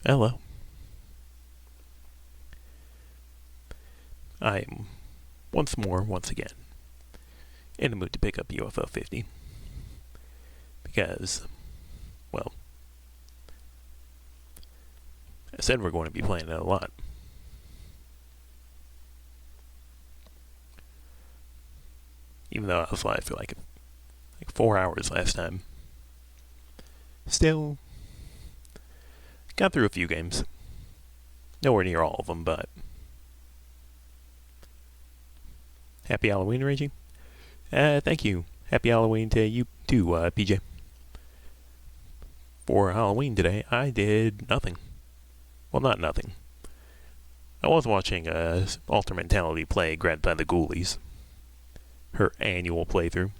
Hello. I am once again, in the mood to pick up UFO 50. Because, well, I said we're going to be playing it a lot. Even though I was live for like 4 hours last time. Still, got through a few games. Nowhere near all of them, but happy Halloween, Reggie. Thank you. Happy Halloween to you too, PJ. For Halloween today, I did nothing. Well, not nothing. I was watching Alter Mentality play Grabbed by the Ghoulies. Her annual playthrough.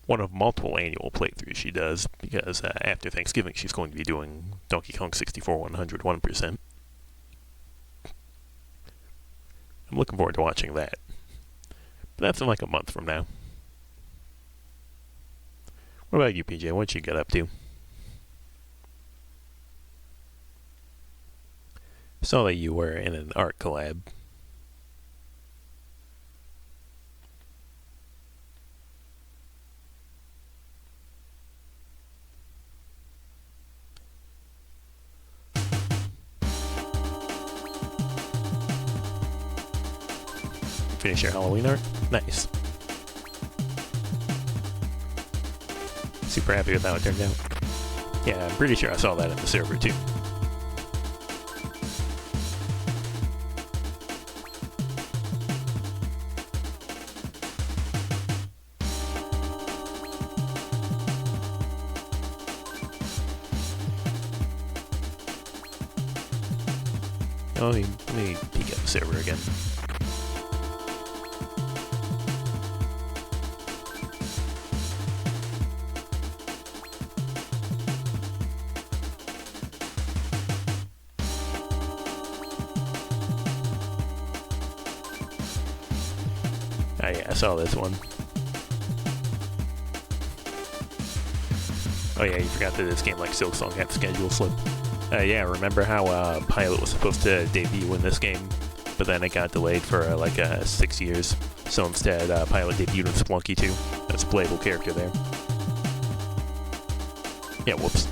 One of multiple annual playthroughs she does, because after Thanksgiving she's going to be doing Donkey Kong 64 101%. I'm looking forward to watching that. But that's in like a month from now. What about you, PJ? What you get up to? Saw that you were in an art collab. Finish your Halloween art? Nice. Super happy with how it turned out. Yeah, I'm pretty sure I saw that in the server too. Oh, let me peek at the server again. Oh yeah, I saw this one. Oh yeah, you forgot that this game like Silksong had schedule slip. Yeah, remember how Pilot was supposed to debut in this game, but then it got delayed for 6 years. So instead, Pilot debuted in Splunky 2. That's a playable character there. Yeah, whoops.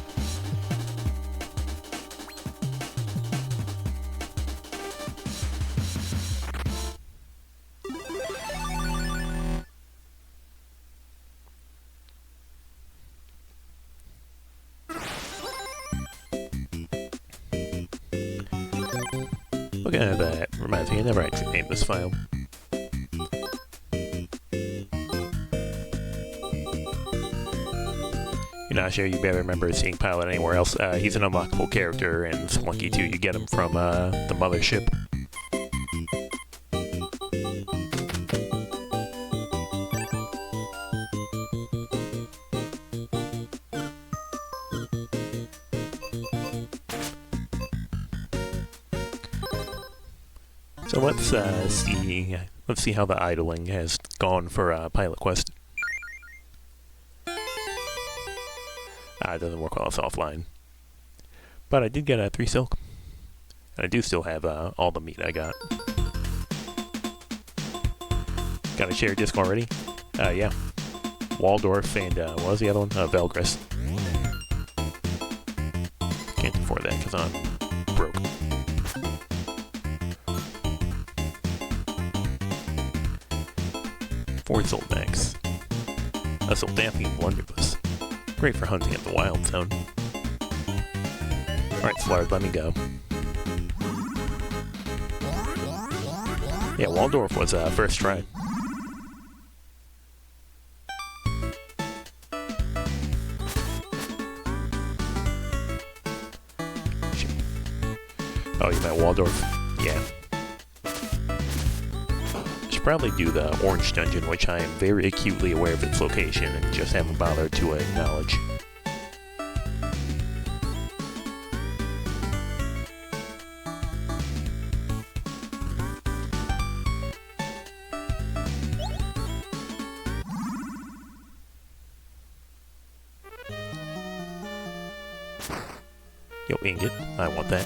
Look at that. Reminds me, I never actually named this file. You're not sure you better remember seeing Pilot anywhere else. He's an unlockable character in Splunky 2. You get him from the mothership. So let's see how the idling has gone for Pilot Quest. It doesn't work while it's offline. But I did get a 3 silk. And I do still have all the meat I got. Got a shared disc already? Yeah. Waldorf and what was the other one? Velgris. Can't afford that because I'm broke. Ford Soldax. A Soldathian blunderbuss. Great for hunting in the wild zone. Alright, Slard, let me go. Yeah, Waldorf was first try. Oh, you meant Waldorf? Yeah. Probably do the orange dungeon, which I am very acutely aware of its location and just haven't bothered to acknowledge. Yo, ingot. I want that.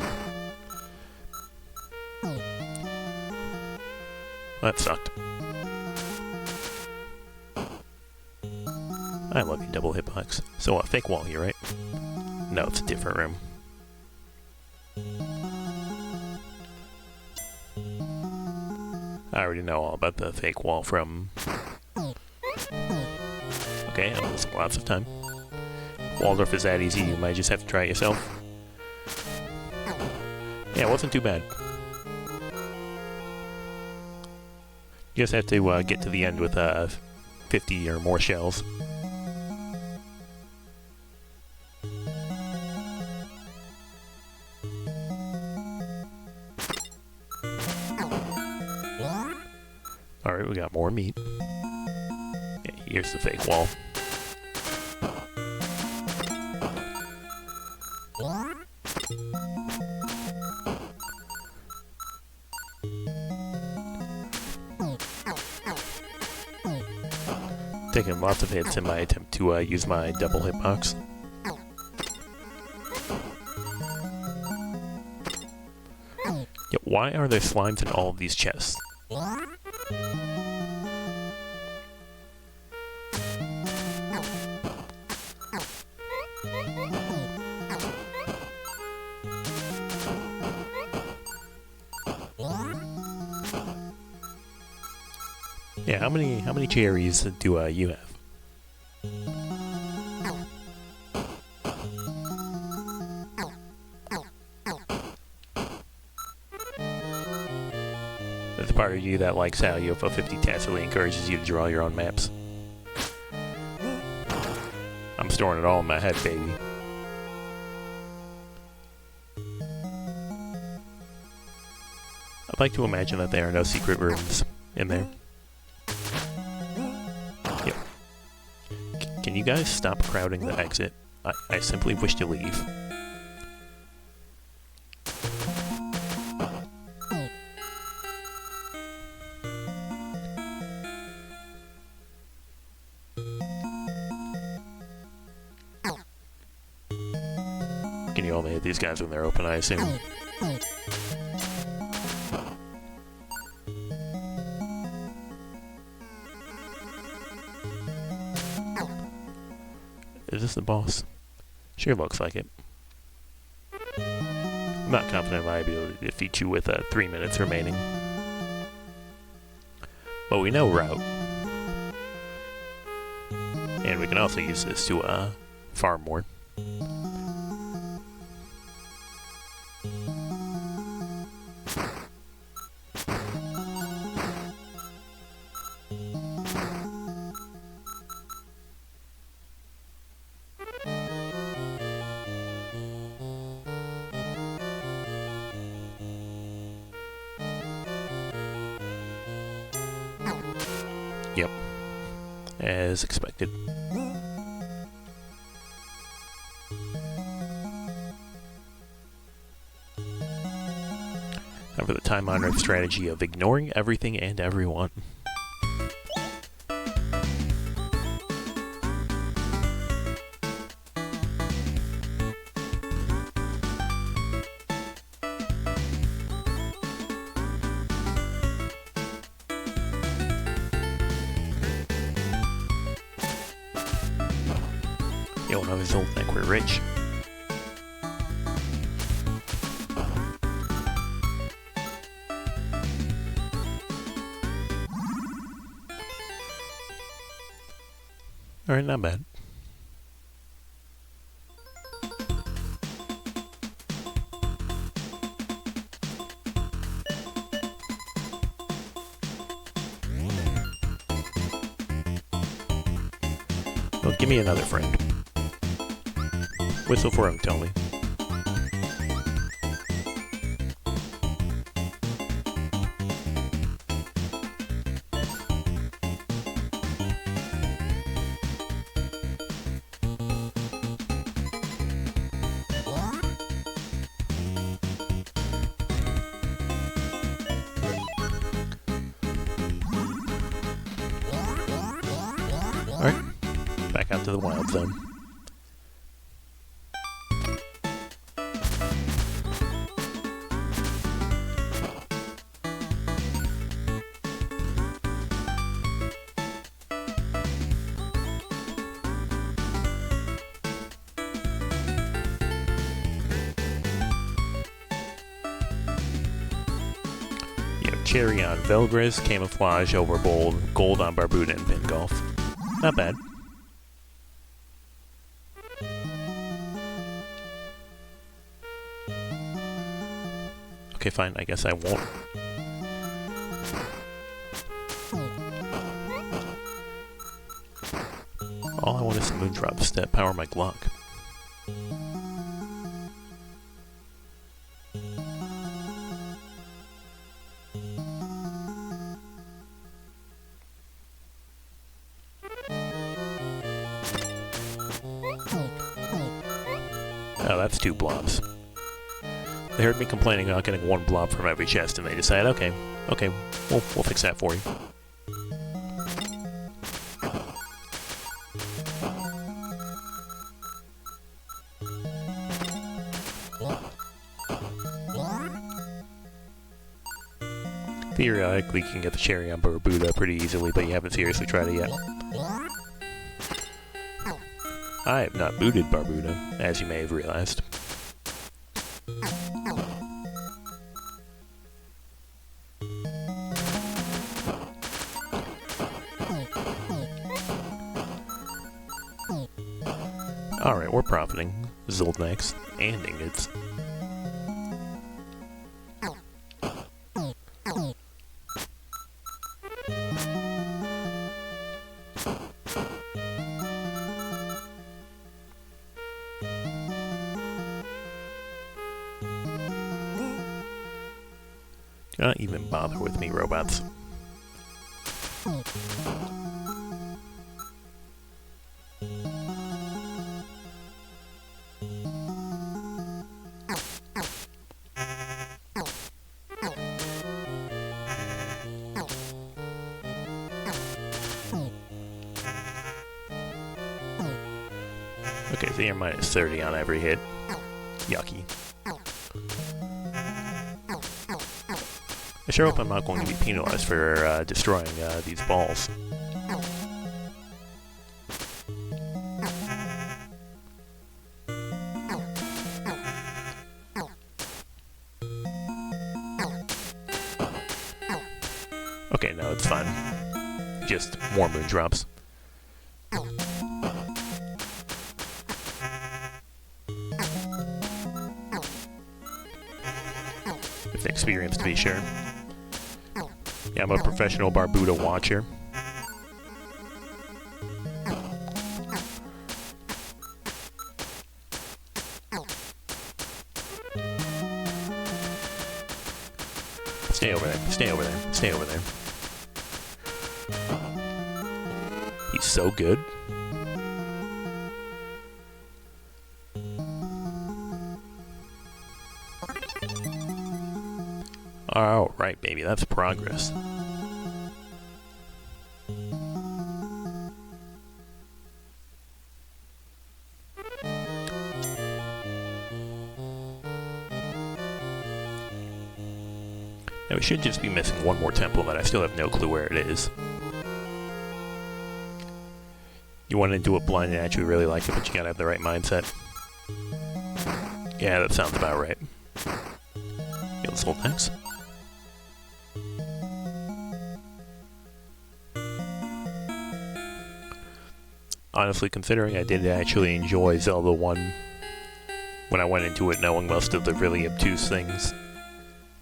That sucked. I love you, double hitbox. So, fake wall here, right? No, it's a different room. I already know all about the fake wall from... Okay, I'm losing lots of time. Waldorf is that easy, you might just have to try it yourself. Yeah, it wasn't too bad. You just have to get to the end with 50 or more shells. Alright, we got more meat. Yeah, here's the fake wall. Taking lots of hits in my attempt to use my double hitbox. Yeah, why are there slimes in all of these chests? Yeah, how many cherries do you have? There's a part of you that likes how UFO 50 tacitly encourages you to draw your own maps. I'm storing it all in my head, baby. I'd like to imagine that there are no secret rooms in there. Yep. Can you guys stop crowding the exit? I simply wish to leave. Can you only hit these guys when they're open, I assume? Is this the boss? Sure looks like it. I'm not confident in my ability to defeat you with 3 minutes remaining. But we know route. And we can also use this to farm more. Yep, as expected. Time for the time-honored strategy of ignoring everything and everyone. Yo, no, his old think we're rich. Alright, not bad. Well, give me another friend. Whistle for him, tell me. Alright, back out to the wild zone. Cherry on Velgris, Camouflage over Bold, Gold on Barbuda and Pin Golf. Not bad. Okay, fine. I guess I won't. All I want is some Moondrops that power my Glock. Oh, that's 2 blobs. They heard me complaining about getting 1 blob from every chest, and they decided, okay, we'll fix that for you. Theoretically, you can get the cherry on Barbuda pretty easily, but you haven't seriously tried it yet. I have not booted Barbuda, as you may have realized. Alright, we're profiting. Zoldnax and ingots. Do not even bother with me, robots. Okay, so you're minus 30 on every hit. Yucky. I sure hope I'm not going to be penalized for destroying these balls. Okay, no, it's fine. Just more Moondrops. With experience, to be sure. Yeah, I'm a professional Barbuda watcher. Stay over there, stay over there, stay over there. He's so good. Alright, baby, that's progress. Now we should just be missing one more temple, but I still have no clue where it is. You want to do it blind and actually really like it, but you gotta have the right mindset. Yeah, that sounds about right. Yeah, let's hold next. Honestly, considering I did actually enjoy Zelda 1 when I went into it knowing most of the really obtuse things,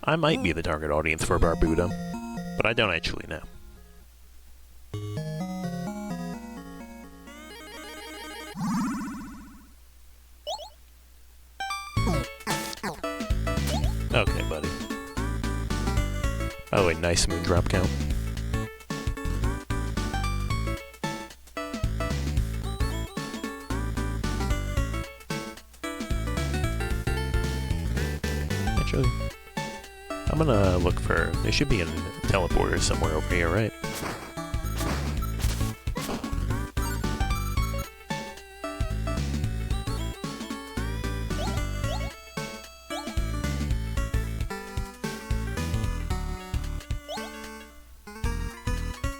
I might be the target audience for Barbuda, but I don't actually know. Okay, buddy. By the way, nice Moondrop count. Actually, I'm gonna look for... There should be a teleporter somewhere over here, right?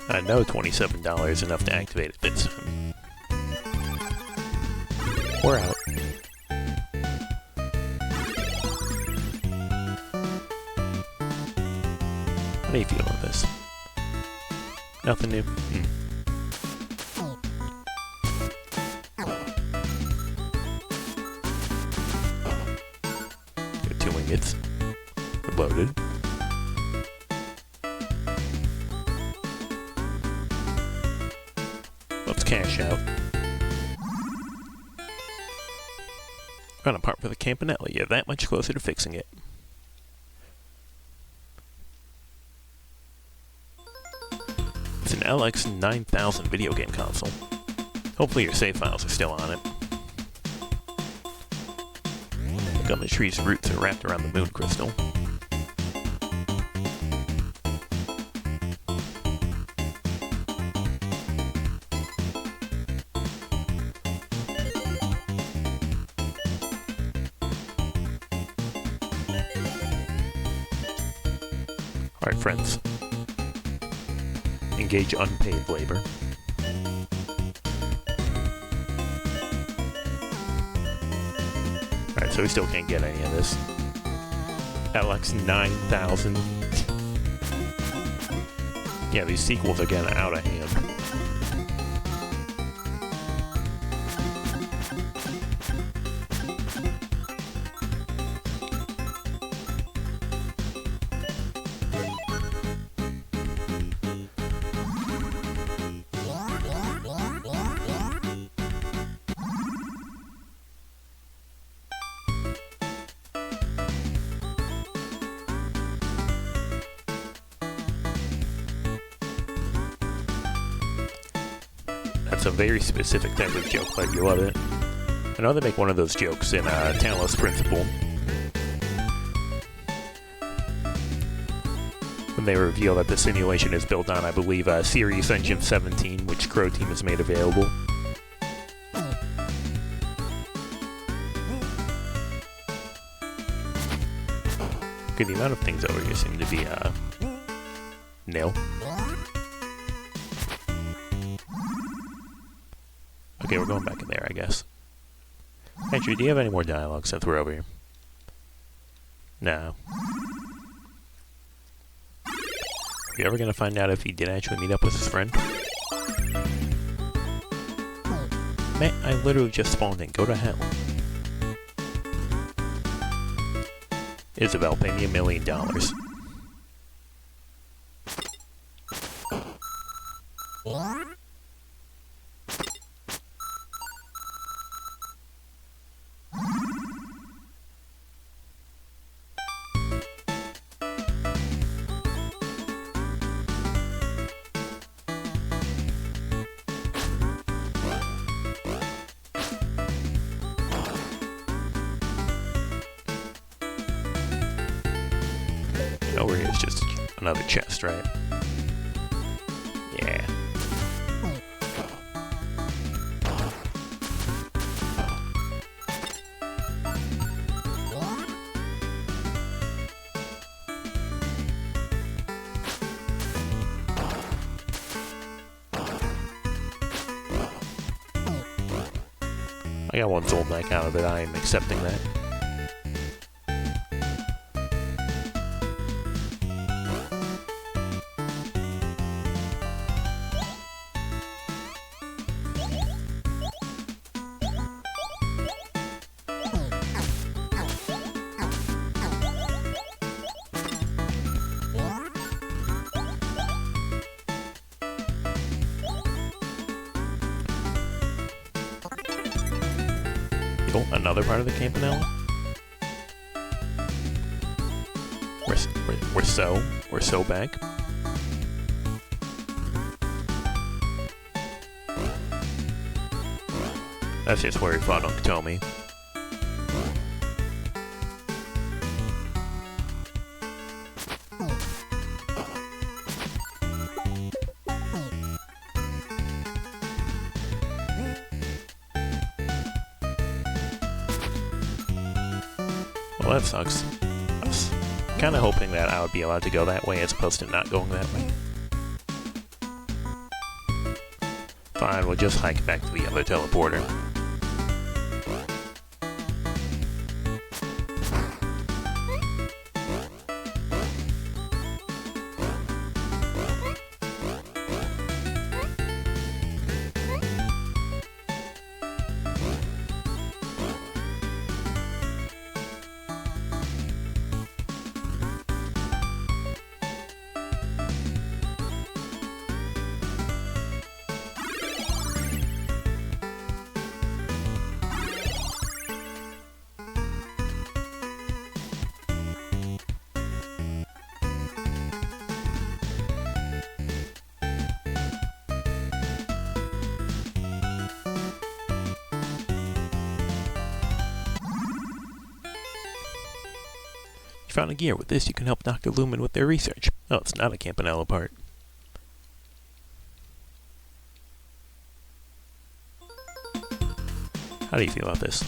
I know $27 is enough to activate it, but we're out. I need you feeling this? Nothing new? Got 2 ingots. Loaded. Let's cash out. Run a part for the Campanella. You're that much closer to fixing it. It's an LX 9000 video game console. Hopefully your save files are still on it. The gummy tree's roots are wrapped around the moon crystal. Alright, friends. Engage unpaid labor. Alright, so we still can't get any of this. LX 9000. Yeah, these sequels are getting out of hand. That's a very specific type of joke, but you love it. I know they make one of those jokes in Talos Principle. When they reveal that the simulation is built on, I believe, Sirius Engine 17, which Crow Team has made available. Okay, the amount of things over here seem to be, nil. Okay, we're going back in there, I guess. Actually, do you have any more dialogue since we're over here? No. Are you ever gonna find out if he did actually meet up with his friend? Man, I literally just spawned in. Go to hell. Isabel, pay me $1 million. Over here is just another chest, right? Yeah. I got one soul back out of it. I am accepting that. Oh, another part of the Campanella? We're so back. That's just where he fought Uncle Tommy. Well, that sucks. I was kind of hoping that I would be allowed to go that way as opposed to not going that way. Fine, we'll just hike back to the other teleporter. Found a gear. With this, you can help Dr. Lumen with their research. Oh, it's not a Campanella part. How do you feel about this?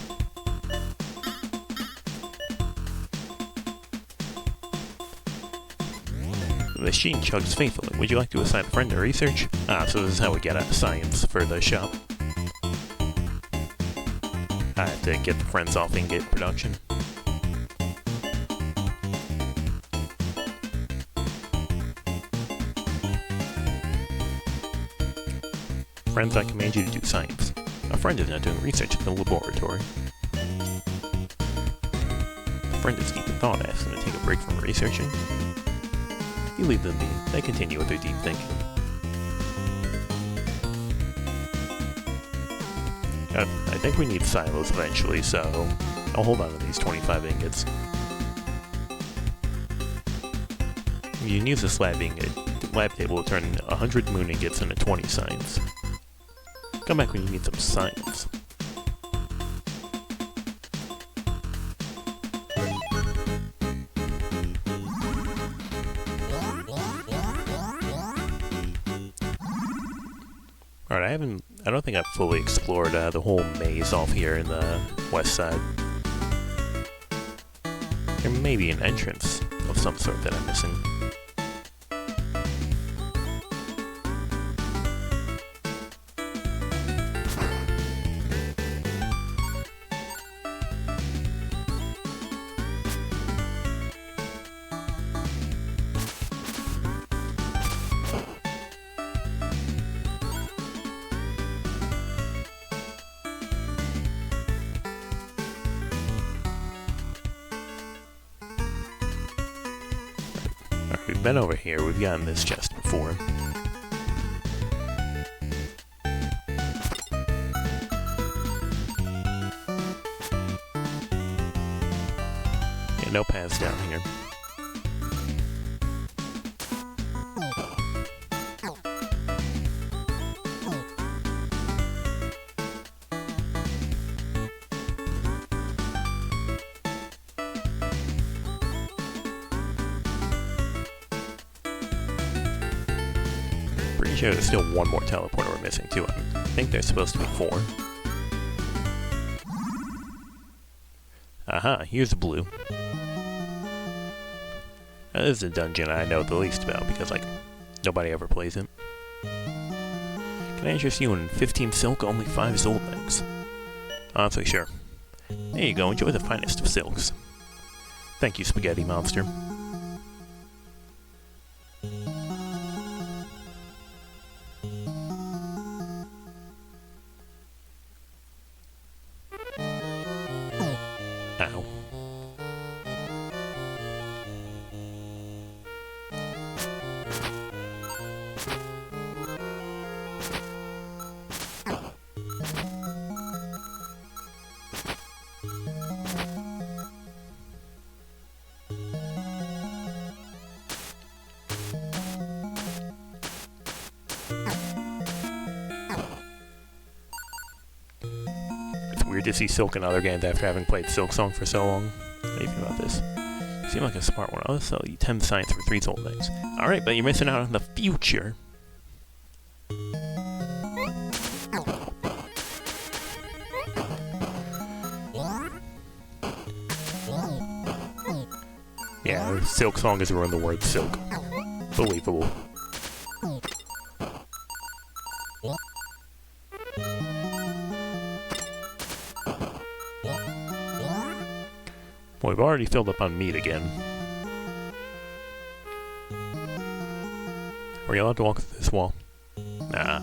The machine chugs faithfully. Would you like to assign a friend to research? Ah, so this is how we get science for the shop. I have to get the friends off and get production. Friends, I command you to do science. A friend is not doing research in the laboratory. A friend is deep in thought, asks them to take a break from researching. You leave them be. They continue with their deep thinking. I think we need silos eventually, so I'll hold on to these 25 ingots. You can use this lab table to turn 100 moon ingots into 20 science. Come back when you need some science. Alright, I don't think I've fully explored the whole maze off here in the west side. There may be an entrance of some sort that I'm missing. We've been over here, we've gotten this chest before. Yeah, no paths down here. Pretty sure there's still one more teleporter we're missing too. I think there's supposed to be 4. Aha, here's blue. Now, this is a dungeon I know the least about because, like, nobody ever plays it. Can I interest you in 15 silk, only 5 Zoldycks? Honestly, sure. There you go, enjoy the finest of silks. Thank you, Spaghetti Monster. Ow. Weird to see Silk in other games after having played Silk Song for so long. How do you feel about this? You seem like a smart one. I'll sell you 10 science for 3 Zoldycks. Alright, but you're missing out on the future. Yeah, Silk Song has ruined the word silk. Believable. Well, we've already filled up on meat again. Are we allowed to walk through this wall? Nah.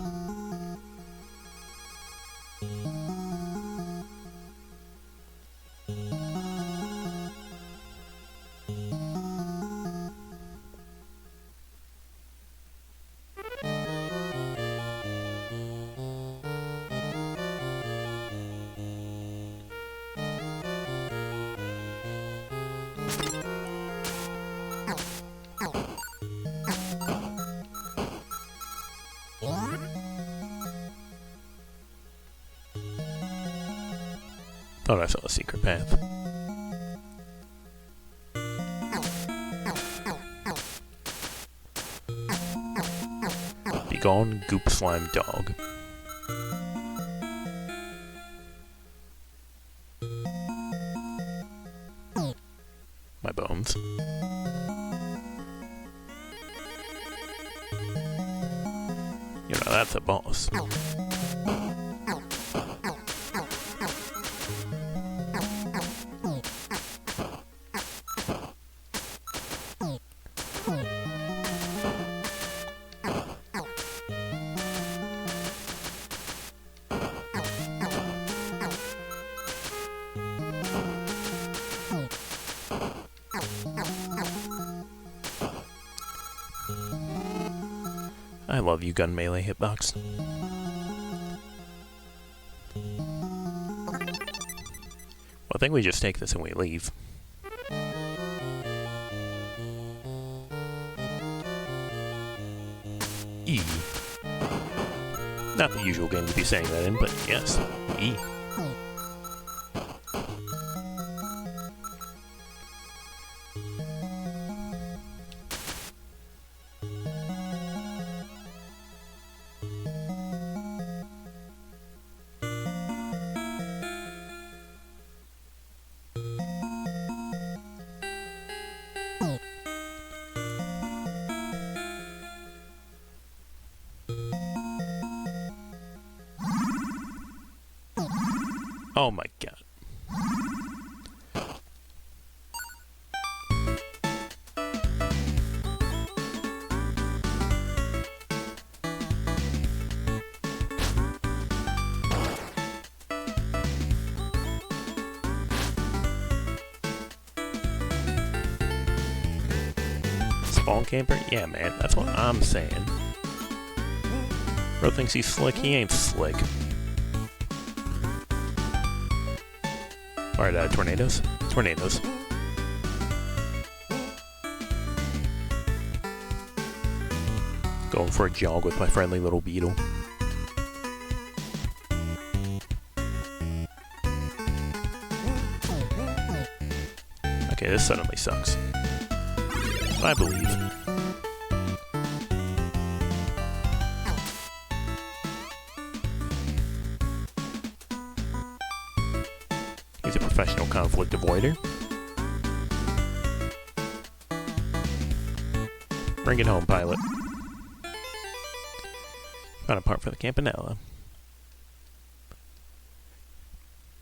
Thought I saw a secret path. Gone Goop Slime Dog. My bones. You know, that's a boss. I love you, gun melee hitbox. Well, I think we just take this and we leave. E. Not the usual game to be saying that in, but yes, E. Oh my god. Spawn camper? Yeah, man, that's what I'm saying. Bro thinks he's slick, he ain't slick. Alright, tornadoes? Tornadoes. Going for a jog with my friendly little beetle. Okay, this suddenly sucks. I believe. He's a professional conflict avoider. Bring it home, pilot. Found a part for the Campanella.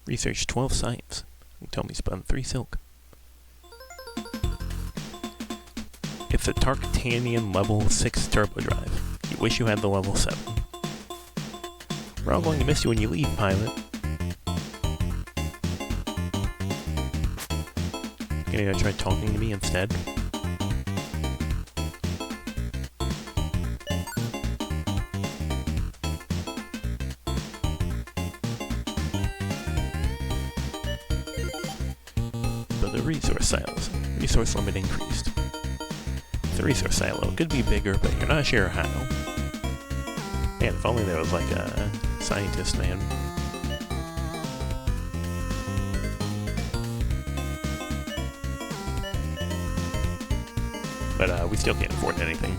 Research 12 sites. Tell me spun 3 silk. It's a Tarkanian level 6 turbo drive. You wish you had the level 7. We're all going to miss you when you leave, pilot. Gonna try talking to me instead? But the resource silos. Resource limit increased. The resource silo could be bigger, but you're not sure how. Man, if only there was like a scientist, man. But we still can't afford anything.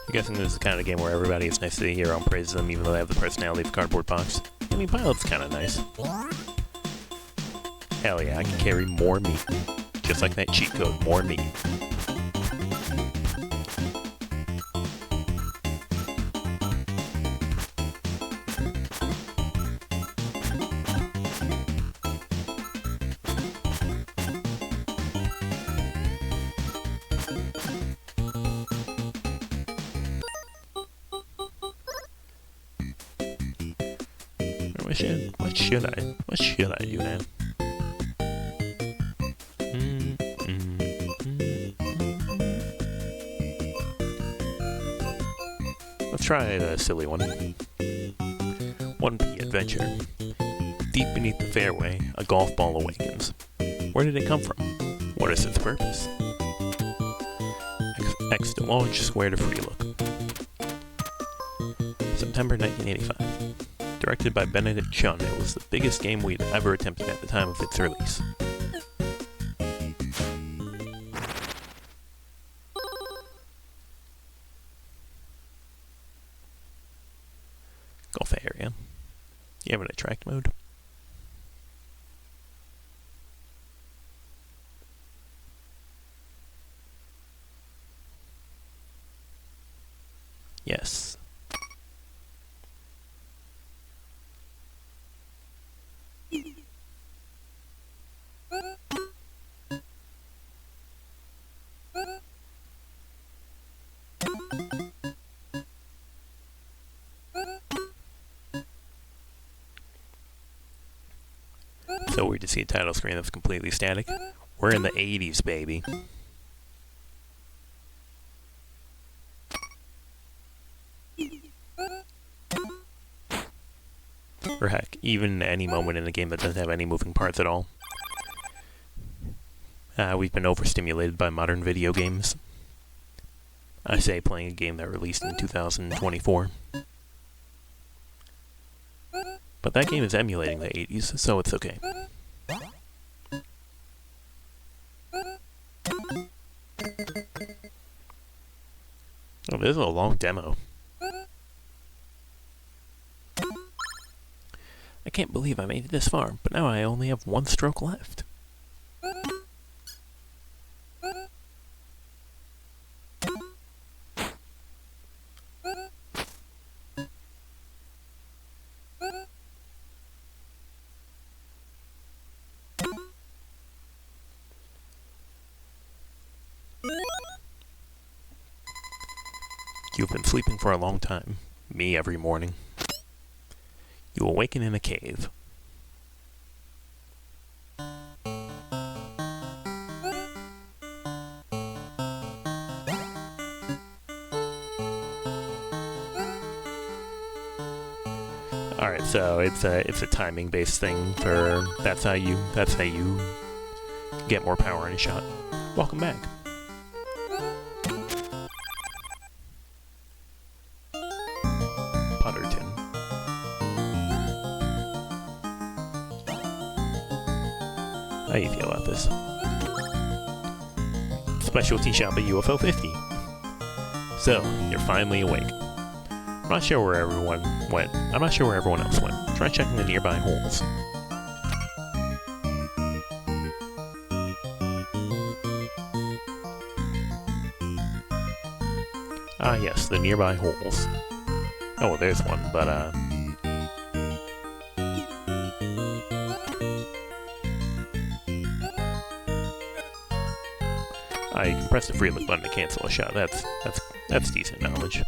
I'm guessing this is the kind of game where everybody is nice to the hero and praises them even though they have the personality of a cardboard box. I mean, Pilot's kind of nice. Hell yeah, I can carry more meat. Just like that cheat code, more meat. What should I do now? Let's try a silly one. 1P adventure. Deep beneath the fairway, a golf ball awakens. Where did it come from? What is its purpose? X to launch, square to free look. September 1985. Directed by Benedict Chun, it was the biggest game we'd ever attempted at the time of its release. Golfaria. You have an attract mode? Yes. So weird to see a title screen that's completely static. We're in the 80s, baby. Or heck, even any moment in a game that doesn't have any moving parts at all. We've been overstimulated by modern video games. I say playing a game that released in 2024. But that game is emulating the 80s, so it's okay. Oh, this is a long demo. I can't believe I made it this far, but now I only have one stroke left. You've been sleeping for a long time. Me every morning. You awaken in a cave. Alright, so it's a timing based thing for that's how you get more power in a shot. Welcome back. Potterton. How do you feel about this? Specialty shop at UFO 50. So, you're finally awake. I'm not sure where everyone went. I'm not sure where everyone else went. Try checking the nearby holes. Ah yes, the nearby holes. Oh, there's one, but I can press the free look button to cancel a shot. That's decent knowledge.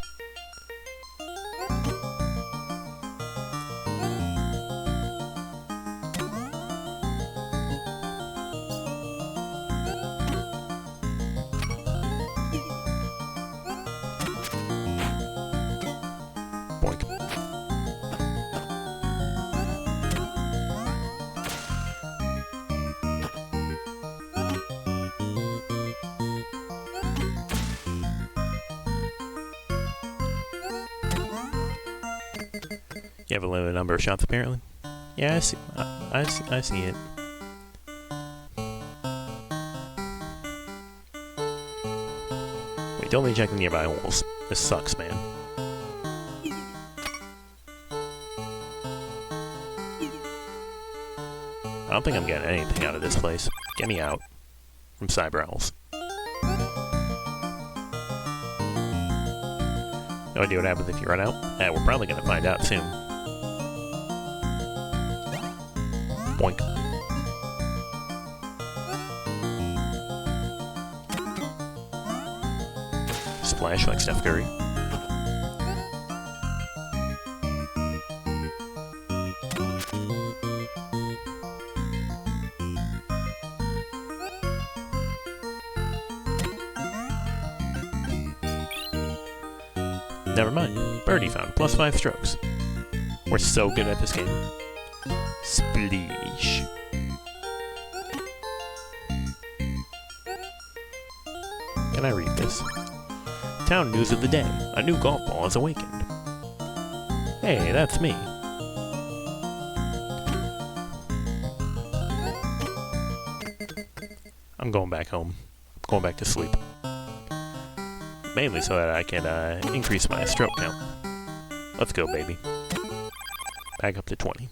Boink. You have a limited number of shots, apparently. Yeah, I see. I see it. Wait, don't let me check the nearby holes. This sucks, man. I don't think I'm getting anything out of this place. Get me out from Cyber Owls. No idea what happens if you run out? We're probably going to find out soon. Boink. Splash like Steph Curry. Never mind. Birdie found +5 strokes. We're so good at this game. Spleesh. Can I read this? Town news of the day. A new golf ball has awakened. Hey, that's me. I'm going back home. I'm going back to sleep. Mainly so that I can increase my stroke count. Let's go, baby. Back up to 20.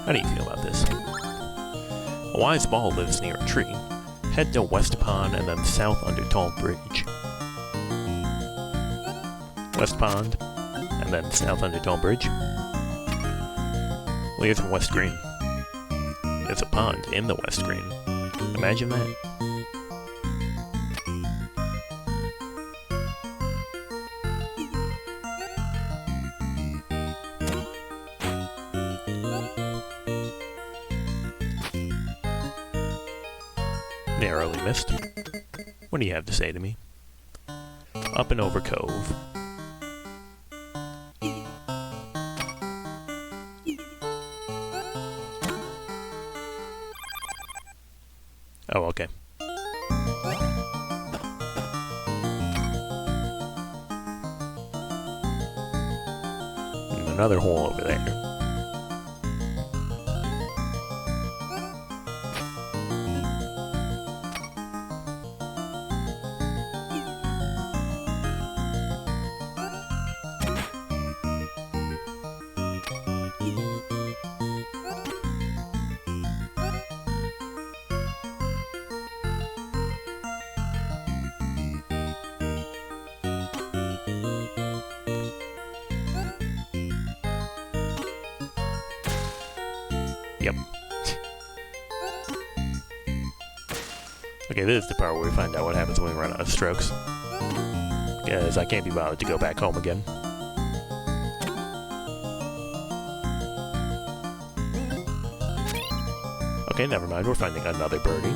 How do you feel about this? A wise ball lives near a tree. Head to West Pond and then south under Tall Bridge. West Pond and then south under Tall Bridge. Well, here's West Green. There's a pond in the West Green. Imagine that. Narrowly missed. What do you have to say to me? Up and over Cove. Oh, okay. And another hole over there. Yep. Okay, this is the part where we find out what happens when we run out of strokes. Because I can't be bothered to go back home again. Okay, never mind, we're finding another birdie.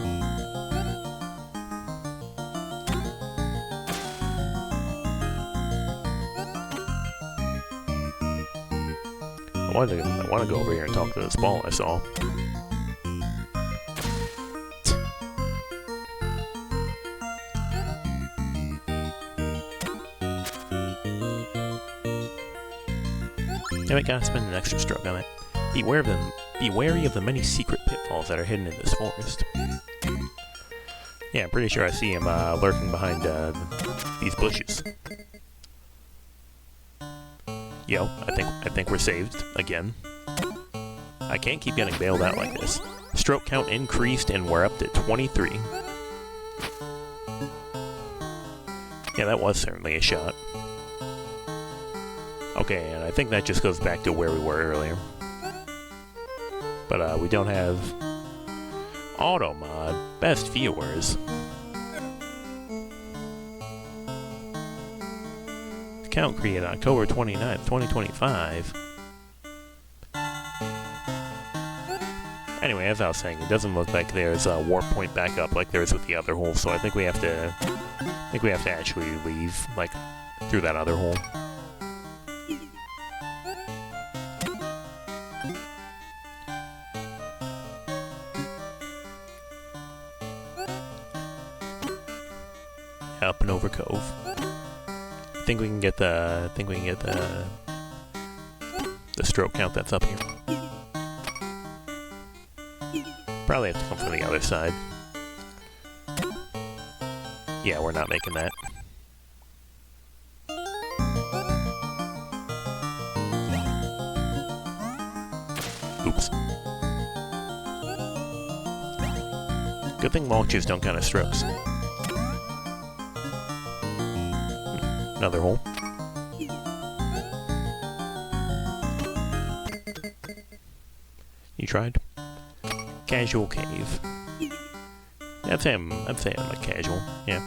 I want to go over here and talk to this ball I saw. Yeah, I gotta spend an extra stroke on it. Beware of them. Be wary of the many secret pitfalls that are hidden in this forest. Yeah, I'm pretty sure I see him lurking behind these bushes. Yo, I think we're saved again. I can't keep getting bailed out like this. Stroke count increased and we're up to 23. Yeah, that was certainly a shot. Okay, and I think that just goes back to where we were earlier. But we don't have auto mod best viewers. Account created October 29th, 2025. Anyway, as I was saying, it doesn't look like there's a warp point back up like there is with the other hole, so I think we have to actually leave, like, through that other hole. Up and over Cove. I think we can get the stroke count that's up here. Probably have to come from the other side. Yeah, we're not making that. Oops. Good thing mulches don't count as strokes. Another hole. You tried? Casual cave. I'd say I'm a casual, yeah.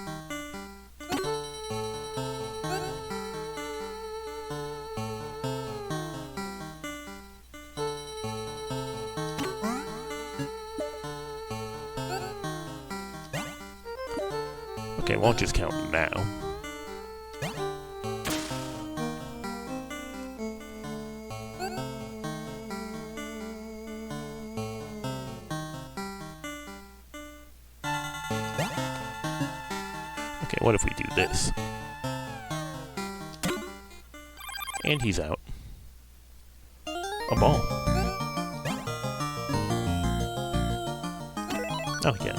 Okay, won't just count now. Okay, what if we do this? And he's out. A ball. Not again.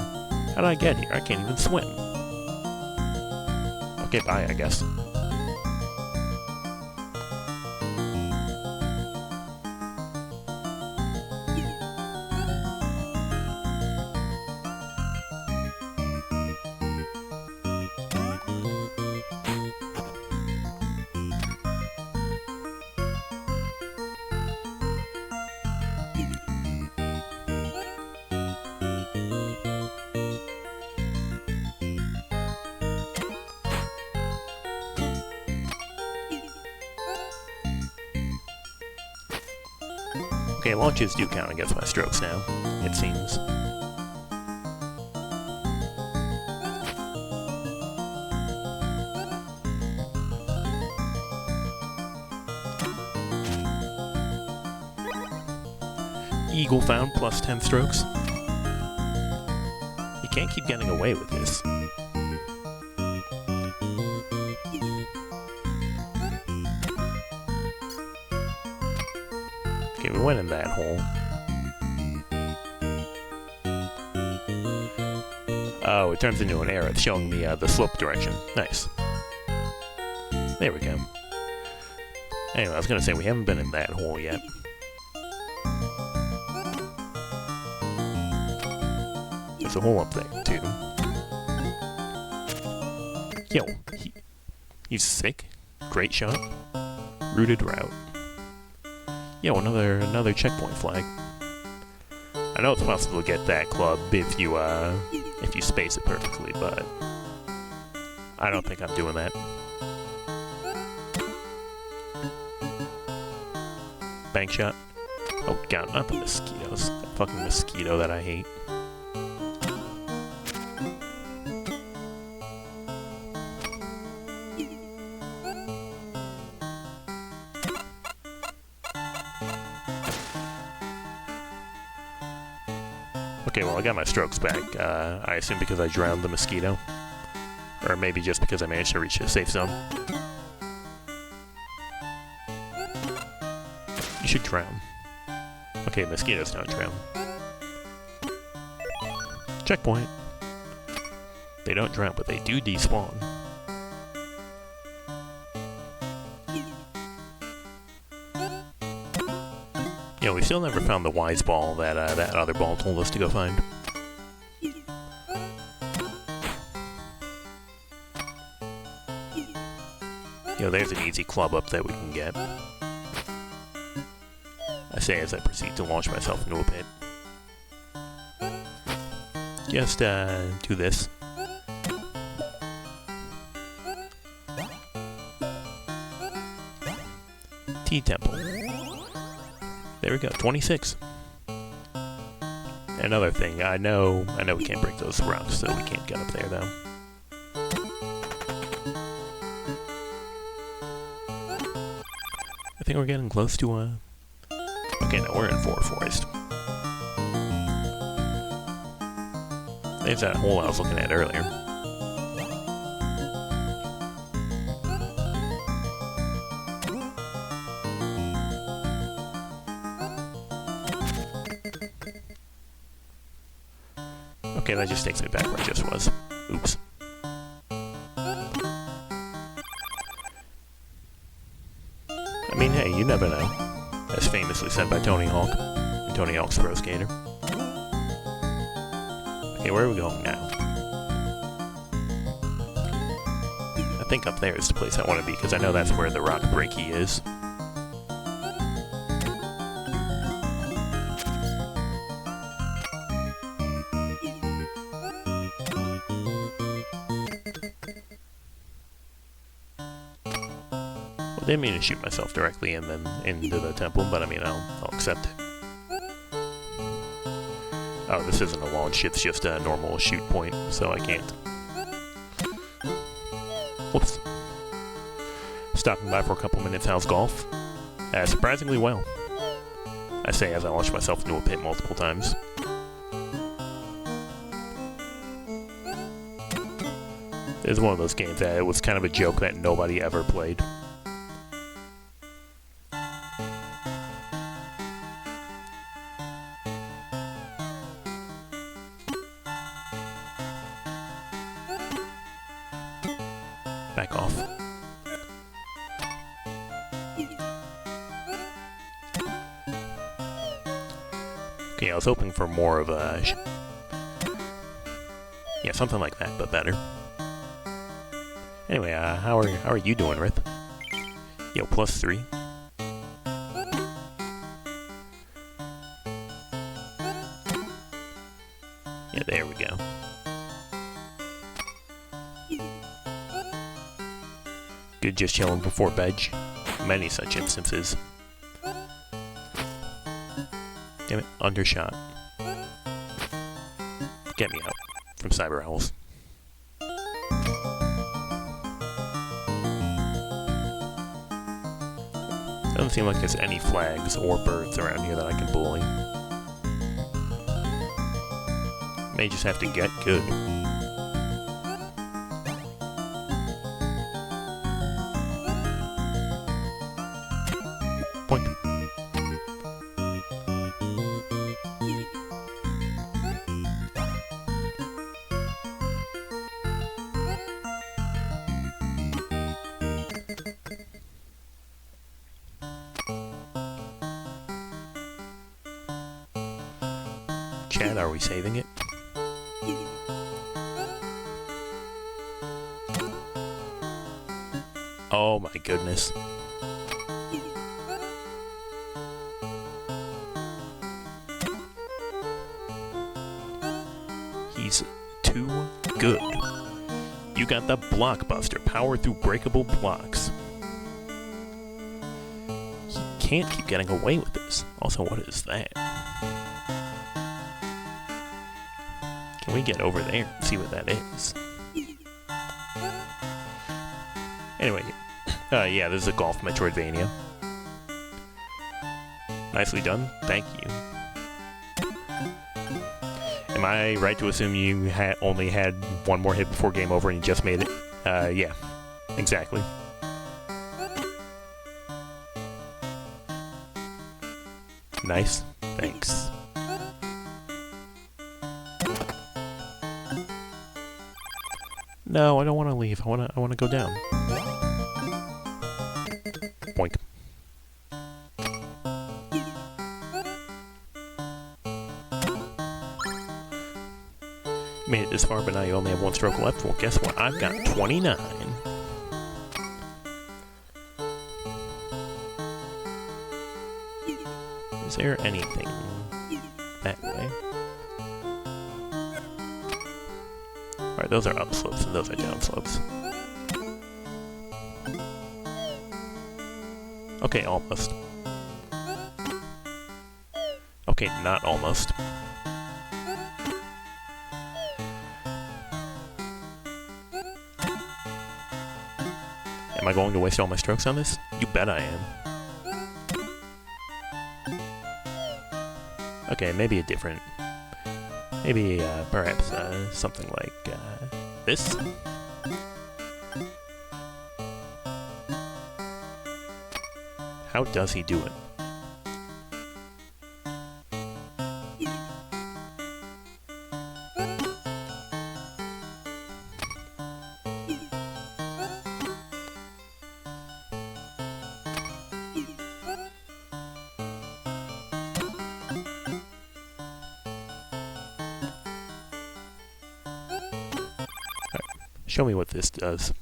How did I get here? I can't even swim. Okay, bye, I guess. Okay, launches do count against my strokes now, it seems. Eagle found plus 10 strokes. You can't keep getting away with this. Okay, we went in that hole. Oh, it turns into an arrow. It's showing me the slope direction. Nice. There we go. Anyway, I was gonna say, we haven't been in that hole yet. There's a hole up there, too. Yo, he's sick. Great shot. Rooted route. Yo, another checkpoint flag. I know it's possible to get that club if you space it perfectly, but I don't think I'm doing that. Bank shot. Oh god, not the mosquitoes. That fucking mosquito that I hate. Okay, well, I got my strokes back. I assume because I drowned the mosquito. Or maybe just because I managed to reach a safe zone. You should drown. Okay, mosquitoes don't drown. Checkpoint. They don't drown, but they do despawn. Yeah, we still never found the wise ball that that other ball told us to go find. Yo, there's an easy club up that we can get. I say as I proceed to launch myself into a pit. Just, do this. T-Temple. There we go, 26. Another thing, I know we can't break those rocks, so we can't get up there, though. I think we're getting close to, okay, no, we're in Forest. There's that hole I was looking at earlier. Okay, that just takes me back where I just was. Oops. I mean, hey, you never know. As famously said by Tony Hawk in Tony Hawk's Pro Skater. Okay, where are we going now? I think up there is the place I want to be, because I know that's where the rock breaky is. Didn't mean to shoot myself directly and then into the temple, but I mean, I'll accept it. Oh, this isn't a launch, it's just a normal shoot point, so I can't. Whoops. Stopping by for a couple minutes, how's golf? Surprisingly well. I say as I launch myself into a pit multiple times. It's one of those games that it was kind of a joke that nobody ever played. Back off. Okay, I was hoping for more of a... yeah, something like that, but better. Anyway, how are you doing, Rith? Yo, +3. Yeah, there we go. Good, just chilling before bed. Many such instances. Damn it, undershot. Get me out from Cyber Owls. Doesn't seem like there's any flags or birds around here that I can bully. May just have to get good. Point. Chad, are we saving it? Oh my goodness. He's too good. You got the blockbuster, power through breakable blocks. He can't keep getting away with this. Also, what is that? Can we get over there and see what that is? Anyway, yeah, this is a golf Metroidvania. Nicely done, thank you. Am I right to assume you only had one more hit before game over and you just made it? Yeah, exactly. Nice, thanks. No, I don't want to leave. I want to go down. Boink. Made it this far, but now you only have one stroke left. Well, guess what? I've got 29. Is there anything that way? Alright, those are upslopes and those are downslopes. Okay, almost. Okay, not almost. Am I going to waste all my strokes on this? You bet I am. Okay, maybe a different... maybe, perhaps, something like, this? How does he do it? Show me what this does.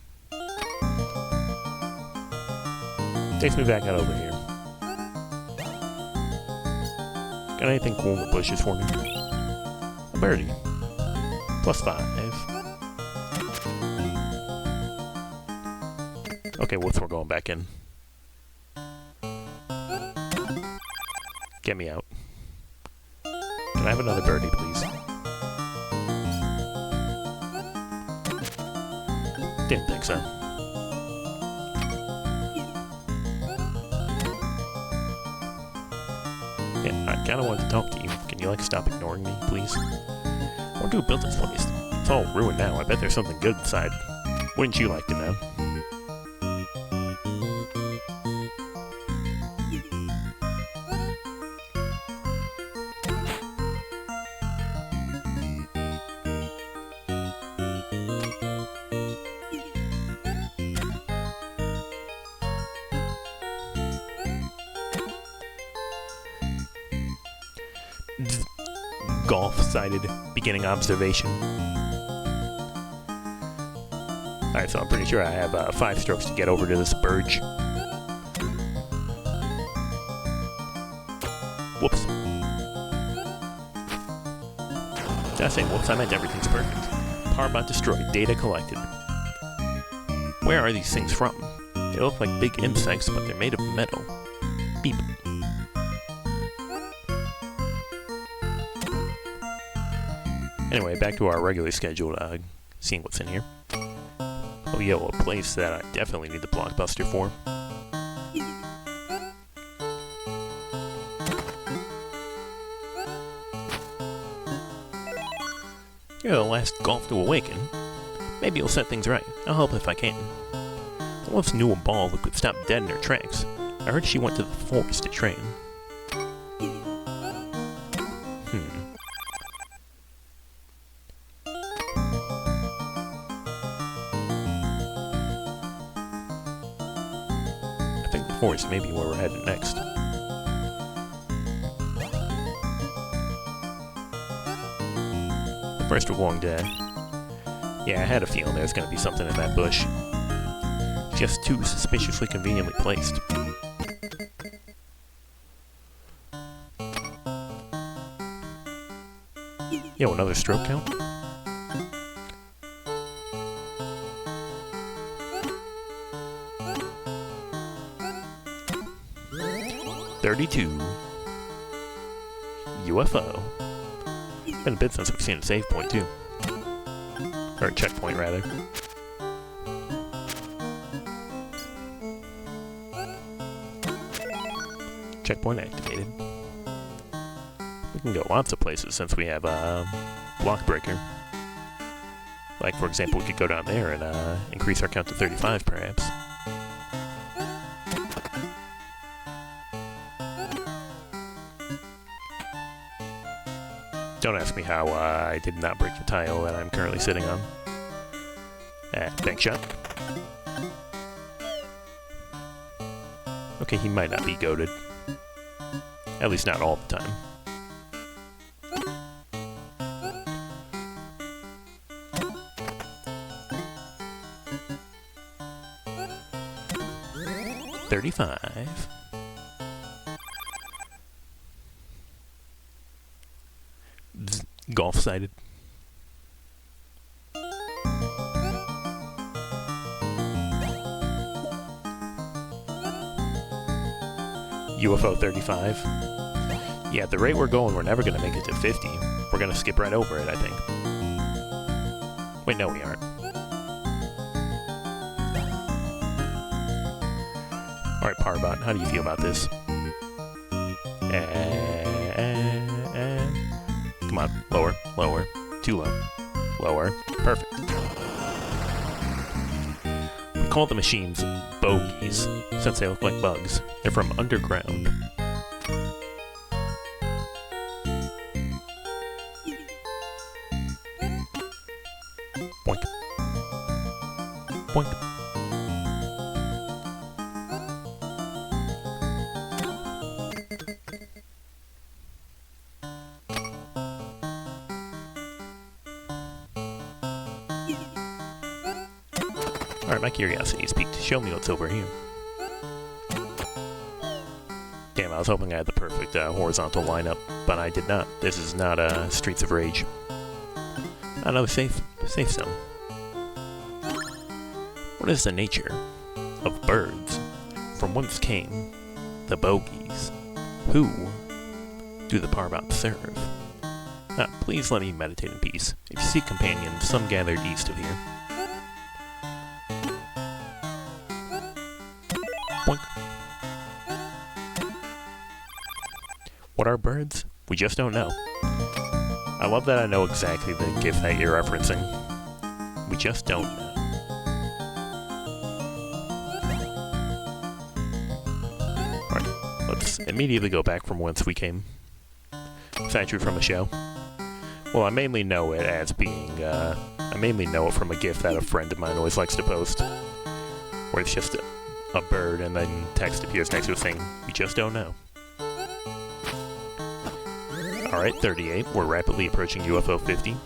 Takes me back out over here. Got anything cool in the bushes for me? A birdie. +5. Okay, whoops, we're going back in. Get me out. Can I have another birdie, please? Didn't think so. Yeah, I kinda wanted to talk to you. Can you, like, stop ignoring me, please? I wonder who built this place. It's all ruined now. I bet there's something good inside. Wouldn't you like to know? golf-sided beginning observation. Alright, so I'm pretty sure I have 5 strokes to get over to this birch. Whoops. Did I say whoops? I meant everything's perfect. Powerbot destroyed. Data collected. Where are these things from? They look like big insects, but they're made of metal. Beep. Anyway, back to our regularly scheduled seeing what's in here. Oh yeah, well, a place that I definitely need the blockbuster for. You're the last golf to awaken. Maybe you'll set things right. I'll help if I can. I once knew a ball who could stop dead in her tracks. I heard she went to the forest to train. I think the forest may be where we're headed next. First we're going to... Yeah, I had a feeling there was going to be something in that bush. Just too suspiciously conveniently placed. Yo, another stroke count? $32. UFO. Been a bit since we've seen a save point, too. Or a checkpoint, rather. Checkpoint activated. We can go lots of places since we have a block breaker. Like, for example, we could go down there and increase our count to 35, perhaps. Don't ask me how I did not break the tile that I'm currently sitting on. Bank shot. Okay, he might not be goated. At least not all the time. $35. Golf sided. UFO 35. Yeah, at the rate we're going, we're never going to make it to 50. We're going to skip right over it, I think. Wait, no, we aren't. Alright, Powerbot, how do you feel about this? Come on, lower, lower, too low, lower, perfect. We call the machines bogies, since they look like bugs. They're from underground. Boink. Boink. Alright, my curiosity is piqued. Show me what's over here. Damn, I was hoping I had the perfect horizontal lineup, but I did not. This is not Streets of Rage. Another safe zone. What is the nature of birds? From whence came the bogies? Who do the Powerbots serve? Please let me meditate in peace. If you seek companions, some gathered east of here. Boink. What are birds? We just don't know. I love that I know exactly the GIF that you're referencing. We just don't know. Alright, let's immediately go back from whence we came. Factory from a show. Well, I mainly know it as being, I mainly know it from a GIF that a friend of mine always likes to post. Where it's just a bird and then text appears next to a thing. We just don't know. Alright, 38. We're rapidly approaching UFO 50.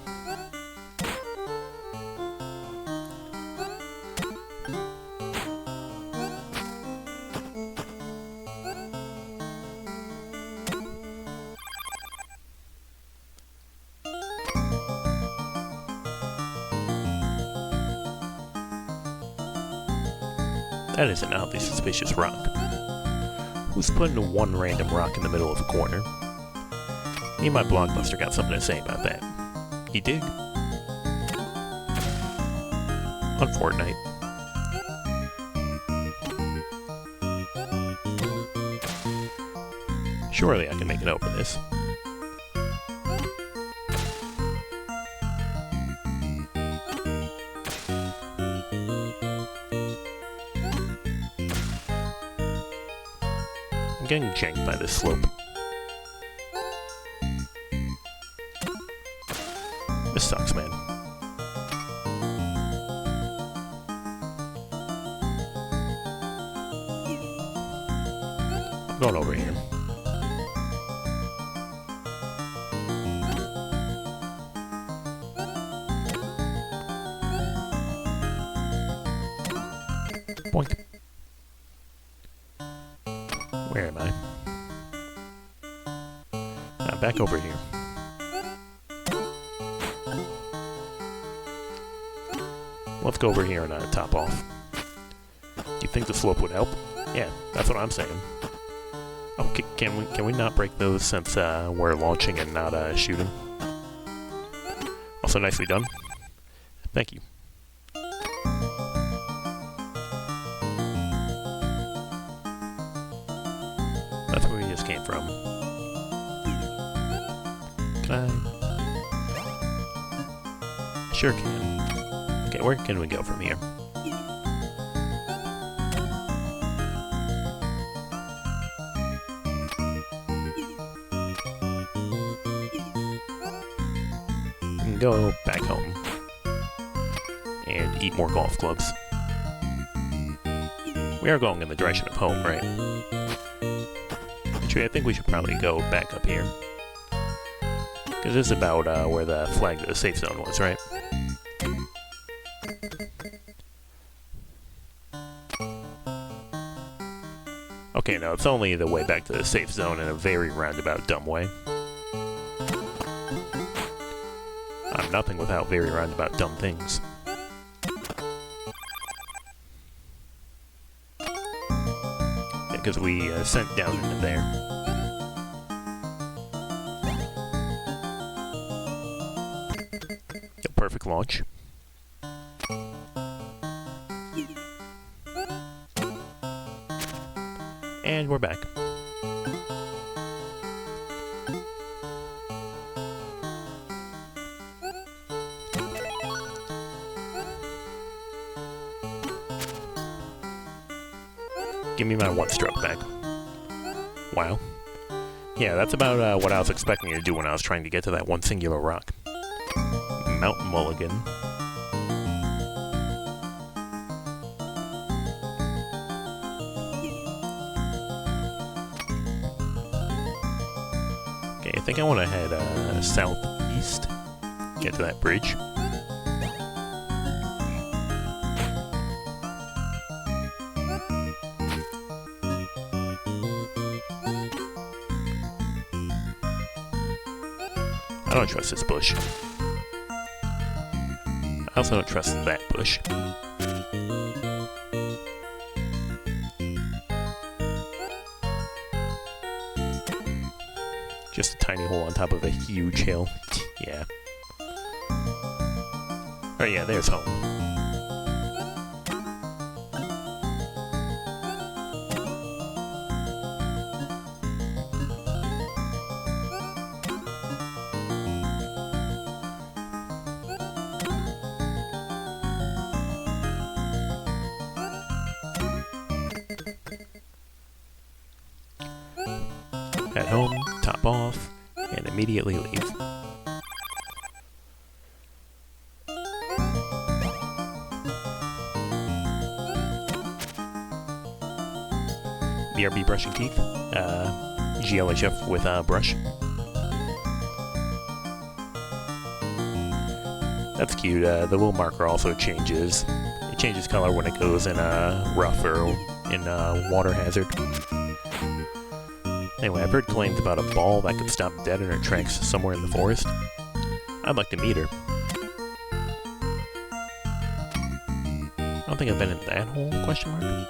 That is an oddly suspicious rock. Who's putting one random rock in the middle of a corner? Me and my Blockbuster got something to say about that. You dig? On Fortnite. Surely I can make it over this. I'm getting janked by this slope. This sucks, man. I'm going over here. Boink. Where am I? I'm back over here. Let's go over here and top off. You think the slope would help? Yeah, that's what I'm saying. Oh, can we not break those since we're launching and not shooting? Also, nicely done. Thank you. That's where we just came from. Can I? Sure can. Okay, where can we go from here? We can go back home and eat more golf clubs. We are going in the direction of home, right? Actually, I think we should probably go back up here. Because this is about where the flag of the safe zone was, right? Okay, no, it's only the way back to the safe zone in a very roundabout, dumb way. I'm nothing without very roundabout, dumb things. Because we sent down into there. A perfect launch. And we're back. Give me my one stroke back. Wow. Yeah, that's about what I was expecting to do when I was trying to get to that one singular rock. Mount Mulligan. Okay, I think I want to head southeast. Get to that bridge. I don't trust this bush. I also don't trust that bush. Just a tiny hole on top of a huge hill. Yeah. Oh yeah, there's home. At home, top off, and immediately leave. BRB brushing teeth. GLHF with a brush. That's cute. The little marker also changes. It changes color when it goes in rough or in water hazard. Anyway, I've heard claims about a ball that could stop dead in her tracks somewhere in the forest. I'd like to meet her. I don't think I've been in that hole, question mark?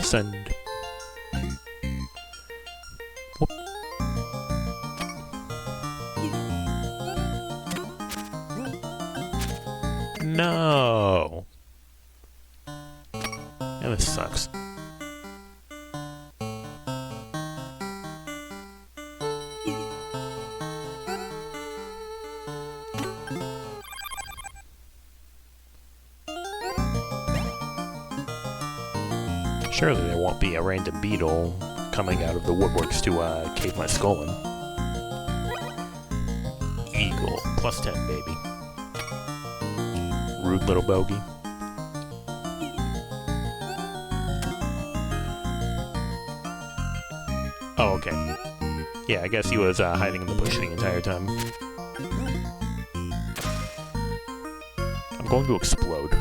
Send. Whoop. No! Yeah, this sucks. Surely there won't be a random beetle coming out of the woodworks to cave my skull in. Eagle, plus 10, baby. Rude little bogey. Oh, okay. Yeah, I guess he was hiding in the bush the entire time. I'm going to explode.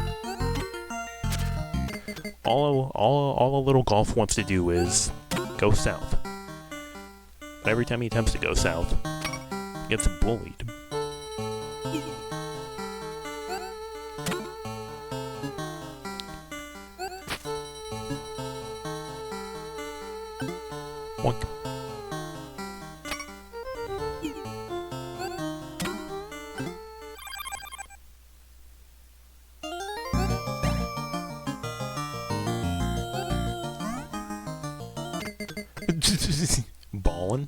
All a little golf wants to do is go south. But every time he attempts to go south, he gets bullied. Oink. Ballin'.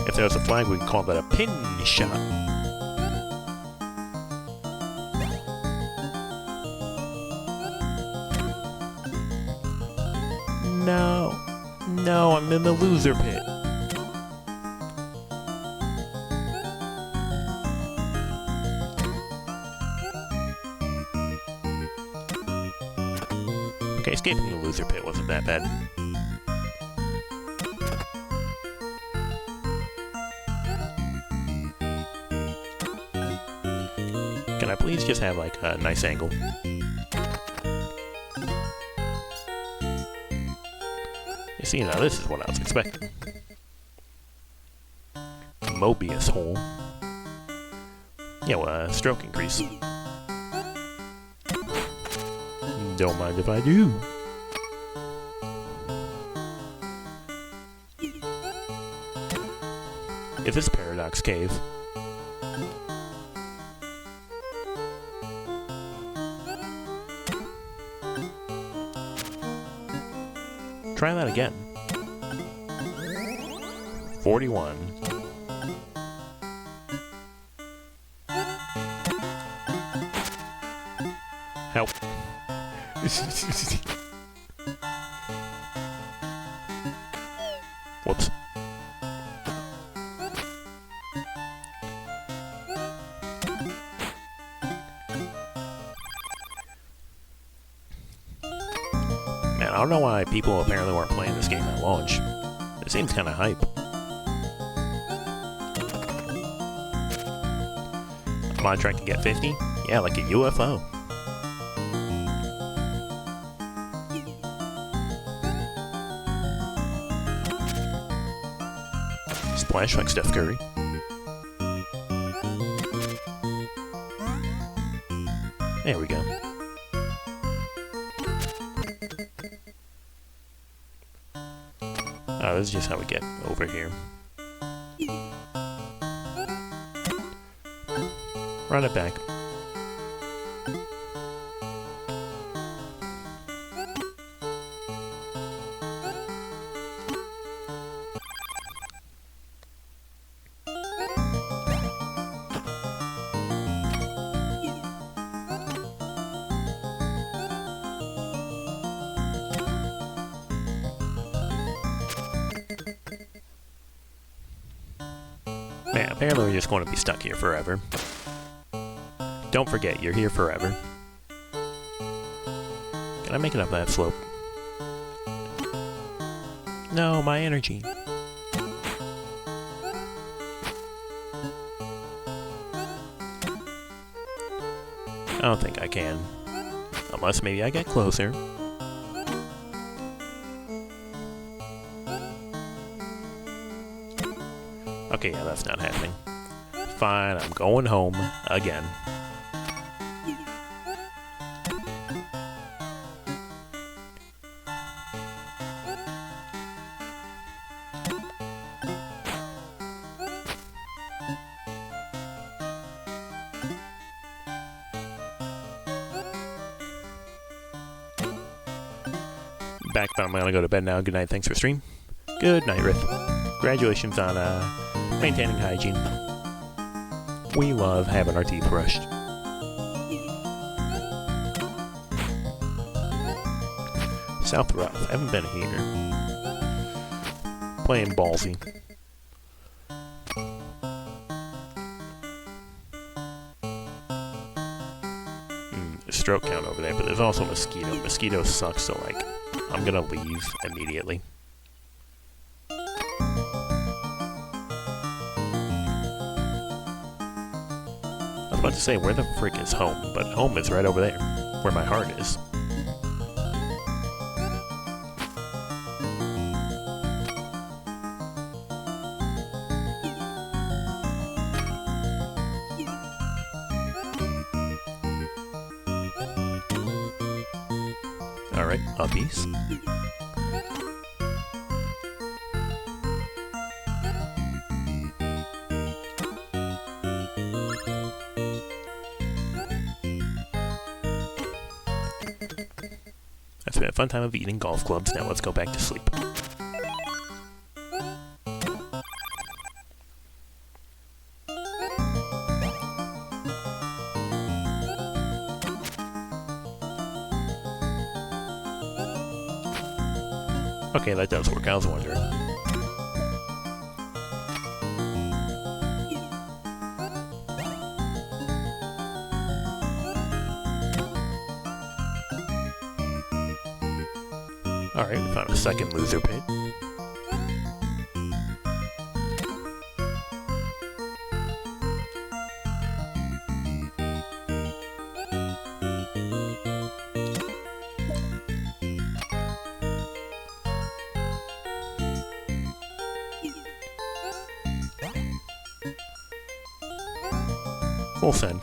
If there was a flag, we'd call that a pin shot. No. No, I'm in the loser pit. Okay, escaping the loser pit wasn't that bad. Can I please just have, like, a nice angle? You see, now this is what I was expecting. Mobius hole. Yeah, well, stroke increase. Don't mind if I do. Is this Paradox Cave? Try that again. 41. Help. Whoops. Man, I don't know why people apparently weren't playing this game at launch. It seems kind of hype. Am I trying to get 50? Yeah, like a UFO. Splash like Steph Curry. There we go. Oh, this is just how we get over here. Run it back. Man, apparently we're just going to be stuck here forever. Don't forget, you're here forever. Can I make it up that slope? No, my energy. I don't think I can. Unless maybe I get closer. Okay, yeah, that's not happening. Fine, I'm going home again. Back, but I'm gonna go to bed now. Good night, thanks for stream. Good night, Rith. Congratulations on maintaining hygiene. We love having our teeth brushed. South Rough, I haven't been here. Playing ballsy. Stroke count over there, but there's also mosquito. Mosquito sucks, so like, I'm gonna leave immediately. I was about to say, where the frick is home? But home is right over there, where my heart is. Alright, uppies. It's been a fun time of eating golf clubs. Now let's go back to sleep. Okay, that does work. I was wondering. Alright, we found a second loser pit. Full send.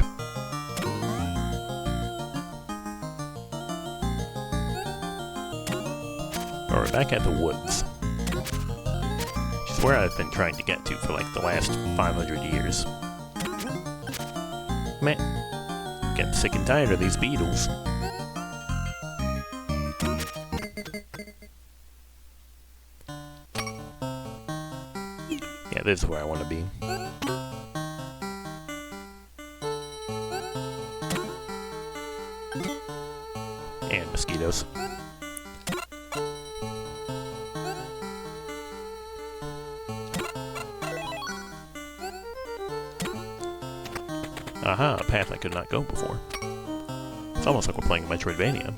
Alright, back at the woods. Which is where I've been trying to get to for like the last 500 years. Man, getting sick and tired of these beetles. Yeah, this is where I want to be. And mosquitoes. Aha, a path I could not go before. It's almost like we're playing Metroidvania.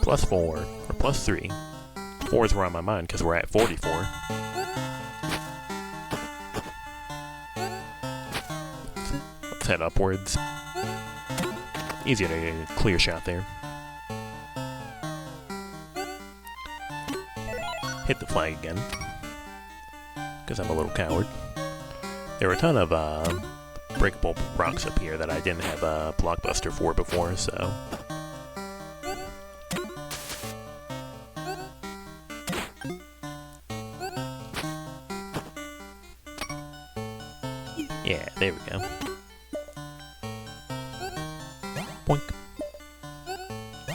+4, or +3. 4s were on my mind because we're at 44. Let's head upwards. Easier to get a clear shot there. Hit the flag again. Because I'm a little coward. There were a ton of breakable rocks up here that I didn't have a blockbuster for before, so... Yeah, there we go. Boink.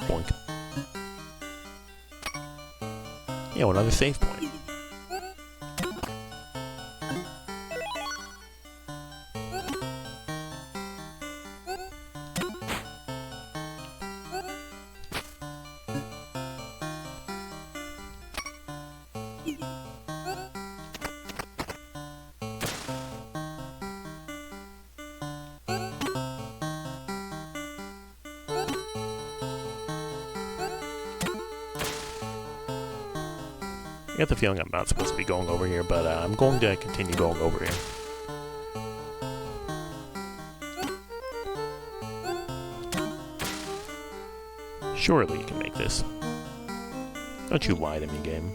Boink. Yeah, another save point. I get the feeling I'm not supposed to be going over here, but I'm going to continue going over here. Surely you can make this. Don't you lie to me, game.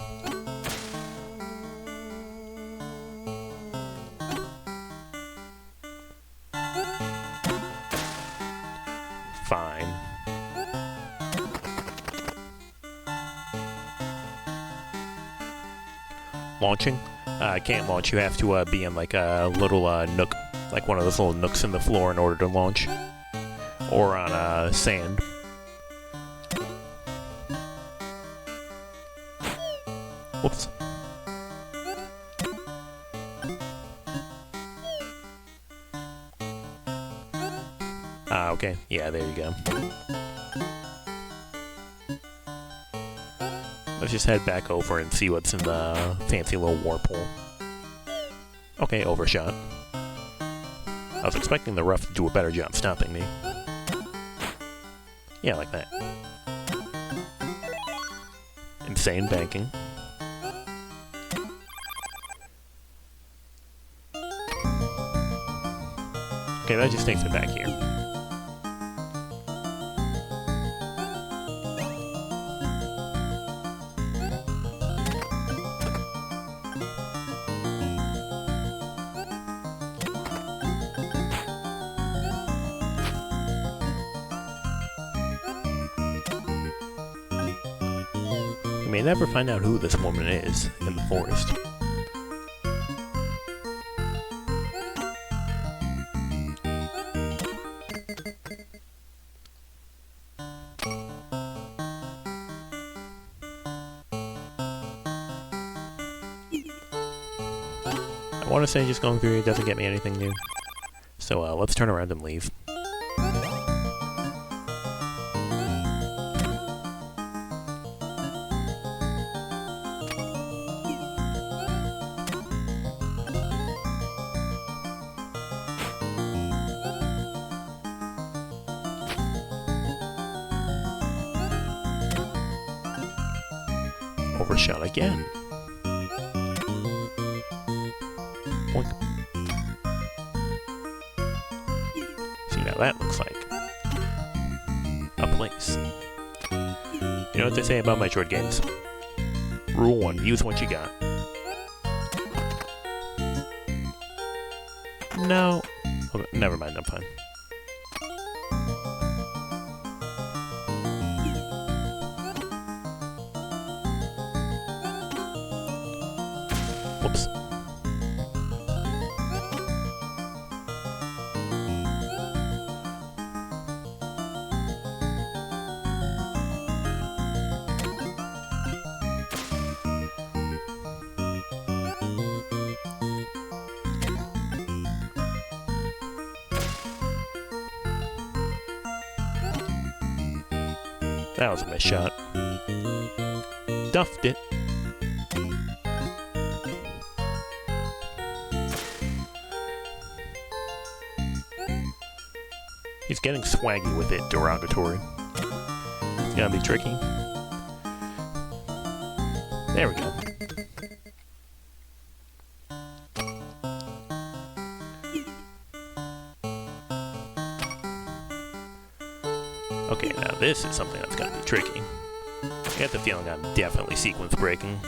Fine. Launching? Can't launch. You have to be in like a little nook, like one of those little nooks in the floor in order to launch. Or on sand. Whoops. Okay. Yeah, there you go. Let's just head back over and see what's in the fancy little warp hole. Okay, overshot. I was expecting the rough to do a better job stopping me. Yeah, like that. Insane banking. Okay, that just takes me back here. We may never find out who this woman is in the forest. I want to say just going through here doesn't get me anything new. So let's turn around and leave. Overshot again. Boink. See, now that looks like a place. You know what they say about my short games? Rule 1, use what you got. No. Okay, never mind, I'm fine. Whoops. That was a missed shot. Duffed it. He's getting swaggy with it, derogatory. It's gonna be tricky. There we go. Okay, now this is something that's gonna be tricky. I get the feeling I'm definitely sequence breaking.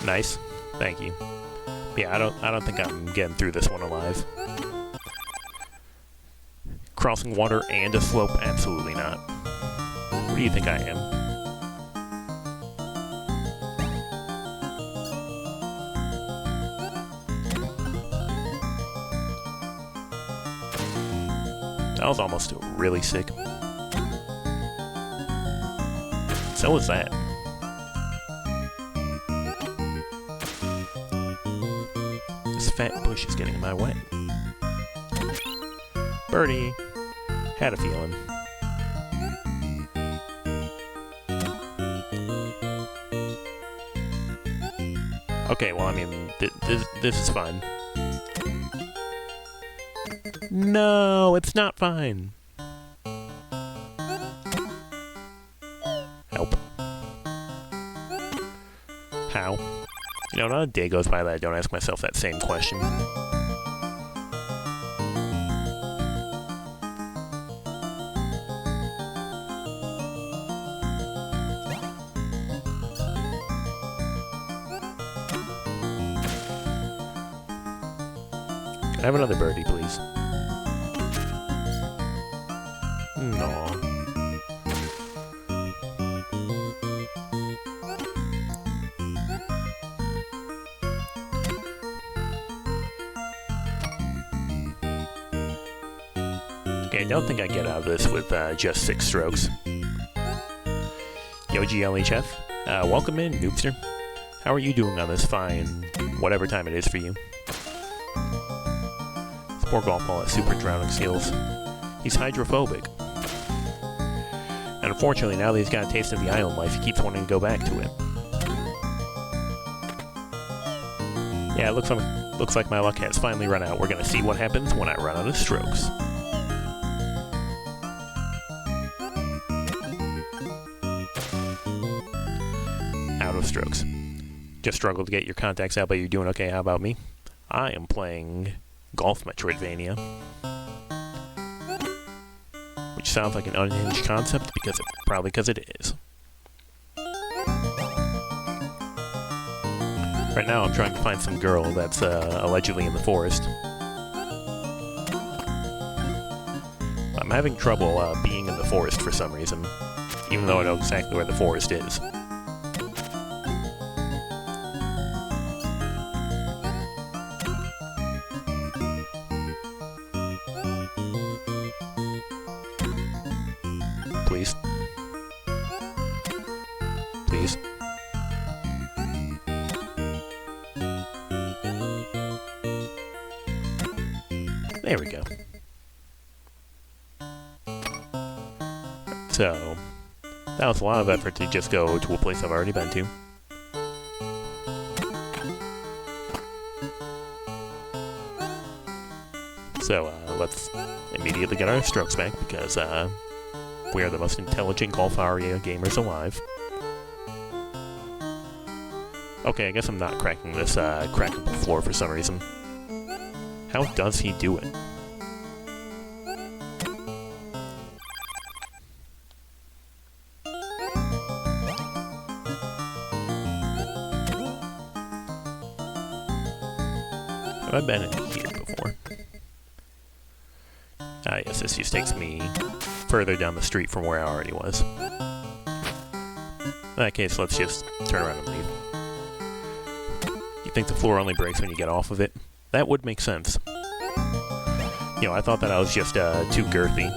Nice. Thank you. Yeah, I don't think I'm getting through this one alive. Crossing water and a slope? Absolutely not. What do you think I am? That was almost really sick. So was that. This fat bush is getting in my way. Birdie. Had a feeling. Okay, well, I mean, this is fine. No, it's not fine. Help. How? You know, not a day goes by that I don't ask myself that same question. Can I have another birdie, please? No. Okay, I don't think I get out of this with just 6 strokes. Yo, GLHF. Welcome in, Noobster. How are you doing on this fine, whatever time it is for you? This poor golf ball has super drowning skills. He's hydrophobic. And unfortunately, now that he's got a taste of the island life, he keeps wanting to go back to it. Yeah, it looks like my luck has finally run out. We're gonna see what happens when I run out of strokes. Out of strokes. Just struggled to get your contacts out, but you're doing okay. How about me? I am playing Golf Metroidvania. Which sounds like an unhinged concept, probably because it is. Right now I'm trying to find some girl that's allegedly in the forest. I'm having trouble being in the forest for some reason, even though I know exactly where the forest is. Please. Please. There we go. So, that was a lot of effort to just go to a place I've already been to. So, let's immediately get our strokes back, because, we are the most intelligent Golfaria gamers alive. Okay, I guess I'm not cracking this, crackable floor for some reason. How does he do it? Have I been in here before? Ah, yes, this just takes me further down the street from where I already was. In that case, let's just turn around and leave. You think the floor only breaks when you get off of it? That would make sense. You know, I thought that I was just, too girthy.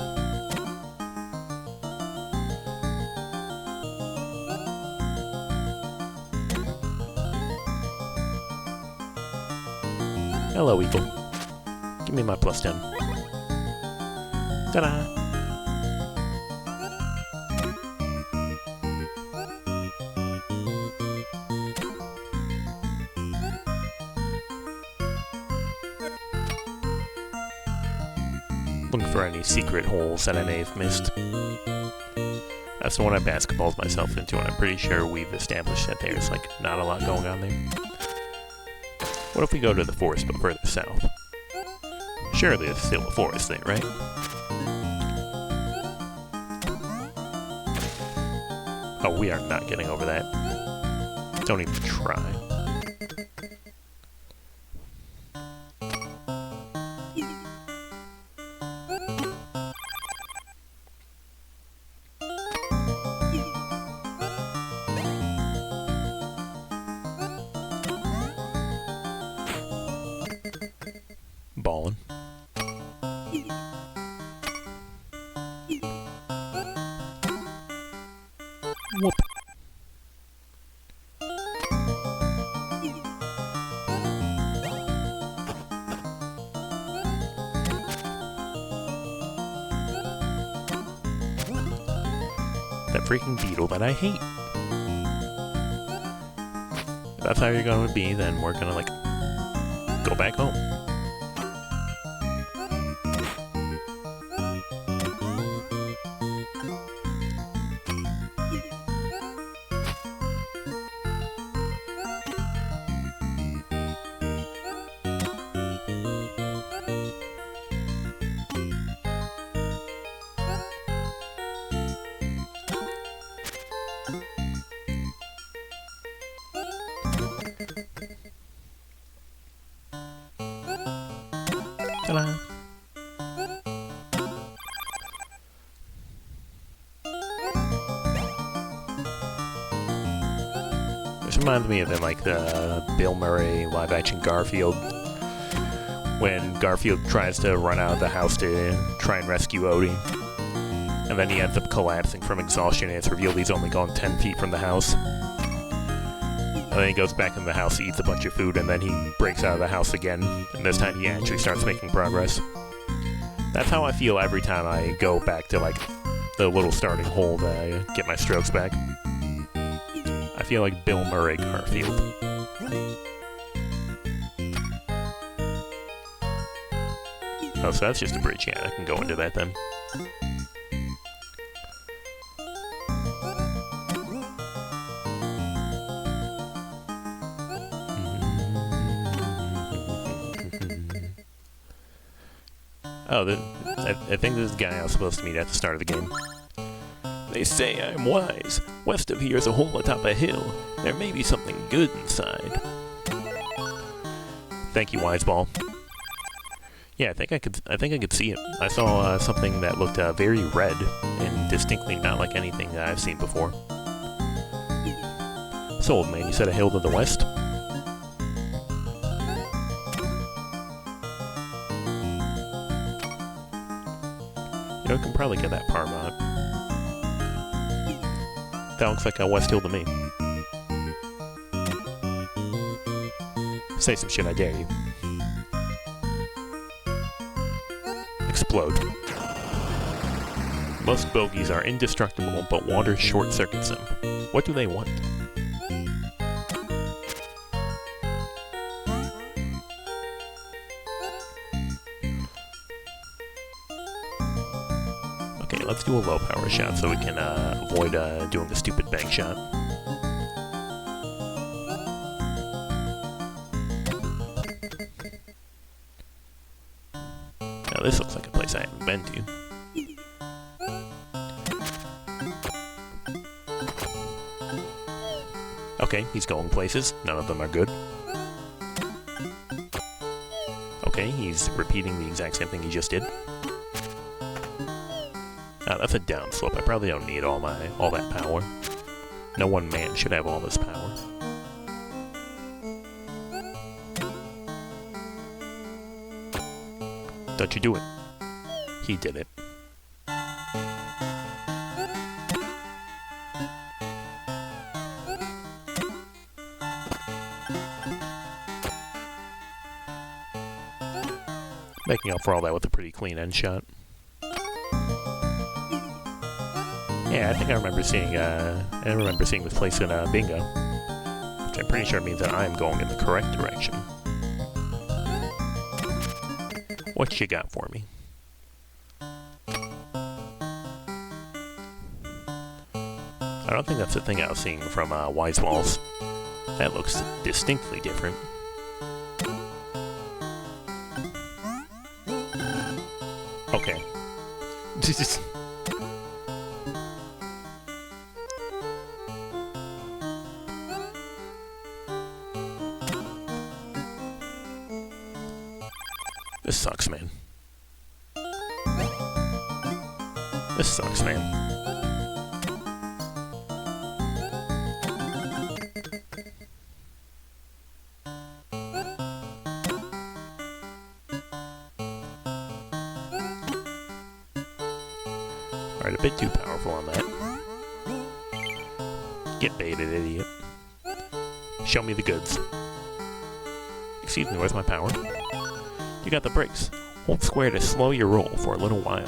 Hello, Eagle. Give me my +10. Ta-da! Looking for any secret holes that I may have missed. That's the one I basketballed myself into, and I'm pretty sure we've established that there's, like, not a lot going on there. What if we go to the forest but further south? Surely there's still a forest there, right? Oh, we are not getting over that. Don't even try. Ballin'. Whoop. That freaking beetle that I hate. If that's how you're going to be, then we're gonna, like, go back home. Ta-da! This reminds me of like the Bill Murray live-action Garfield, when Garfield tries to run out of the house to try and rescue Odie, and then he ends up collapsing from exhaustion, and it's revealed he's only gone 10 feet from the house. And then he goes back in the house, eats a bunch of food, and then he breaks out of the house again, and this time he actually starts making progress. That's how I feel every time I go back to, like, the little starting hole to get my strokes back. I feel like Bill Murray Garfield. Oh, so that's just a bridge. Yeah, I can go into that then. Oh, I think this is the guy I was supposed to meet at the start of the game. They say I'm wise. West of here is a hole atop a hill. There may be something good inside. Thank you, Wise Ball. Yeah, I think I could see it. I saw something that looked very red and distinctly not like anything that I've seen before. So, old man, you said a hill to the west? You know, I can probably get that Parma. That looks like a West Hill to me. Say some shit, I dare you. Explode. Most bogies are indestructible, but water short-circuits them. What do they want? Okay, let's do a low power shot so we can avoid doing the stupid bank shot. Now this looks like a place I haven't been to. Okay, he's going places. None of them are good. Okay, he's repeating the exact same thing he just did. That's a downslope. I probably don't need all that power. No one man should have all this power. Don't you do it. He did it. Making up for all that with a pretty clean end shot. Yeah, I think I remember seeing this place in bingo, which I'm pretty sure means that I'm going in the correct direction. What you got for me? I don't think that's the thing I was seeing from Wise Balls. That looks distinctly different. Okay. This sucks, man. This sucks, man. Alright, a bit too powerful on that. Get baited, idiot. Show me the goods. Excuse me, where's my power? You got the brakes. Hold square to slow your roll for a little while.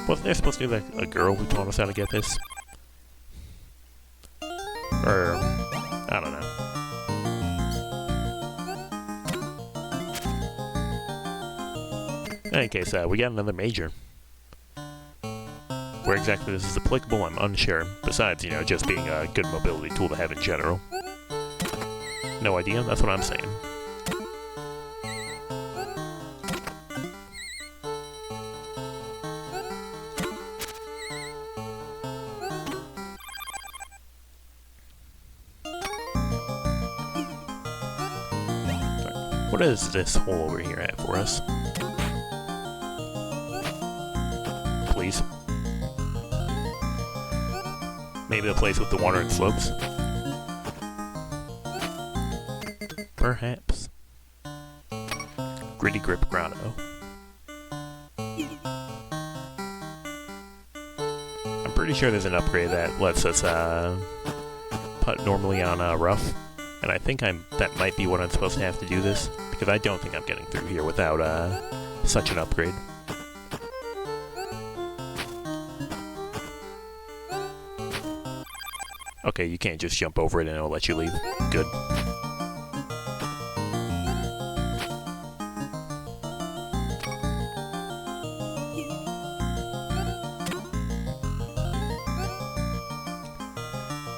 Wasn't there supposed to be like a girl who taught us how to get this? Or, I don't know. In any case, we got another major. Where exactly this is applicable, I'm unsure. Besides, just being a good mobility tool to have in general. No idea, that's what I'm saying. What does this hole over here have for us? Please. Maybe the place with the water and slopes? Perhaps. Gritty Grip Grotto. I'm pretty sure there's an upgrade that lets us putt normally on rough, and I think that might be what I'm supposed to have to do this, because I don't think I'm getting through here without such an upgrade. Okay, you can't just jump over it and it'll let you leave. Good.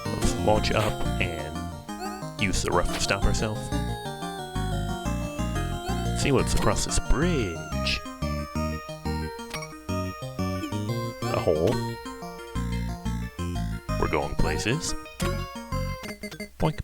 Let's launch up and use the rough to stop ourselves. See what's across this bridge. A hole. We're going places. Boink.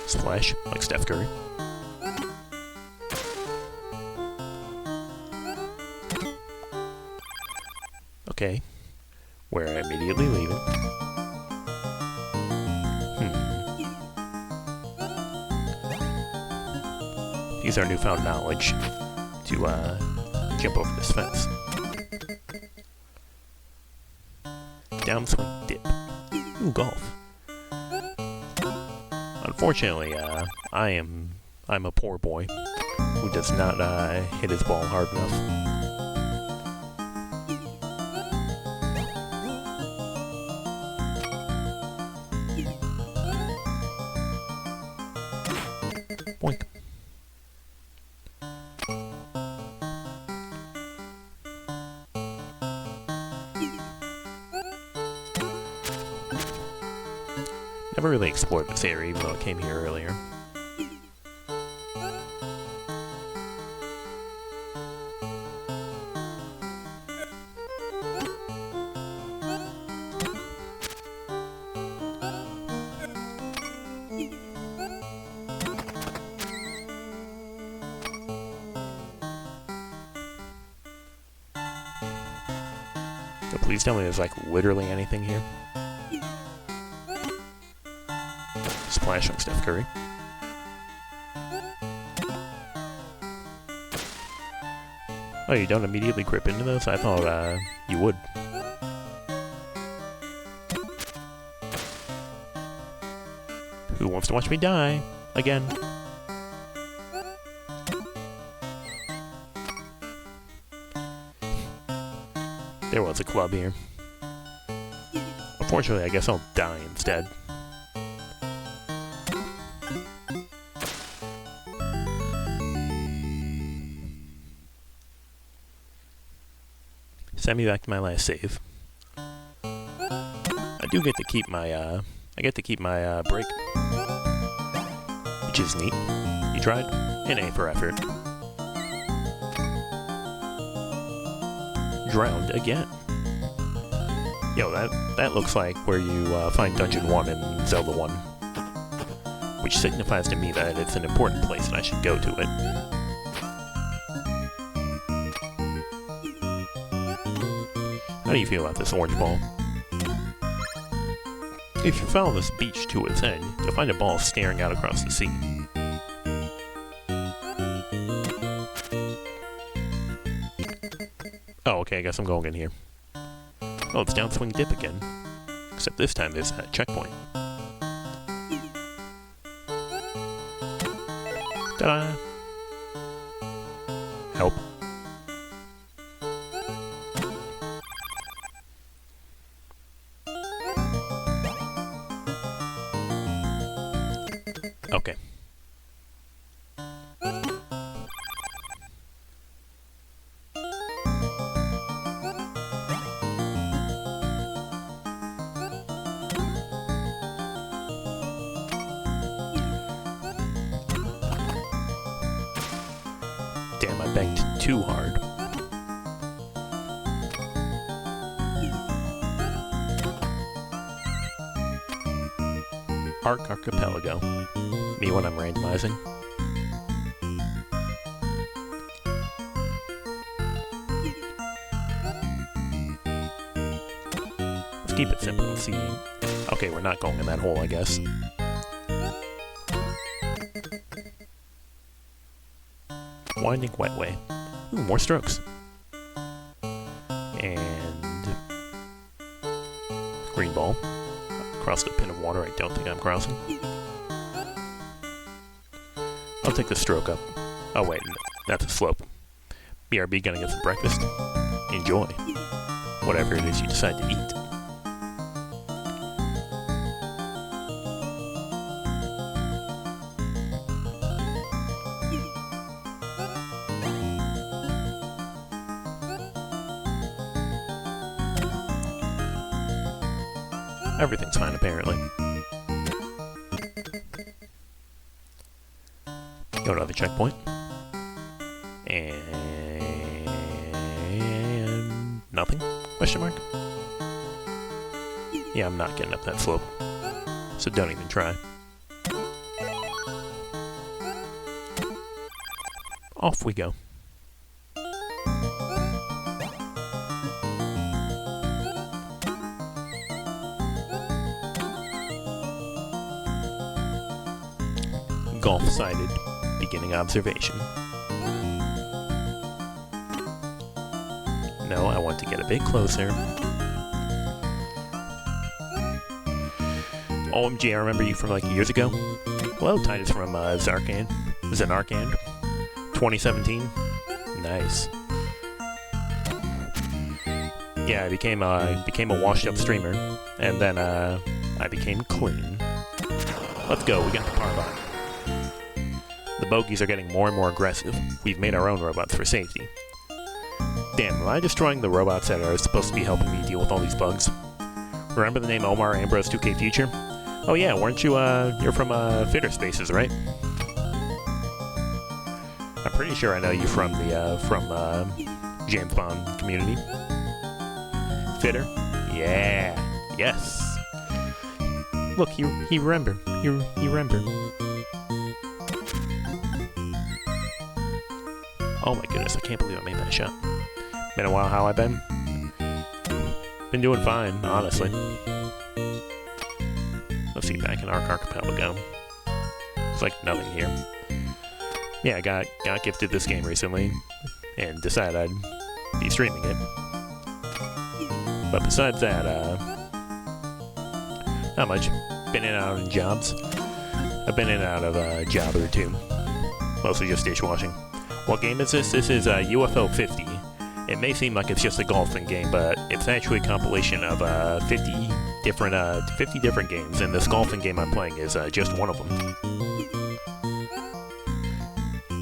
Splash, like Steph Curry. Okay. We're immediately leaving. Use our newfound knowledge to jump over this fence. Downswing dip. Ooh, golf. Unfortunately, I'm a poor boy who does not hit his ball hard enough. Boink. Never really explored this area, even though I came here earlier. So please tell me there's like literally anything here. Splash on Steph Curry. Oh, you don't immediately grip into those? I thought you would. Who wants to watch me die? Again. There was a club here. Unfortunately, I guess I'll die instead. Send me back to my last save. I do get to keep my break, which is neat. You tried? An A for effort. Drowned again. Yo, that looks like where you find Dungeon 1 in Zelda 1. Which signifies to me that it's an important place and I should go to it. How do you feel about this orange ball? If you follow this beach to its end, you'll find a ball staring out across the sea. Oh, okay, I guess I'm going in here. Oh, it's downswing dip again. Except this time there's a checkpoint. Ta-da! Help. Okay. too hard. Archipelago. Me when I'm randomizing. Let's keep it simple and see. Okay, we're not going in that hole, I guess. Winding wet way. Ooh, more strokes. And green ball. Across the pin of water I don't think I'm crossing. I'll take the stroke up. Oh wait, no, that's a slope. BRB gonna get some breakfast. Enjoy. Whatever it is you decide to eat. Everything's fine, apparently. Go to another checkpoint. And nothing? Question mark? Yeah, I'm not getting up that slope. So don't even try. Off we go. Golf sighted. Beginning observation. No, I want to get a bit closer. OMG, I remember you from like years ago. Hello, Titus from Zarkand. Zanarkand. 2017. Nice. Yeah, I became a washed up streamer, and then I became clean. Let's go, we got the par bot. The bogeys are getting more and more aggressive. We've made our own robots for safety. Damn, am I destroying the robots that are supposed to be helping me deal with all these bugs? Remember the name Omar Ambrose 2K Future? Oh yeah, weren't you, you're from, Fitter Spaces, right? I'm pretty sure I know you from the, James Bond community. Fitter? Yeah. Yes. Look, he remember. He remember. Oh my goodness, I can't believe I made that shot. Been a while, how I been? Been doing fine, honestly. Let's see, back in Archipelago. There's like nothing here. Yeah, I got gifted this game recently, and decided I'd be streaming it. But besides that, not much. Been in and out of jobs. I've been in and out of a job or two. Mostly just dishwashing. What game is this? This is UFO 50. It may seem like it's just a golfing game, but it's actually a compilation of 50 different games, and this golfing game I'm playing is just one of them.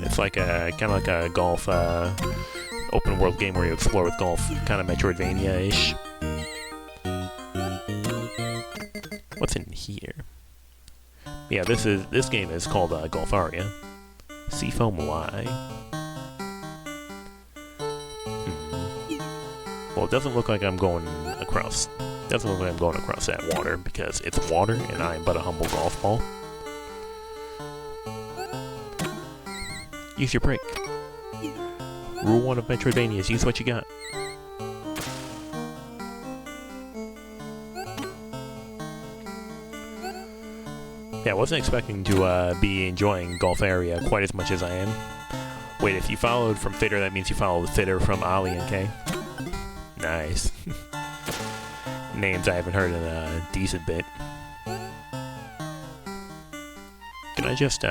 It's like kind of like a golf open world game where you explore with golf, kind of Metroidvania-ish. What's in here? Yeah, this game is called Golfaria. Seafoam Y. Well, it doesn't look like I'm going across. Doesn't look like I'm going across that water because it's water and I am but a humble golf ball. Use your break. Rule 1 of Metroidvania is use what you got. Yeah, I wasn't expecting to be enjoying Golfaria quite as much as I am. Wait, if you followed from Fitter, that means you followed Fitter from Ali and K. Nice. Names I haven't heard in a decent bit. Can I just,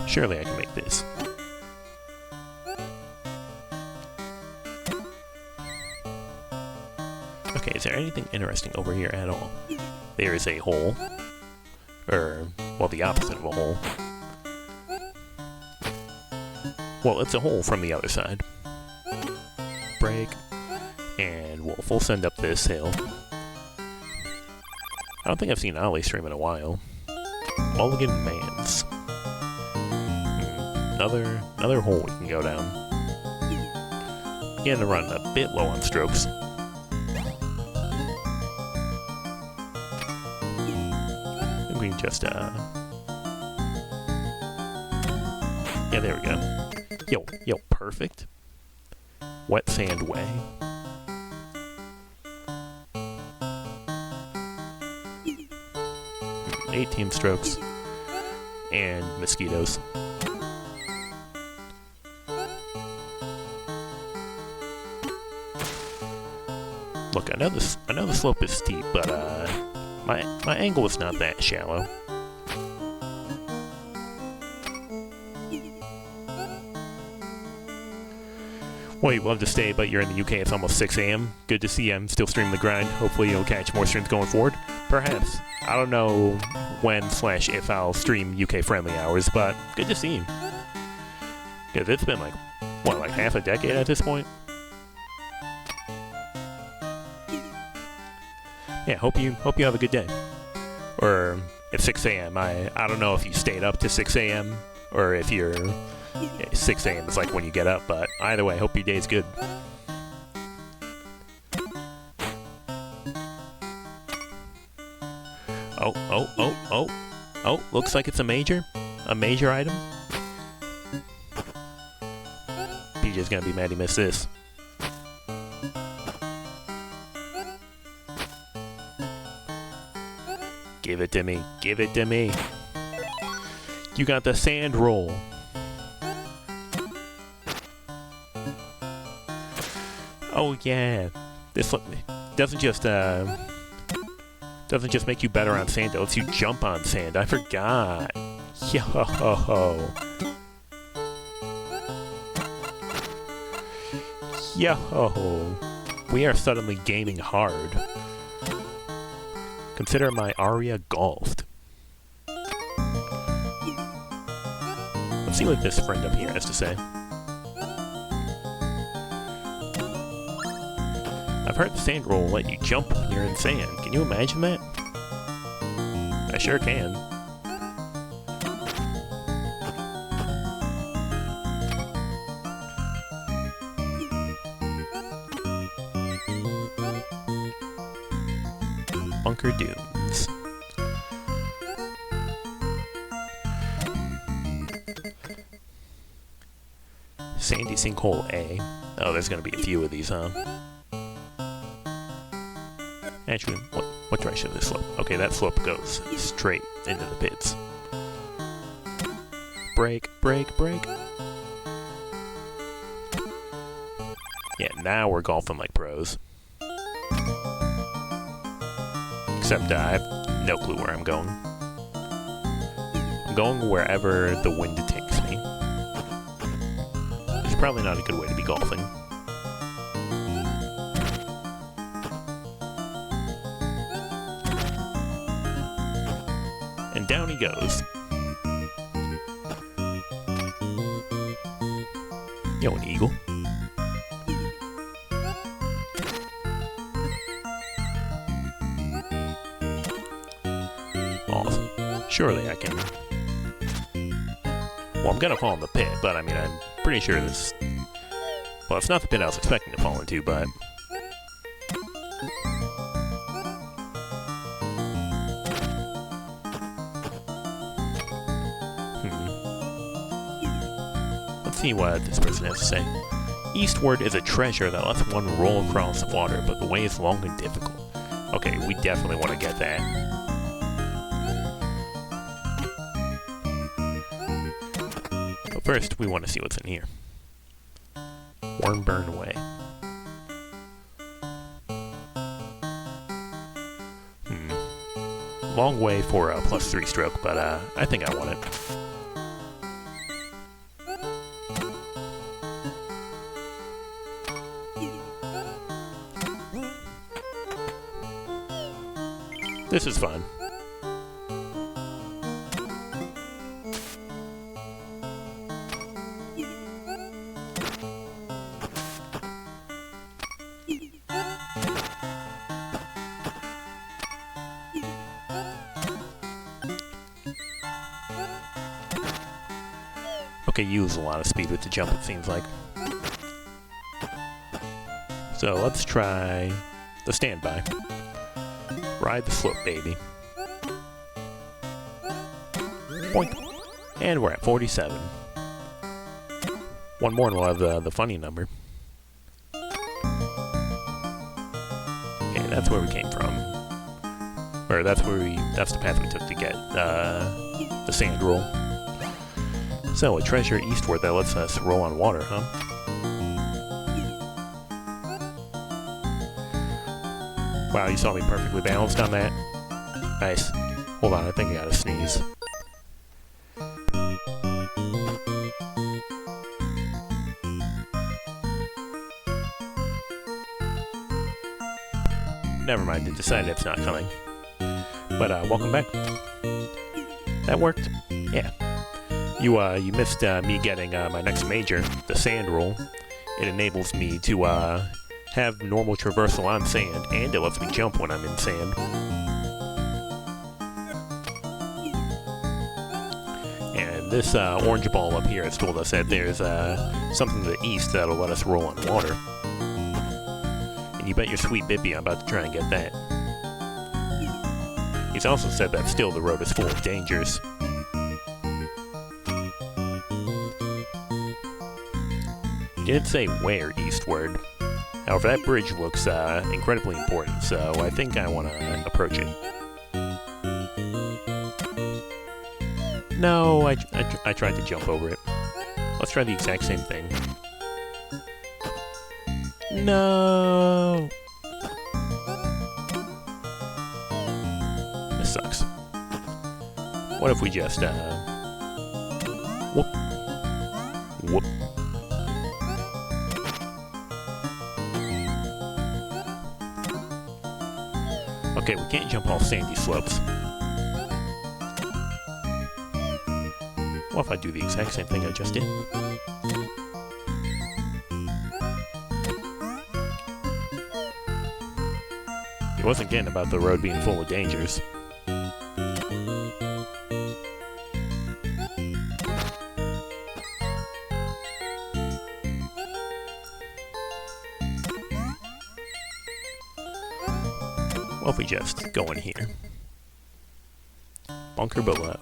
surely I can make this. Okay, is there anything interesting over here at all? There is a hole. Well, the opposite of a hole. Well, it's a hole from the other side. Break. And we'll full send up this hill. I don't think I've seen Ollie stream in a while. Mulligan Mans. another hole we can go down. Beginning to run a bit low on strokes. We can just yeah, there we go. Yo, perfect. Wet sand way. 18 strokes. And mosquitoes. Look, I know the slope is steep, but my angle is not that shallow. Well, you'd love to stay, but you're in the UK. It's almost 6 a.m. Good to see you. I'm still streaming the grind. Hopefully you'll catch more streams going forward. Perhaps. I don't know when/if I'll stream UK friendly hours, but good to see you. Because it's been like half a decade at this point? Yeah, hope you have a good day. Or at 6 a.m. I don't know if you stayed up to 6 a.m. or if you're 6 a.m. is like when you get up, but either way, hope your day's good. Oh, looks like it's a major item. PJ's gonna be mad he missed this. Give it to me. Give it to me. You got the sand roll. Oh yeah. This doesn't just make you better on sand, it lets you jump on sand. I forgot. Yo. Yo. We are suddenly gaming hard. Consider my Aria golfed. Let's see what this friend up here has to say. I've heard the sand roll will let you jump when you're in sand. Can you imagine that? I sure can. Bunker Dunes. Sandy Sinkhole A. Oh, there's gonna be a few of these, huh? Actually, what direction is this slope? Okay, that slope goes straight into the pits. Break, break, break. Yeah, now we're golfing like pros. Except I have no clue where I'm going. I'm going wherever the wind takes me. It's probably not a good way to be golfing. And down he goes. Yo, an eagle. Awesome. Surely I can... Well, I'm gonna fall in the pit, but I mean, I'm pretty sure this... Well, it's not the pit I was expecting to fall into, but... Let's see what this person has to say. Eastward is a treasure that lets one roll across the water, but the way is long and difficult. Okay, we definitely want to get that. But first, we want to see what's in here. Wormburn Way. Long way for a +3 stroke, but I think I want it. This is fun. Okay, you lose a lot of speed with the jump, it seems like. So let's try the standby. Ride the slope, baby. Boink. And we're at 47. One more and we'll have the funny number. Okay, that's where we came from. Or that's the path we took to get the sand roll. So, a treasure eastward that lets us roll on water, huh? Wow, you saw me perfectly balanced on that. Nice. Hold on, I think I gotta sneeze. Never mind, it decided it's not coming. But, welcome back. That worked. Yeah. You missed me getting my next major, the sand roll. It enables me to have normal traversal on sand, and it lets me jump when I'm in sand. And this orange ball up here has told us that there's something to the east that'll let us roll on water. And you bet your sweet bippy I'm about to try and get that. He's also said that still the road is full of dangers. He didn't say where eastward. However, that bridge looks incredibly important, so I think I want to approach it. No, I tried to jump over it. Let's try the exact same thing. No! This sucks. What if we just, whoop. Whoop. Okay, we can't jump off sandy slopes. What if I do the exact same thing I just did? He wasn't kidding about the road being full of dangers. What if we just go in here? Bunker below.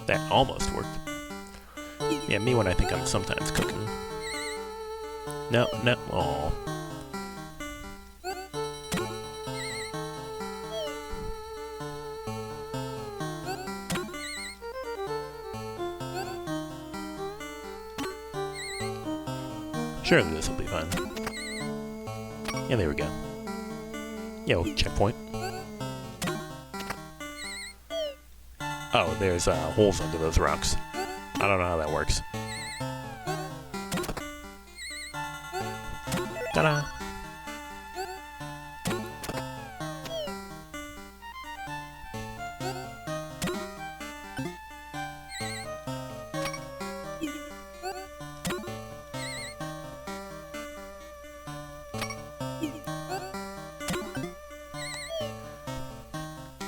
That almost worked. Yeah, me when I think I'm sometimes cooking. No, no, aw. Surely this will be fun. Yeah, there we go. Yo, checkpoint. Oh, there's holes under those rocks. I don't know how that works. Ta-da!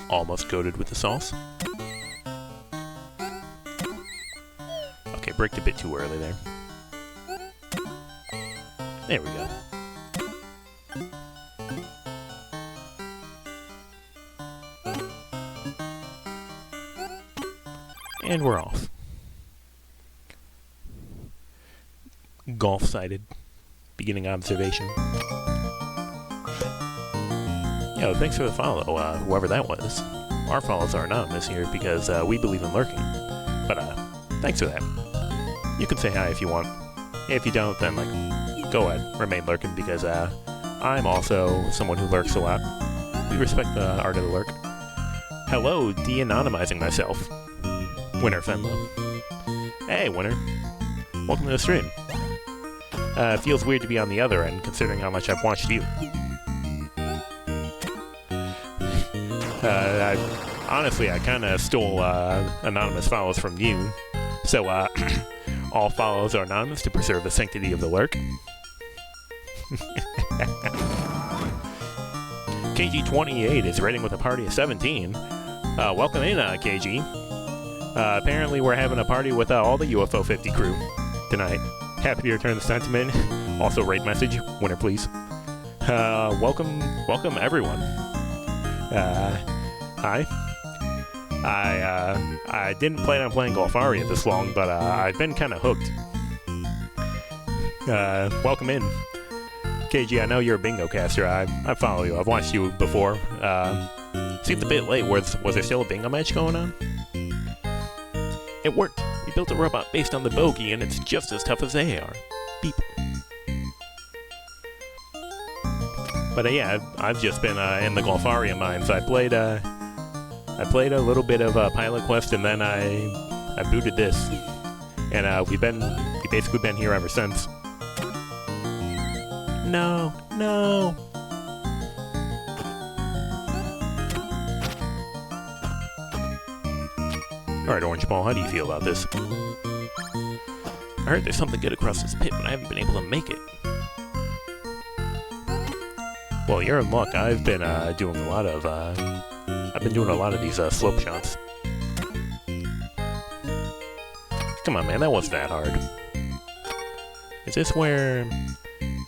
Almost coated with the sauce. Okay, braked a bit too early there. There we go. And we're off. Golf sighted. Beginning observation. Yo, thanks for the follow, whoever that was. Our follows are anonymous here because we believe in lurking. But thanks for that. You can say hi if you want. If you don't, then go ahead, remain lurking because I'm also someone who lurks a lot. We respect the art of the lurk. Hello, de-anonymizing myself. Winner Fenlo. Hey, Winner. Welcome to the stream. Feels weird to be on the other end considering how much I've watched you. Honestly, I kind of stole anonymous follows from you. So, all follows are anonymous to preserve the sanctity of the lurk. KG28 is raiding with a party of 17. Welcome in, KG. Apparently we're having a party with all the UFO 50 crew tonight. Happy to return the sentiment. Also, rate message, winner please. Welcome everyone. Hi. I didn't plan on playing Golfaria this long, but I've been kind of hooked. Welcome in. KG, I know you're a bingo caster. I follow you. I've watched you before. Seems a bit late. Was there still a bingo match going on? It worked. We built a robot based on the bogey, and it's just as tough as they are. Beep. But yeah, I've just been in the Golfaria mines. I played a little bit of Pilot Quest, and then I booted this, and we've basically been here ever since. No. Alright, Orange Ball, how do you feel about this? I heard there's something good across this pit, but I haven't been able to make it. Well, you're in luck. I've been doing a lot of these slope shots. Come on, man, that wasn't that hard. Is this where...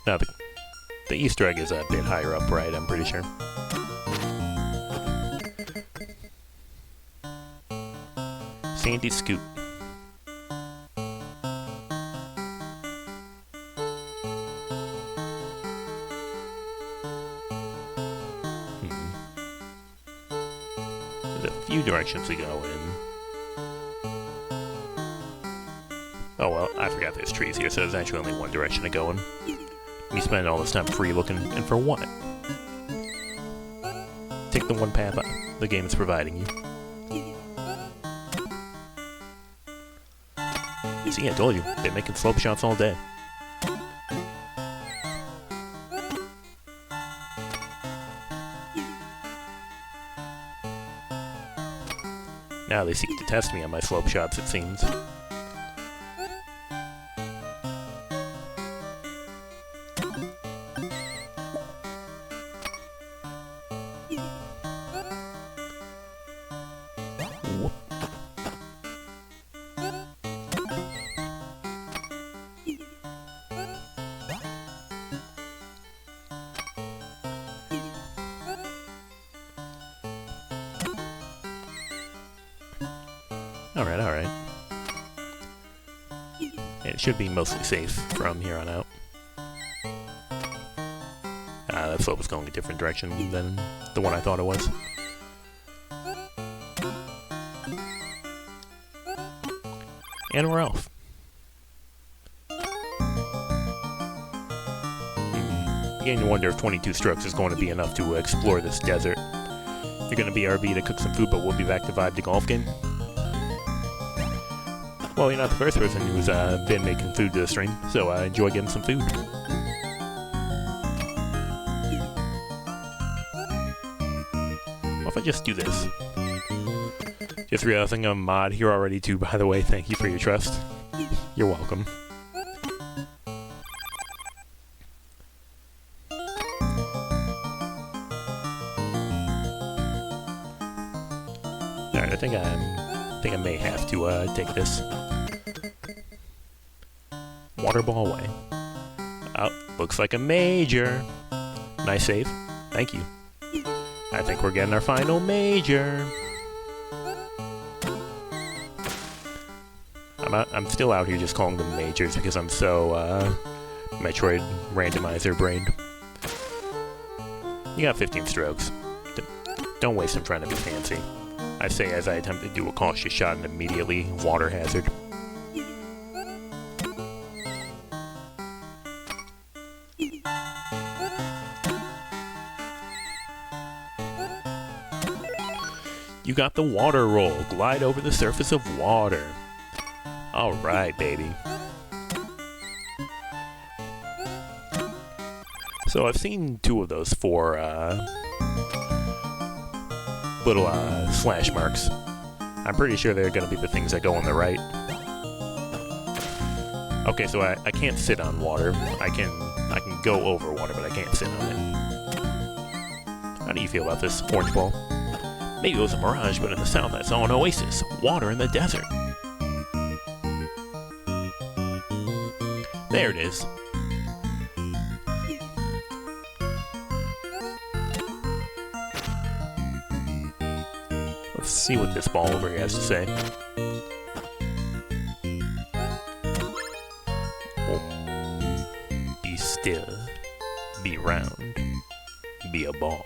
No, the Easter egg is a bit higher up, right? I'm pretty sure. Sandy Scoot. There's a few directions to go in. Oh well, I forgot there's trees here, so there's actually only one direction to go in. You spend all this time free looking, and for what? Take the one path the game is providing you. See, I told you, they're making slope shots all day. Now they seek to test me on my slope shots, it seems. Alright. It should be mostly safe from here on out. That slope was going a different direction than the one I thought it was. And we're off. Beginning to wonder if 22 strokes is going to be enough to explore this desert. You're going to BRB to cook some food, but we'll be back to vibe the golf game. Well, you're not the first person who's been making food to the stream, so I enjoy getting some food. What if I just do this? Just realizing I'm a mod here already too, by the way. Thank you for your trust. You're welcome. Alright, I think I may have to take this. Water ball away. Oh, looks like a major. Nice save. Thank you. I think we're getting our final major. I'm still out here just calling them majors because I'm so Metroid randomizer brained. You got 15 strokes. Don't waste them trying to be fancy. I say as I attempt to do a cautious shot and immediately water hazard. You got the water roll. Glide over the surface of water. Alright, baby. So I've seen 2 of those 4 little slash marks. I'm pretty sure they're going to be the things that go on the right. Okay, so I can't sit on water. I can go over water, but I can't sit on it. How do you feel about this, Orange Ball? Maybe it was a mirage, but in the south I saw an oasis. Water in the desert. There it is. Let's see what this ball over here has to say. Be still. Be round. Be a ball.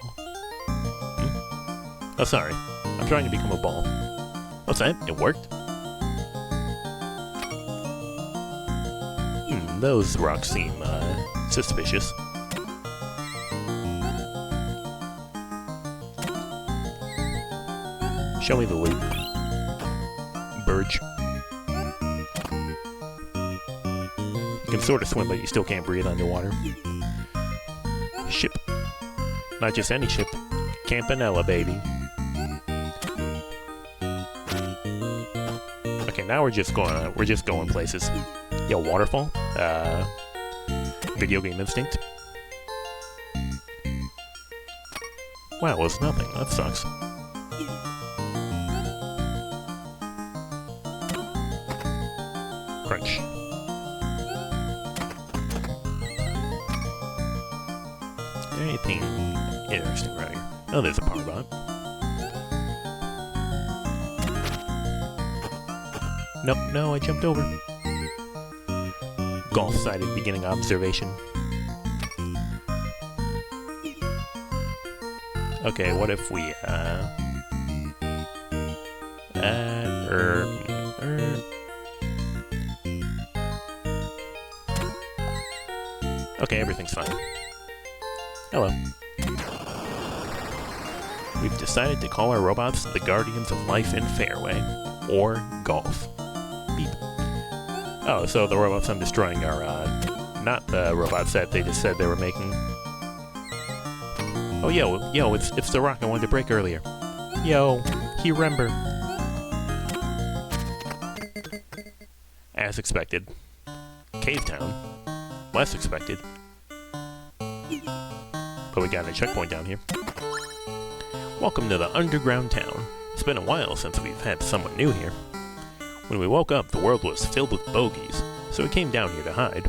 Oh, sorry. I'm trying to become a ball. What's that? It worked? Those rocks seem, suspicious. Show me the loot. Birch. You can sort of swim, but you still can't breathe underwater. Ship. Not just any ship. Campanella, baby. Okay, now we're just going places. Yo, waterfall. Video game instinct. Wow, it was nothing. That sucks. Crunch. Anything interesting right here? Oh, there's a power bot. Nope, no, I jumped over. Golf-sided beginning observation. Okay, what if we, Okay, everything's fine. Hello. We've decided to call our robots the Guardians of Life in Fairway, or Golf. Beep. Oh, so the robots I'm destroying are, not the robots that they just said they were making. Oh, yo, it's the rock I wanted to break earlier. Yo, he remember. As expected. Cave Town. Less expected. But we got a checkpoint down here. Welcome to the underground town. It's been a while since we've had someone new here. When we woke up, the world was filled with bogies, so we came down here to hide.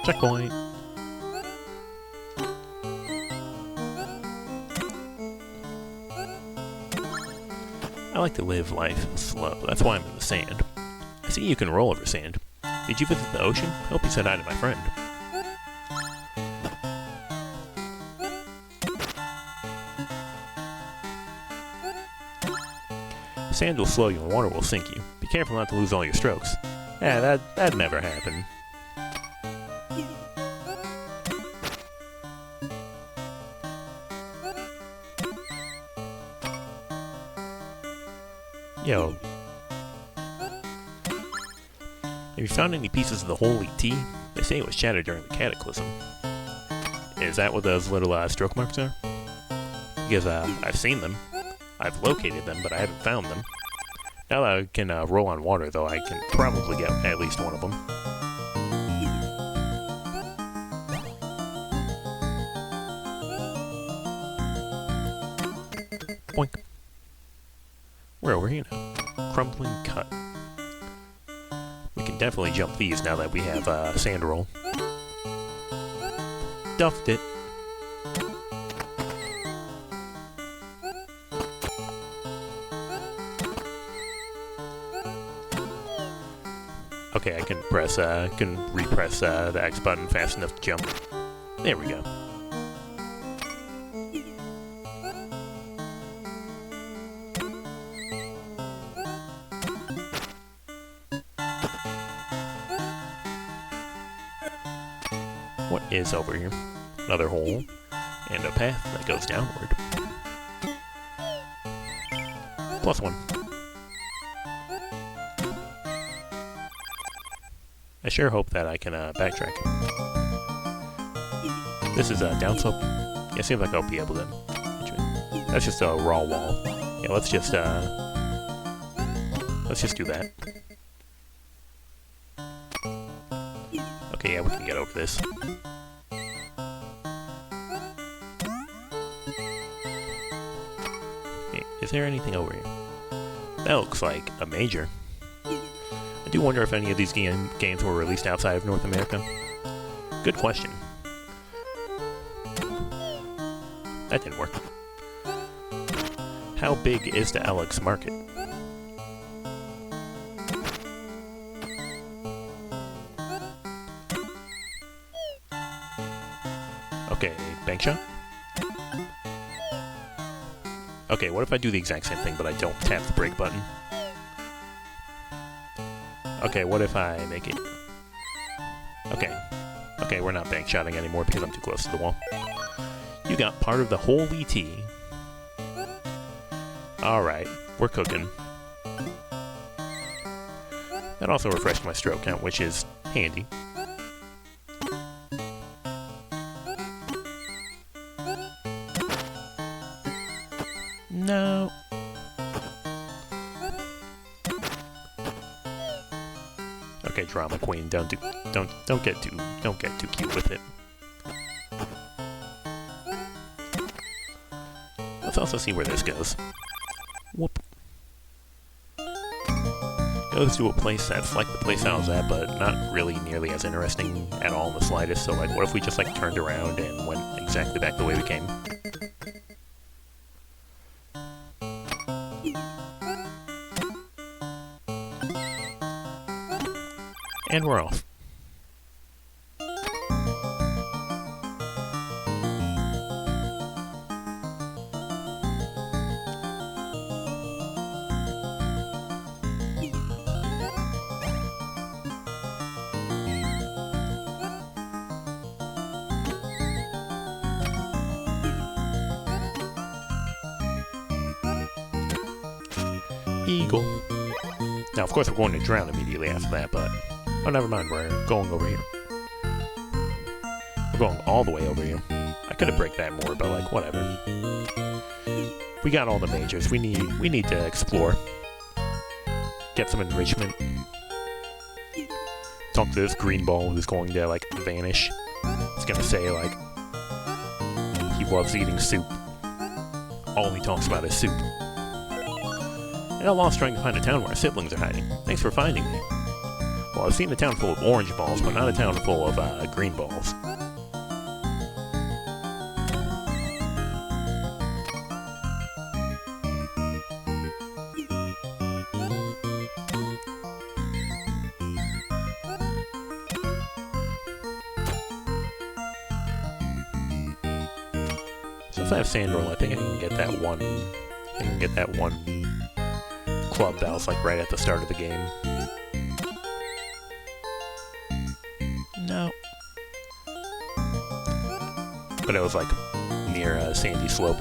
Checkpoint. I like to live life slow. That's why I'm in the sand. I see you can roll over sand. Did you visit the ocean? Hope you said hi to my friend. Sand will slow you and water will sink you. Be careful not to lose all your strokes. Yeah, that'd never happen. Yo. Have you found any pieces of the holy tea? They say it was shattered during the cataclysm. Is that what those little stroke marks are? Because I've seen them. I've located them, but I haven't found them. Now that I can roll on water, though, I can probably get at least one of them. Boink. We're over here now. Crumbling cut. We can definitely jump these now that we have sand roll. Duffed it. Okay, I can repress the X button fast enough to jump. There we go. What is over here? Another hole, and a path that goes downward. +1. I sure hope that I can backtrack. This is a downslope. Yeah, it seems like I'll be able to. That's just a raw wall. Yeah, let's just do that. Okay, yeah, we can get over this. Is there anything over here? That looks like a major. I do wonder if any of these games were released outside of North America. Good question. That didn't work. How big is the Alex market? Okay, bank shot? Okay, what if I do the exact same thing but I don't tap the brake button? Okay, what if I make it... Okay, we're not bank shotting anymore because I'm too close to the wall. You got part of the holy tea. Alright, we're cooking. That also refreshed my stroke count, which is handy. No. Okay, drama queen, don't get too cute with it. Let's also see where this goes. Whoop. Goes to a place that's like the place I was at, but not really nearly as interesting at all in the slightest. So, like, what if we just, like, turned around and went exactly back the way we came? And we're off. Eagle. Now, of course, we're going to drown immediately after that, but... Oh, never mind, we're going over here. We're going all the way over here. I could have braked that more, but, like, whatever. We got all the majors. We need to explore. Get some enrichment. Talk to this green ball who's going to, like, vanish. It's gonna say, like, he loves eating soup. All he talks about is soup. I got lost trying to find a town where our siblings are hiding. Thanks for finding me. Well, I've seen a town full of orange balls, but not a town full of green balls. Since I have Sandroll, I think I can get that one. Club that was like right at the start of the game. No. But it was like near a sandy slope.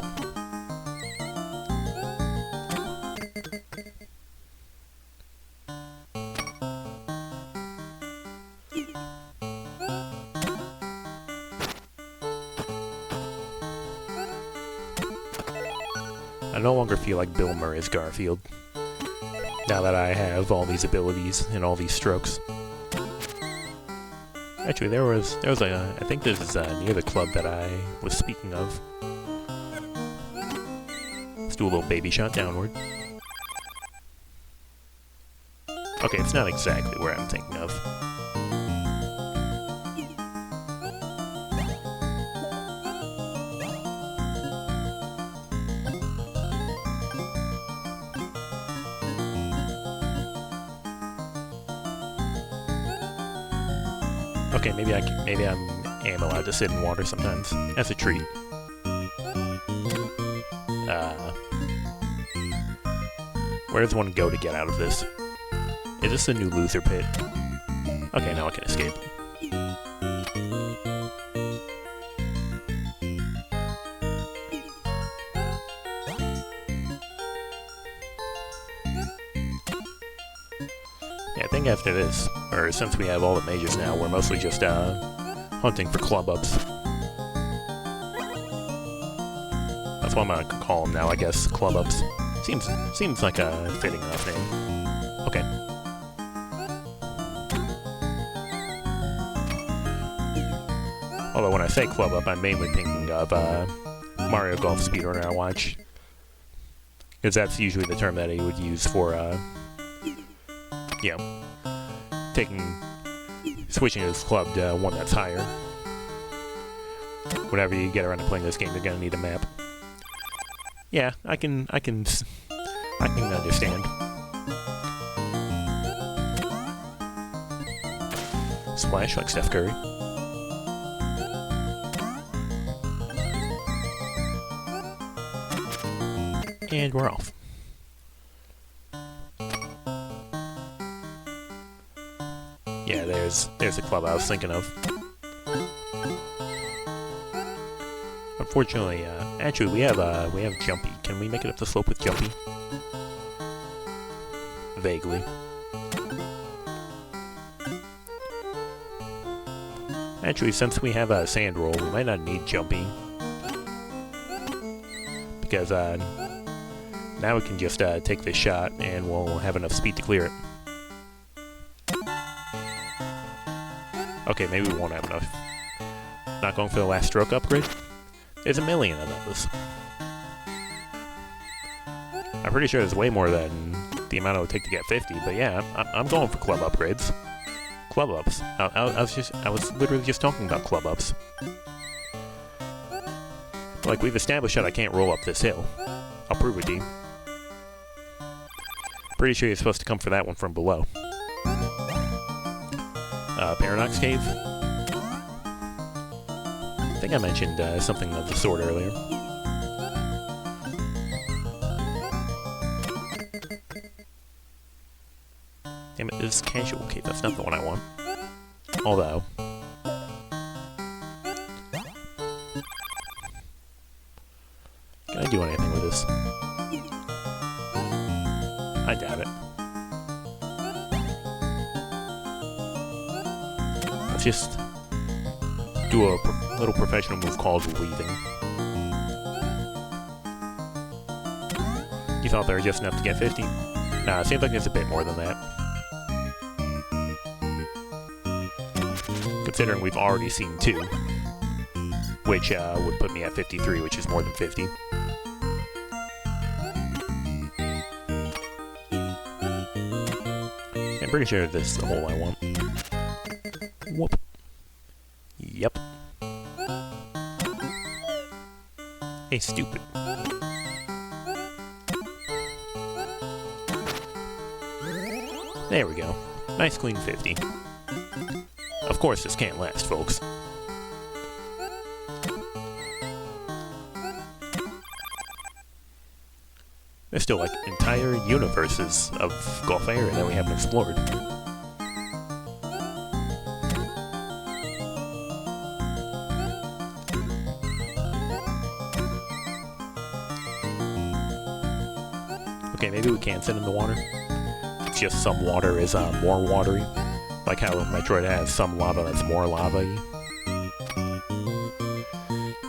I no longer feel like Bill Murray's Garfield. Now that I have all these abilities and all these strokes. Actually, there was a, I think this is near the club that I was speaking of. Let's do a little baby shot downward. Okay, it's not exactly where I'm thinking of. Okay, maybe I am allowed to sit in water sometimes as a treat. Where does one go to get out of this? Is this the new loser pit? Okay, now I can escape. Yeah, I think after this, or since we have all the majors now, we're mostly just hunting for club ups. That's what I'm gonna call them now, I guess. Club ups. Seems like a fitting enough name. Okay. Although when I say club up, I'm mainly thinking of Mario Golf Speedrunner I watch. Because that's usually the term that he would use for, you know, switching his club to one that's higher. Whenever you get around to playing this game, you're gonna need a map. Yeah, I can understand. Splash like Steph Curry. And we're off. Yeah, there's the club I was thinking of. Unfortunately, actually we have Jumpy. Can we make it up the slope with Jumpy? Vaguely. Actually, since we have a sand roll, we might not need Jumpy. Because now we can just take this shot and we'll have enough speed to clear it. Okay, maybe we won't have enough. Not going for the last stroke upgrade? There's a million of those. I'm pretty sure there's way more than the amount it would take to get 50, but yeah, I'm going for club upgrades. Club ups. I was literally just talking about club ups. Like, we've established that I can't roll up this hill. I'll prove it to you. Pretty sure you're supposed to come for that one from below. Paradox Cave. I think I mentioned something of the sort earlier. Damn it, this is Casual Cave. That's not the one I want. Although... can I do anything with this? I doubt it. Let's just do a little professional move called leaving. You thought they were just enough to get 50? Nah, it seems like it's a bit more than that. Considering we've already seen 2. Which would put me at 53, which is more than 50. I'm pretty sure this is the hole I want. Whoop. Yep. Hey, stupid. There we go. Nice clean 50. Of course this can't last, folks. There's still, like, entire universes of Golfaria that we haven't explored. Okay, maybe we can send in the water. It's just some water is more watery. Like how Metroid has some lava that's more lava-y.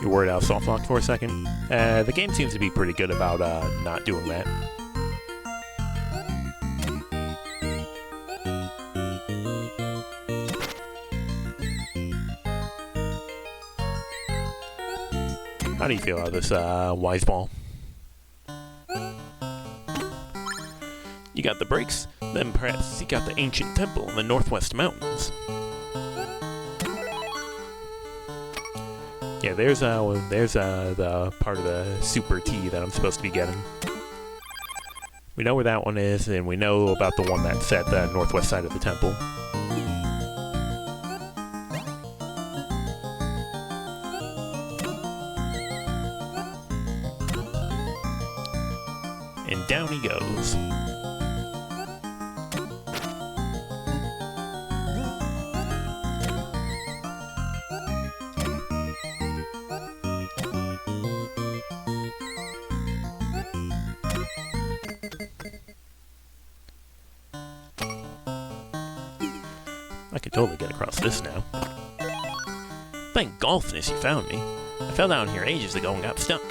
You're worried I was soft-locked for a second? The game seems to be pretty good about not doing that. How do you feel about this wise ball? You got the brakes? Then perhaps seek out the ancient temple in the Northwest Mountains. Yeah, there's the part of the Super T that I'm supposed to be getting. We know where that one is, and we know about the one that's at the northwest side of the temple. And down he goes. I could totally get across this now. Thank golfness you found me. I fell down here ages ago and got stuck.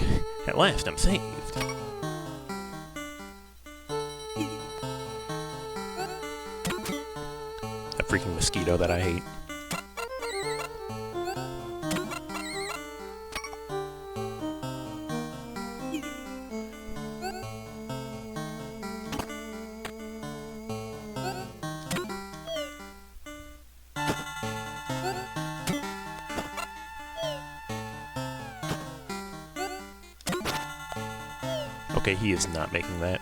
At last I'm saved. That freaking mosquito that I hate. Okay, he is not making that.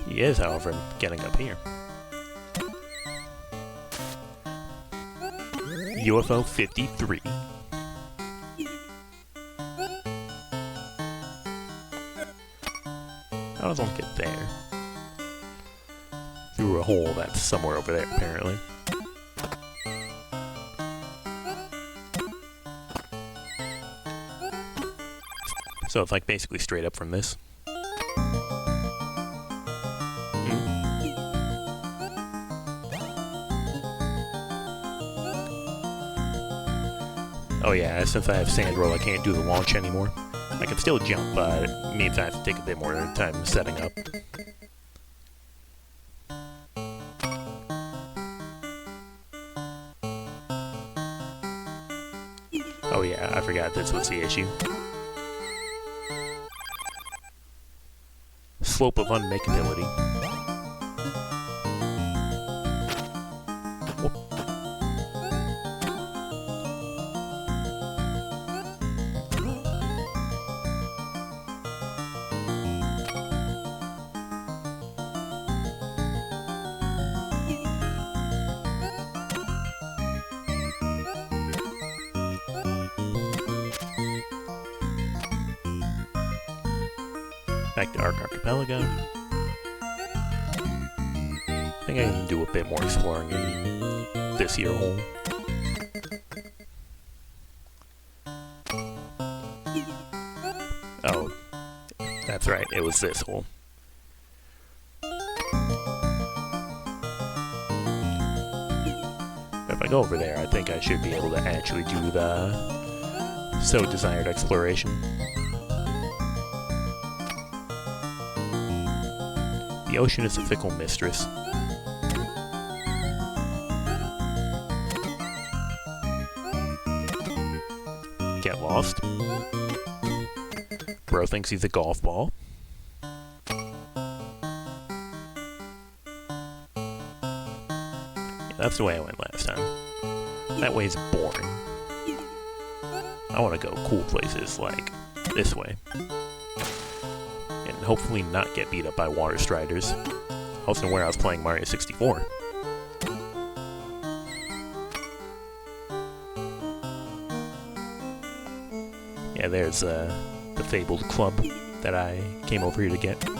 He is, however, getting up here. UFO 53. How does one get there? Through a hole that's somewhere over there, apparently. So it's like basically straight up from this. Oh yeah, since I have sand roll, I can't do the launch anymore. I can still jump, but it means I have to take a bit more time setting up. Oh yeah, I forgot this was the issue. Slope of unmakeability. Back to Ark Archipelago. I think I can do a bit more exploring in this here hole. Oh, that's right, it was this hole. But if I go over there, I think I should be able to actually do the so desired exploration. The ocean is a fickle mistress. Get lost. Bro thinks he's a golf ball. Yeah, that's the way I went last time. That way's boring. I want to go cool places like this way. And hopefully not get beat up by water striders. Also where I was playing Mario 64. Yeah, there's the fabled club that I came over here to get. That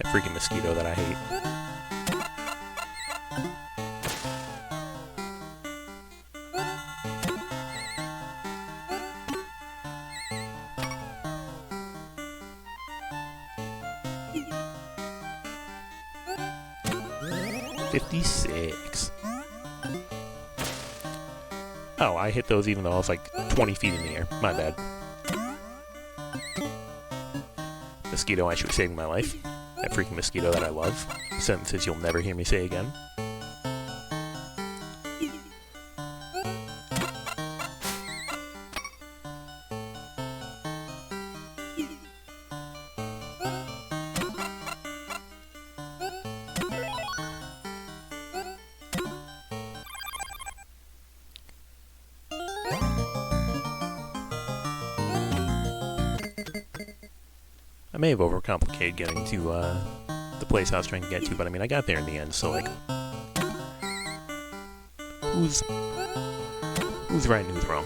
freaking mosquito that I hate. Oh, I hit those even though I was like 20 feet in the air. My bad. Mosquito actually saving my life. That freaking mosquito that I love. Sentences you'll never hear me say again. I may have overcomplicated getting to the place I was trying to get to, but I mean, I got there in the end, so like, who's right and who's wrong?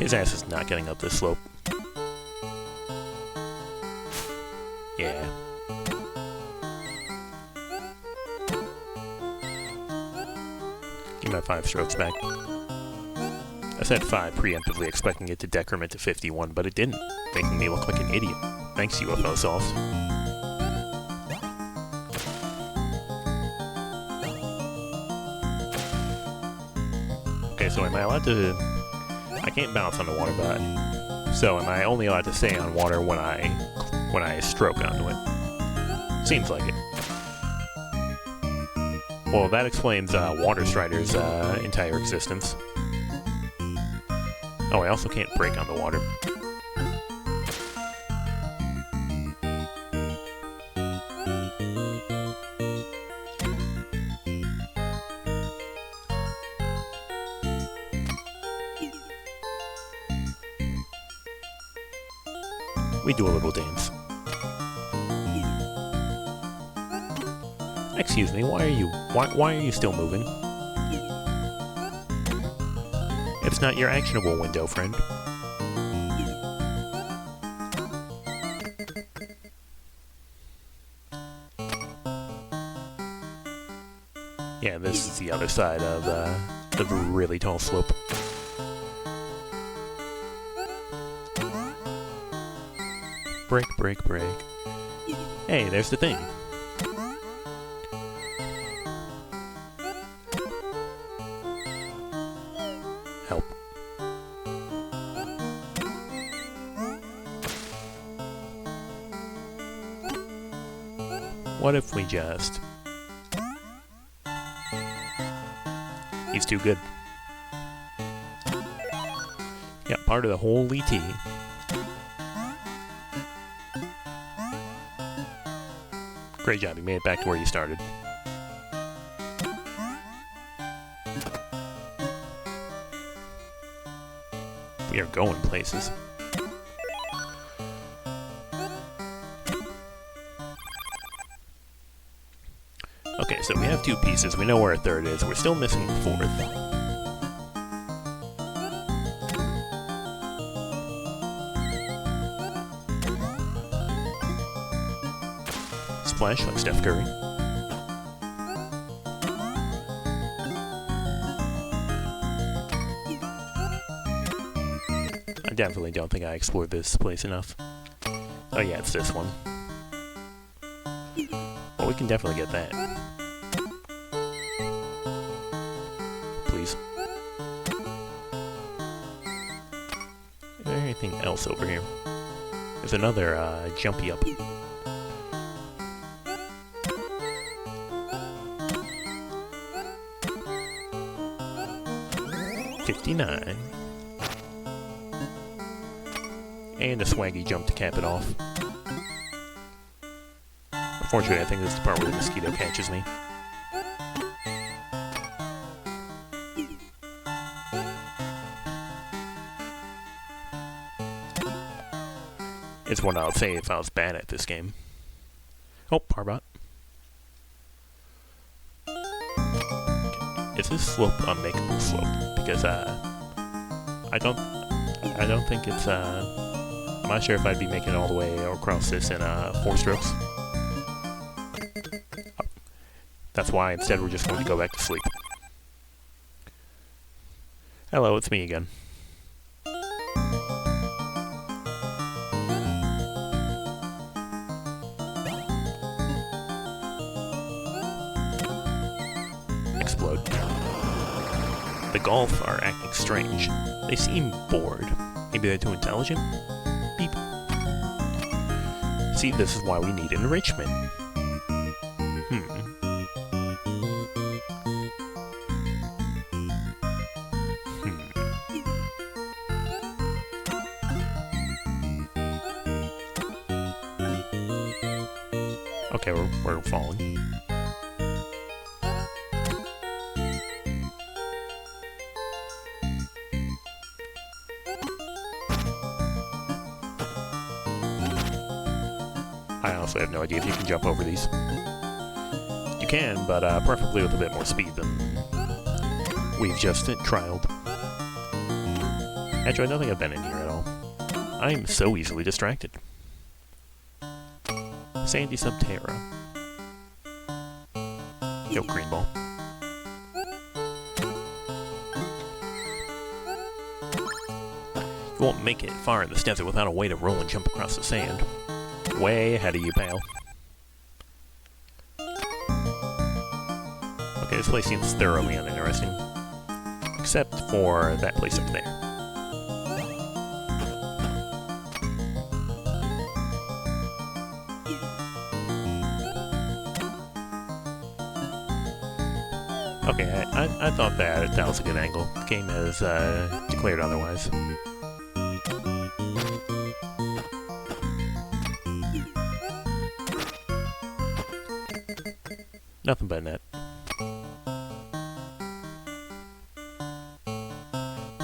His ass is not getting up this slope. Yeah. Give my 5 strokes back. I said 5 preemptively, expecting it to decrement to 51, but it didn't, making me look like an idiot. Thanks, UFO Soft. Okay, so am I allowed to... I can't bounce on the water, but... So am I only allowed to stay on water when I stroke onto it? Seems like it. Well, that explains Water Strider's entire existence. Oh, I also can't break on the water. We do a little dance. Excuse me, why are you still moving? It's not your actionable window, friend. Yeah, this is the other side of the really tall slope. Break, break, break. Hey, there's the thing. Help. What if we just... He's too good. Yeah, part of the holy tea. Great job, you made it back to where you started. We are going places. Okay, so we have 2 pieces. We know where a third is. We're still missing the 4th. Splash like Steph Curry. I definitely don't think I explored this place enough. Oh yeah, it's this one. Well, we can definitely get that. Please. Is there anything else over here? There's another jumpy up. 59. And a swaggy jump to cap it off. Unfortunately, I think this is the part where the mosquito catches me. It's what I would say if I was bad at this game. Oh, Parbot. Is this slope a makeable slope? Because I don't think it's I'm not sure if I'd be making it all the way across this in 4 strokes. That's why instead we're just going to go back to sleep. Hello, it's me again. Explode. The golf are acting strange. They seem bored. Maybe they're too intelligent? Beep. See, this is why we need enrichment. Okay, we're falling. I honestly have no idea if you can jump over these. You can, but preferably with a bit more speed than we've just trialed. Actually, I don't think I've been in here at all. I'm so easily distracted. Sandy Subterra. Yo, green ball. You won't make it far in this desert without a way to roll and jump across the sand. Way ahead of you, pal. Okay, this place seems thoroughly uninteresting. Except for that place up there. Okay, I thought that was a good angle. The game has declared otherwise. Nothing but net.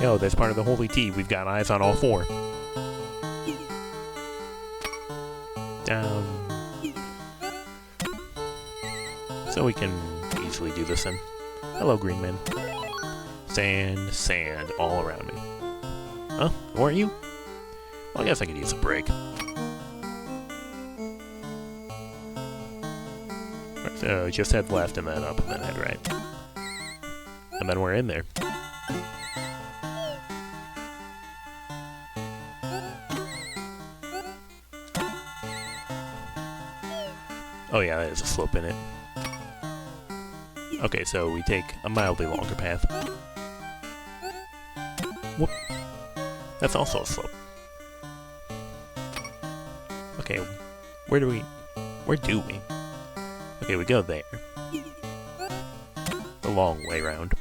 Yo, that's part of the holy tea. We've got eyes on all 4. down. So we can easily do this then. Hello, green man. Sand, sand all around me. Huh? Weren't you? Well, I guess I could use a break. So just head left and then up and then head right. And then we're in there. Oh yeah, there's a slope in it. Okay, so we take a mildly longer path. Whoop. That's also a slope. Okay, where do we... Okay, we go there. The long way round.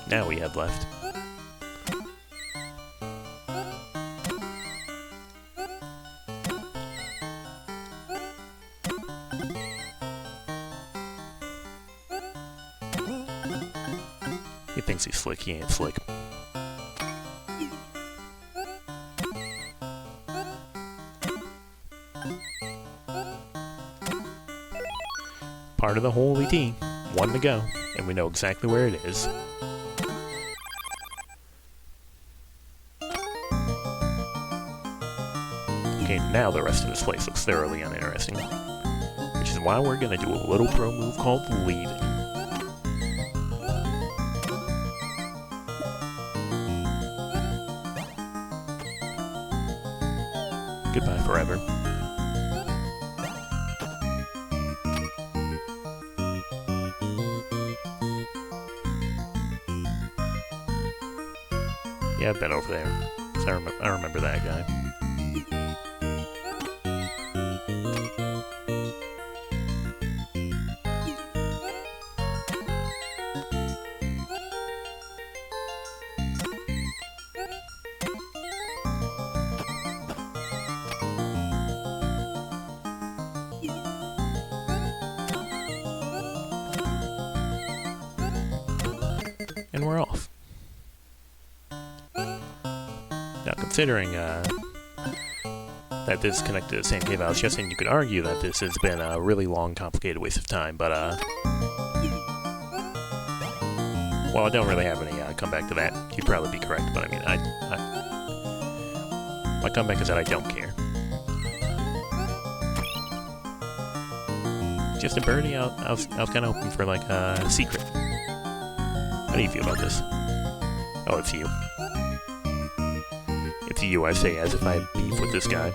Now we head left. He thinks he's slick, he ain't slick. Part of the holy tea. One to go, and we know exactly where it is. Okay, now the rest of this place looks thoroughly uninteresting. Which is why we're gonna do a little pro move called leaving. Goodbye forever. Yeah, I've been over there. I remember that guy. And we're off. Now, considering that this is connected to the same cave I was just in, you could argue that this has been a really long, complicated waste of time, but, well, I don't really have any comeback to that. You'd probably be correct, but I mean, my comeback is that I don't care. Just a birdie, I was kind of hoping for, like, a secret. How do you feel about this? Oh, it's you. It's you, I say, as if I had beef with this guy.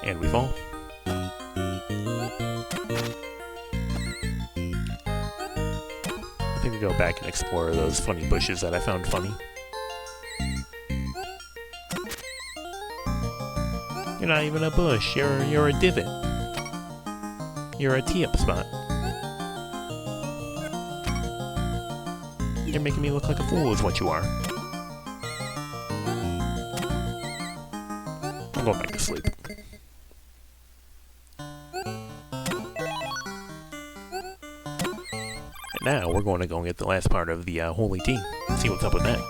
And we fall. I think we go back and explore those funny bushes that I found funny. You're not even a bush, you're a divot. You're a tee-up spot. You're making me look like a fool is what you are. I'm going back to sleep. And now we're going to go and get the last part of the holy tea. See what's up with that.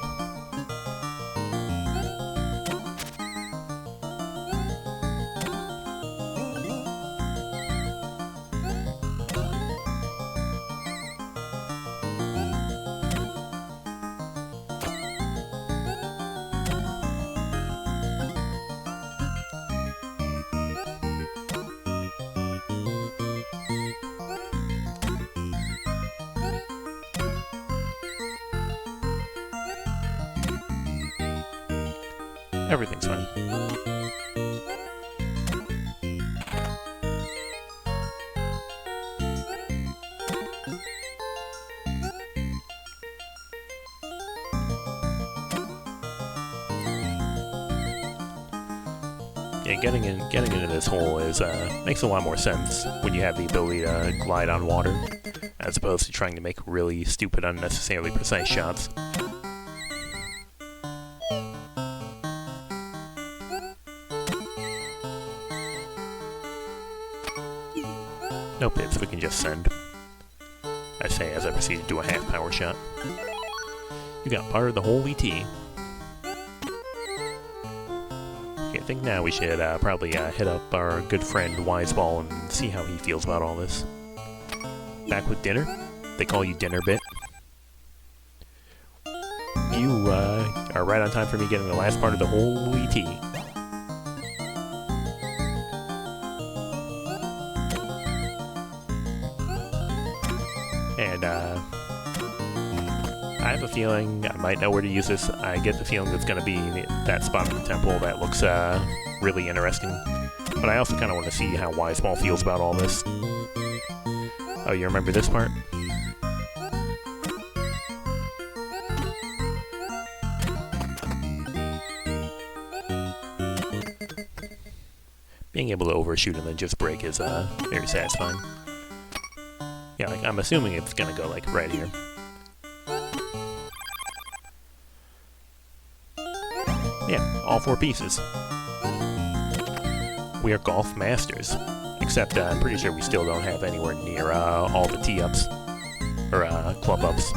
Everything's fine. Yeah, getting into this hole is makes a lot more sense when you have the ability to glide on water, as opposed to trying to make really stupid, unnecessarily precise shots. No bits, we can just send. I say as I proceed to do a half power shot. You got part of the holy tea. Okay, I think now we should probably hit up our good friend Wiseball and see how he feels about all this. Back with dinner? They call you Dinner Bit. You are right on time for me getting the last part of the holy tea. And I have a feeling I might know where to use this. I get the feeling it's going to be that spot in the temple that looks really interesting. But I also kind of want to see how Wiseball feels about all this. Oh, you remember this part? Being able to overshoot and then just break is very satisfying. Yeah, like, I'm assuming it's gonna go like right here. Yeah, all 4 pieces. We are golf masters. Except I'm pretty sure we still don't have anywhere near all the tee-ups. Or club-ups.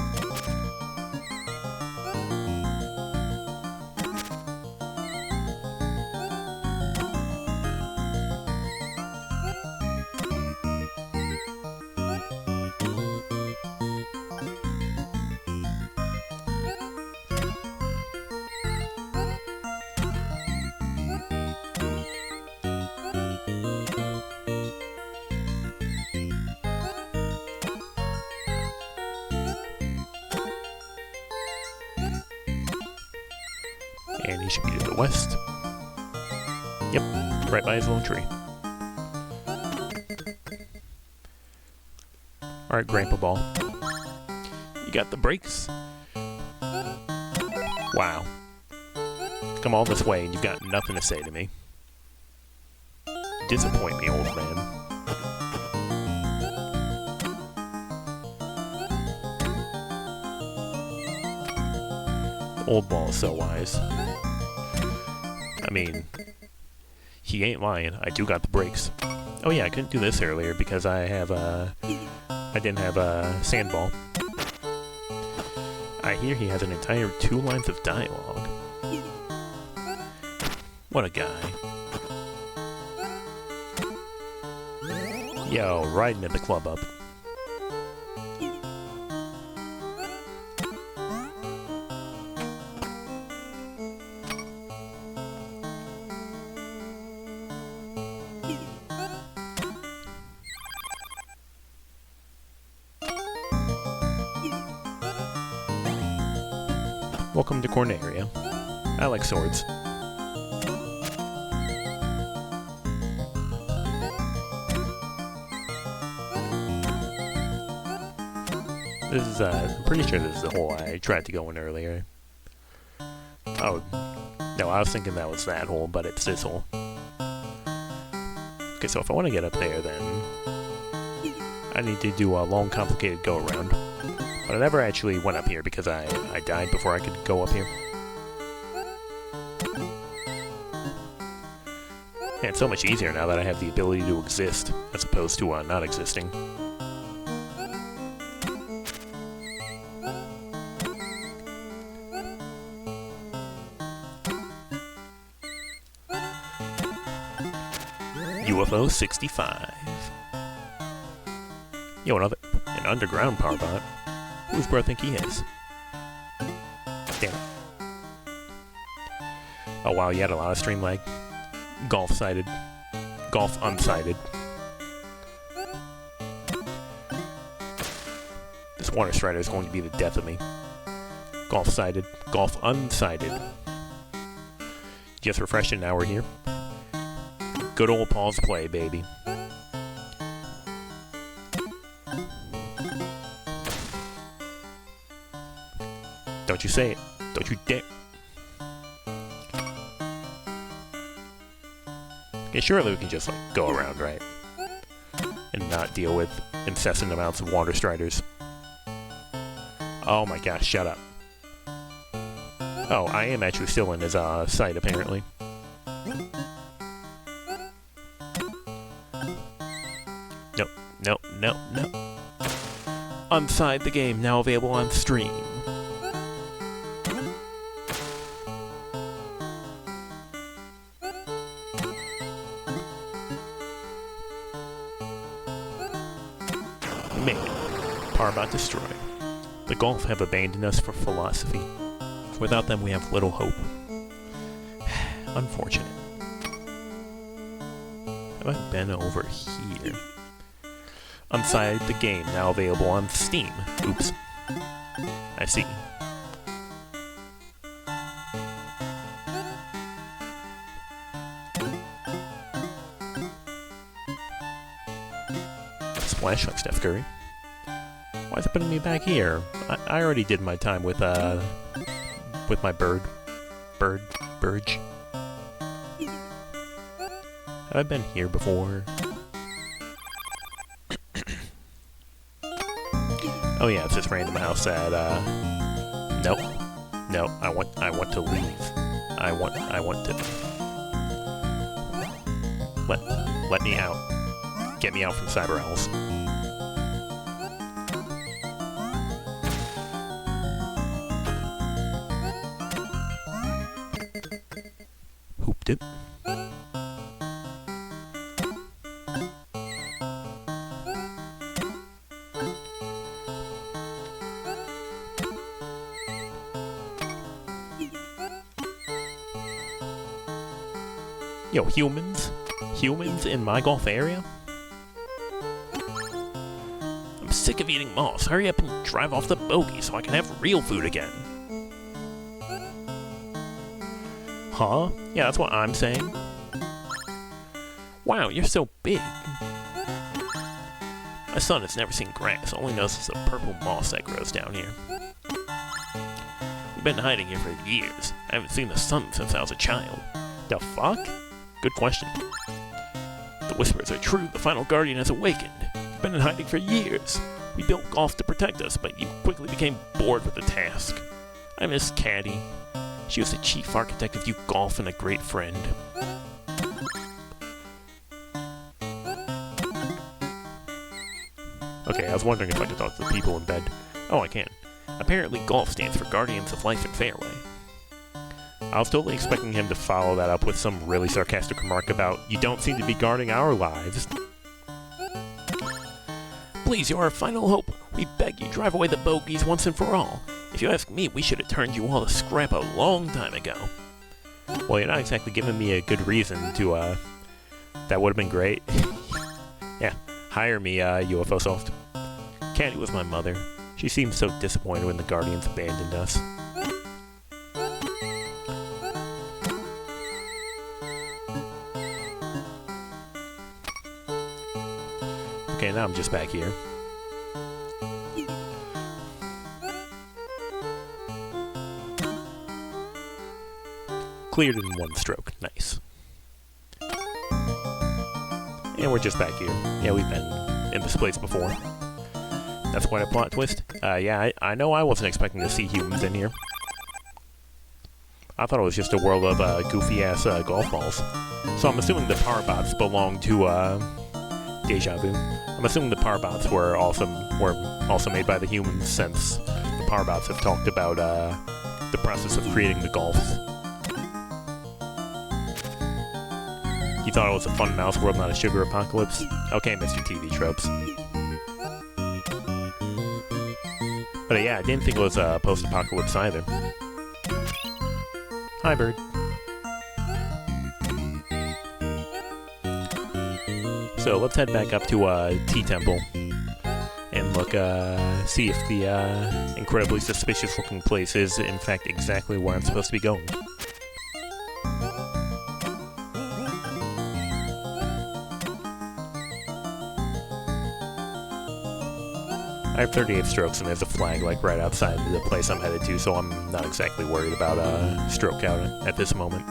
And he should be to the west. Yep, right by his little tree. Alright, Grandpa Ball. You got the brakes? Wow. Come all this way and you've got nothing to say to me. Disappoint me, old man. Old Ball is so wise. I mean, he ain't lying. I do got the brakes. Oh yeah, I couldn't do this earlier because I didn't have a sandball. I hear he has an entire 2 lines of dialogue. What a guy. Yo, riding at the club up. Welcome to Corneria. I like swords. This is, I'm pretty sure this is the hole I tried to go in earlier. Oh, no, I was thinking that was that hole, but it's this hole. Okay, so if I want to get up there, then I need to do a long, complicated go-around. But I never actually went up here because I died before I could go up here. Yeah, it's so much easier now that I have the ability to exist, as opposed to not existing. UFO 65. Yo, an underground power bot. Whose bro think he is? Damn it. Oh wow, you had a lot of stream lag. Golf sighted. Golf unsighted. This Water Strider is going to be the death of me. Golf sighted. Golf unsighted. Just refreshing, now we're here. Good old Paul's Play, baby. Don't you say it. Don't you dare. Okay, surely we can just, like, go around, right? And not deal with incessant amounts of Water Striders. Oh my gosh, shut up. Oh, I am actually still in his sight, apparently. Nope, no, no. Inside the game, now available on stream. Made. Powerbot destroyed. The Golf have abandoned us for philosophy. Without them, we have little hope. Unfortunate. Have I been over here? Inside the game, now available on Steam. Oops. I see. Splash like Steph Curry. Why is it putting me back here? I already did my time with my Burge. Have I been here before? Oh yeah, it's this random house that, nope. No, I want to leave. I want to... Let me out. Get me out from Cyber Owls. Hooped it. Yo, humans? Humans in my golf area? I'm sick of eating moss. Hurry up and drive off the bogey so I can have real food again. Huh? Yeah, that's what I'm saying. Wow, you're so big. My son has never seen grass, only knows it's the purple moss that grows down here. We've been hiding here for years. I haven't seen the sun since I was a child. The fuck? Good question. The whispers are true. The final guardian has awakened. You've been in hiding for years. We built Golf to protect us, but you quickly became bored with the task. I miss Caddy. She was the chief architect of you Golf and a great friend. Okay, I was wondering if I could talk to the people in bed. Oh, I can. Apparently Golf stands for Guardians of Life and Fairway. I was totally expecting him to follow that up with some really sarcastic remark about, you don't seem to be guarding our lives. Please, you're our final hope. We beg you, drive away the bogeys once and for all. If you ask me, we should have turned you all to scrap a long time ago. Well, you're not exactly giving me a good reason to, that would have been great. Yeah, hire me, UFO Soft. Caddy was my mother. She seemed so disappointed when the Guardians abandoned us. Okay, now I'm just back here. Cleared in one stroke. Nice. And we're just back here. Yeah, we've been in this place before. That's quite a plot twist. Yeah, I know I wasn't expecting to see humans in here. I thought it was just a world of goofy-ass golf balls. So I'm assuming the power bots belong to, Deja Vu. I'm assuming the power bots were also made by the humans, since the power bots have talked about the process of creating the golfs. You thought it was a fun mouse world, not a sugar apocalypse? Okay, Mr. TV Tropes. But yeah, I didn't think it was a post-apocalypse either. Hi, bird. So let's head back up to T-Temple and look, see if the incredibly suspicious-looking place is, in fact, exactly where I'm supposed to be going. I have 38 strokes, and there's a flag, like, right outside the place I'm headed to, so I'm not exactly worried about stroke count at this moment.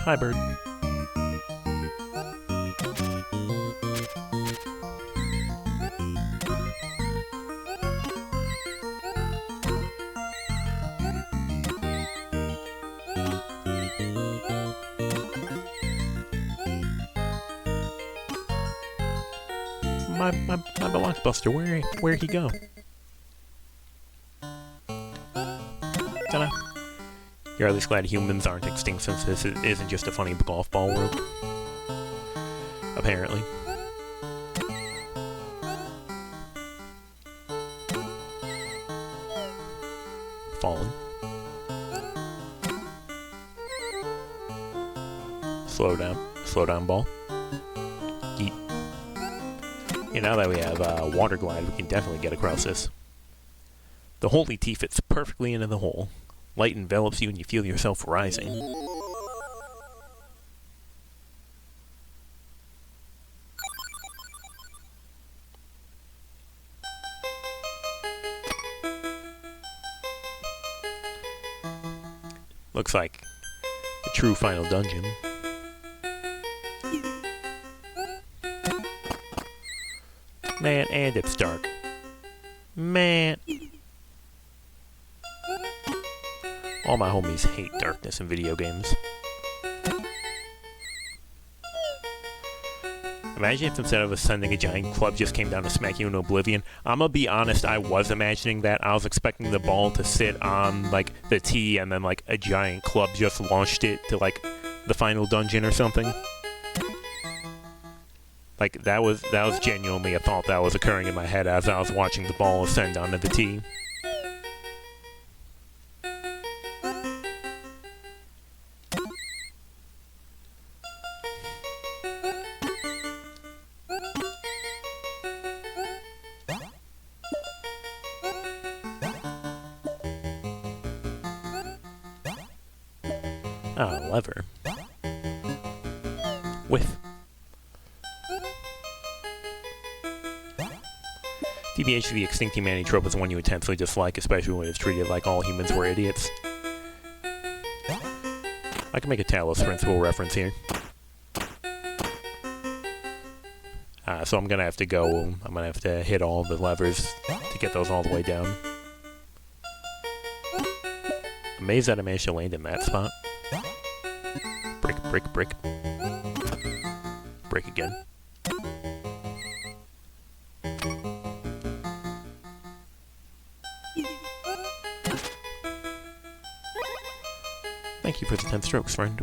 Hi, bird. my blockbuster. Where'd he go? Ta-da. You're at least glad humans aren't extinct since this isn't just a funny golf ball world. Apparently. Fallen. Slow down ball. Yeet. Yeah, now that we have water glide, we can definitely get across this. The holy tea fits perfectly into the hole. Light envelops you and you feel yourself rising. Looks like the true final dungeon. Man, and it's dark. Man. All my homies hate darkness in video games. Imagine if instead of us sending a giant club just came down to smack you in oblivion. I'm gonna be honest, I was imagining that. I was expecting the ball to sit on, like, the tee and then, like, a giant club just launched it to, like, the final dungeon or something. Like, that was genuinely a thought that was occurring in my head as I was watching the ball ascend onto the tee. Ah, lever. With. TBH, the extinct humanity trope is one you intensely dislike, especially when it's treated like all humans were idiots. I can make a Talos principle reference here. So I'm gonna have to hit all the levers to get those all the way down. Amazed that I managed to land in that spot. Brick, brick, brick. Brick again. Thank you for the 10 strokes, friend.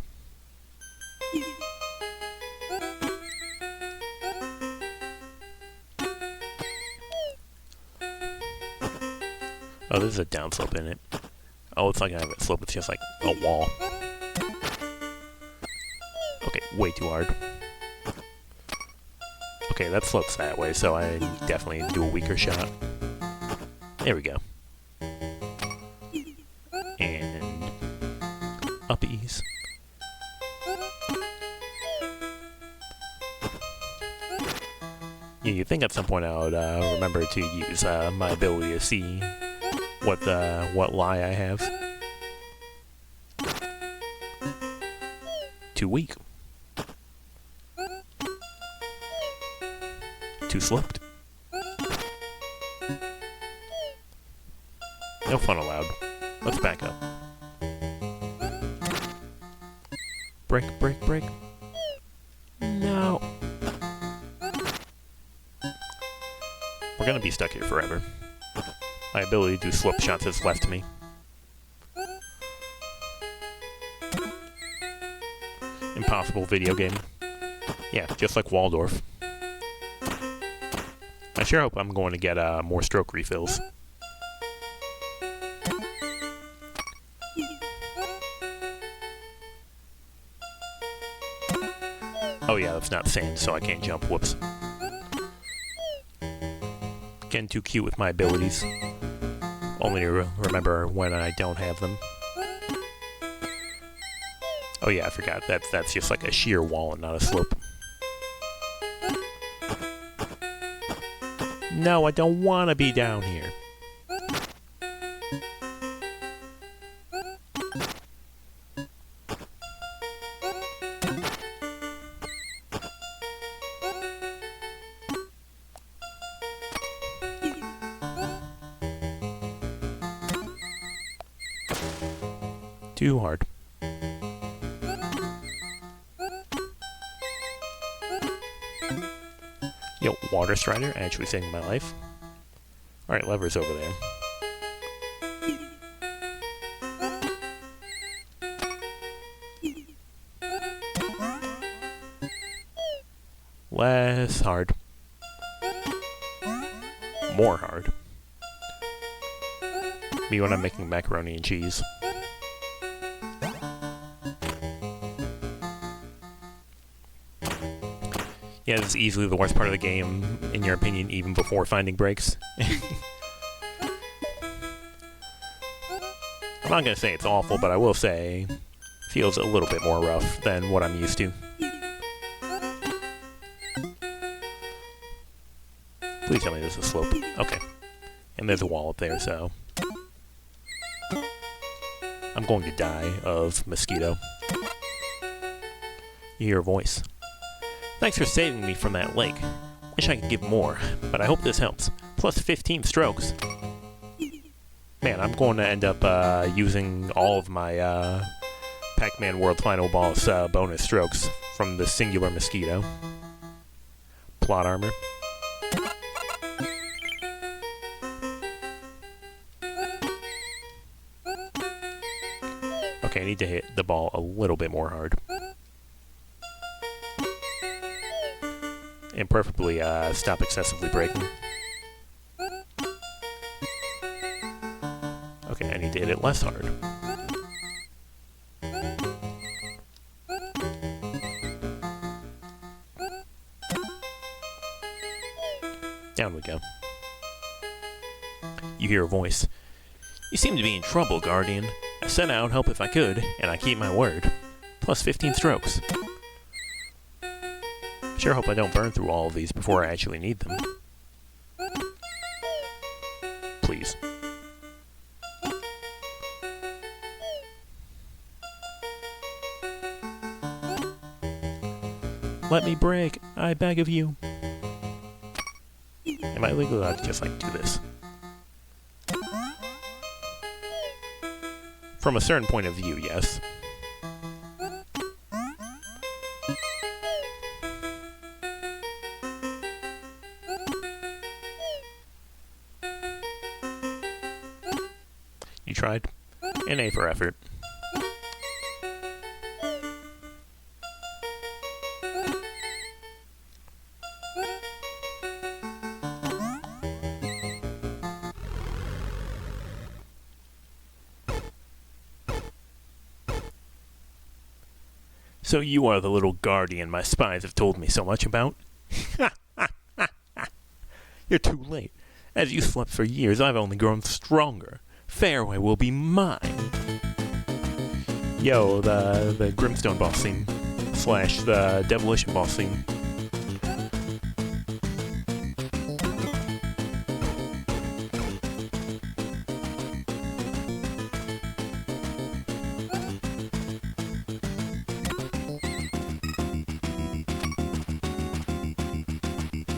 Oh, there's a downslope in it. Oh, it's not gonna have a slope, it's just like a wall. Okay, way too hard. Okay, that slopes that way, so I definitely do a weaker shot. There we go. And uppies. Yeah, you'd think at some point I would remember to use my ability to see what lie I have. Too weak. Too sloped. No fun allowed. Let's back up. Break, break, break. No. We're gonna be stuck here forever. My ability to do slope shots is left me. Impossible video game. Yeah, just like Waldorf. I sure hope I'm going to get more stroke refills. Oh yeah, that's not sand, so I can't jump. Whoops. Getting too cute with my abilities. Only to remember when I don't have them. Oh yeah, I forgot. That's just like a sheer wall and not a slope. No, I don't want to be down here. Too hard. Yo, Water Strider actually saving my life. Alright, lever's over there. Less hard. More hard. Me when I'm making macaroni and cheese. Yeah, this is easily the worst part of the game, in your opinion, even before finding breaks. I'm not gonna say it's awful, but I will say it feels a little bit more rough than what I'm used to. Please tell me there's a slope. Okay. And there's a wall up there, so I'm going to die of mosquito. You hear a voice. Thanks for saving me from that lake. Wish I could give more, but I hope this helps. Plus 15 strokes. Man, I'm going to end up using all of my Pac-Man World Final Boss bonus strokes from the singular mosquito. Plot armor. Okay, I need to hit the ball a little bit more hard. And preferably stop excessively braking. Okay, I need to hit it less hard. Down we go. You hear a voice. You seem to be in trouble, Guardian. I set out help if I could, and I keep my word. Plus 15 strokes. Sure hope I don't burn through all of these before I actually need them. Please. Let me break, I beg of you. Am I legally allowed to just, like, do this? From a certain point of view, yes. You tried? An A for effort. So you are the little guardian my spies have told me so much about? You're too late. As you slept for years, I've only grown stronger. Fairway will be mine. Yo, the Grimstone boss scene. / the Demolition boss scene.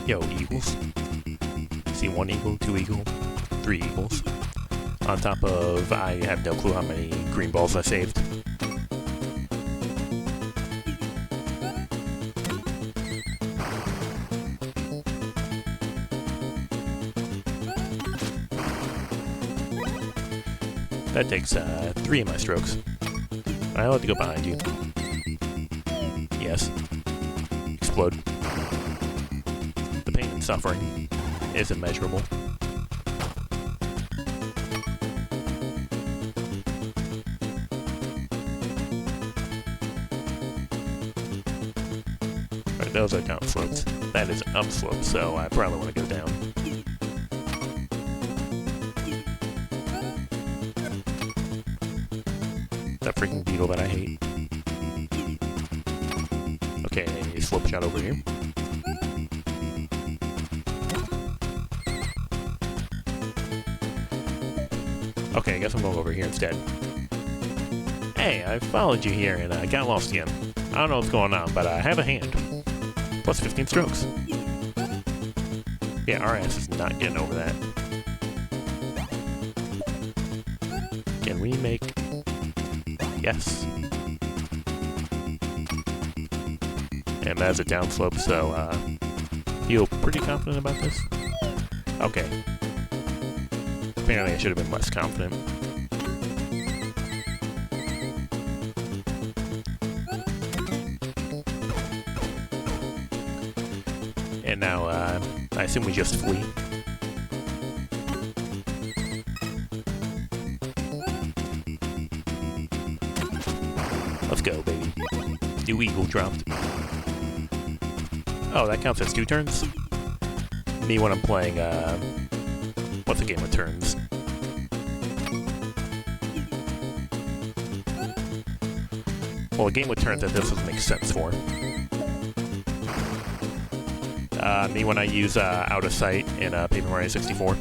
Yo, eagles. See 1 eagle, 2 eagle, 3 eagles. On top of, I have no clue how many green balls I saved. That takes 3 of my strokes. I'll have to go behind you. Yes. Explode. The pain and suffering is immeasurable. Alright, those are down slopes. That is upslope, so I probably want to go down. That freaking beetle that I hate. Okay, slope shot over here. Okay, I guess I'm going over here instead. Hey, I followed you here and I got lost again. I don't know what's going on, but I have a hand. Plus 15 strokes. Yeah, our ass is not getting over that. Can we make... Yes. And that's a downslope, so Feel pretty confident about this? Okay. Apparently I should have been less confident. And now, I assume we just flee. Let's go, baby. New eagle dropped. Oh, that counts as 2 turns? Me when I'm playing, what's a game of turns? Well, a game with turns that this doesn't make sense for. Me when I use, Out of Sight in, Paper Mario 64.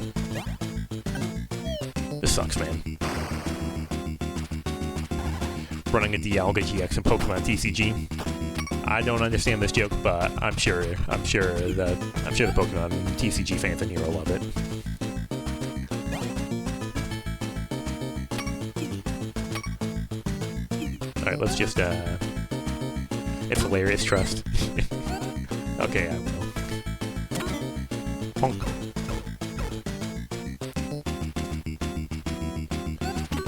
This sucks, man. Running a Dialga GX in Pokemon TCG. I don't understand this joke, but I'm sure the Pokemon TCG fans in here will love it. Alright, let's just, it's hilarious, trust. Okay, I will. Honk.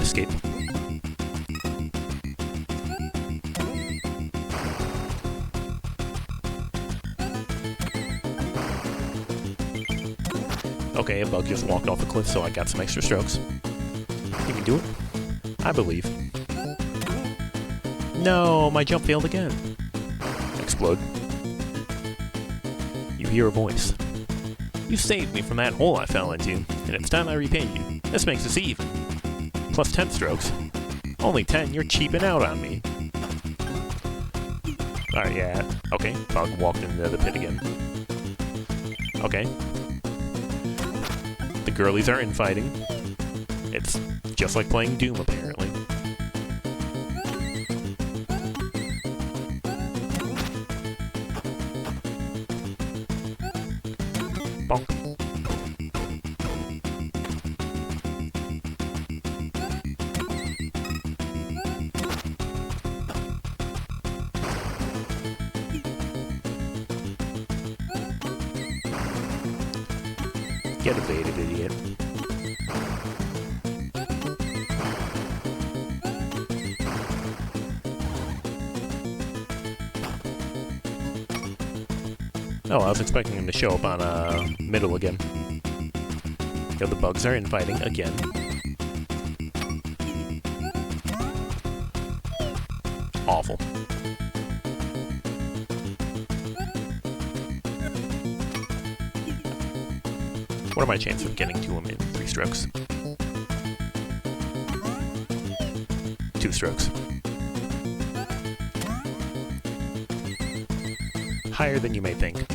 Escape. Okay, a bug just walked off a cliff, so I got some extra strokes. You can do it. I believe. No, my jump failed again. Explode. You hear a voice. You saved me from that hole I fell into, and it's time I repay you. This makes us even. Plus 10 strokes. Only 10, you're cheaping out on me. Alright, yeah. Okay, bug walked into the pit again. Okay. The girlies are infighting. It's just like playing Doom, apparently. Bonk. Get evaded, idiot. Oh, I was expecting him to show up on, middle again. Yo, the bugs are infighting again. Awful. What are my chances of getting to him in 3 strokes? 2 strokes. Higher than you may think.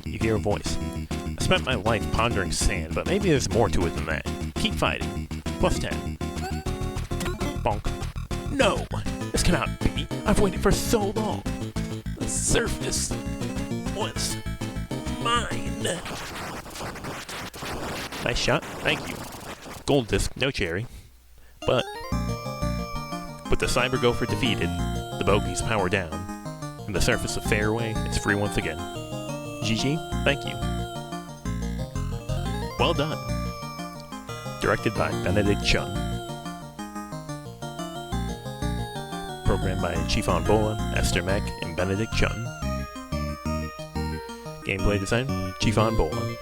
You hear a voice. I spent my life pondering sand, but maybe there's more to it than that. Keep fighting. Plus 10. Bonk. No! This cannot be. I've waited for so long. The surface was mine. Nice shot. Thank you. Gold disc, no cherry. But with the Cyber Gopher defeated, the bogeys power down, and the surface of Fairway is free once again. GG, thank you. Well done. Directed by Benedict Chun. Programmed by Chief-On Bola, Esther Mack, and Benedict Chun. Gameplay design, Chief-On Bola.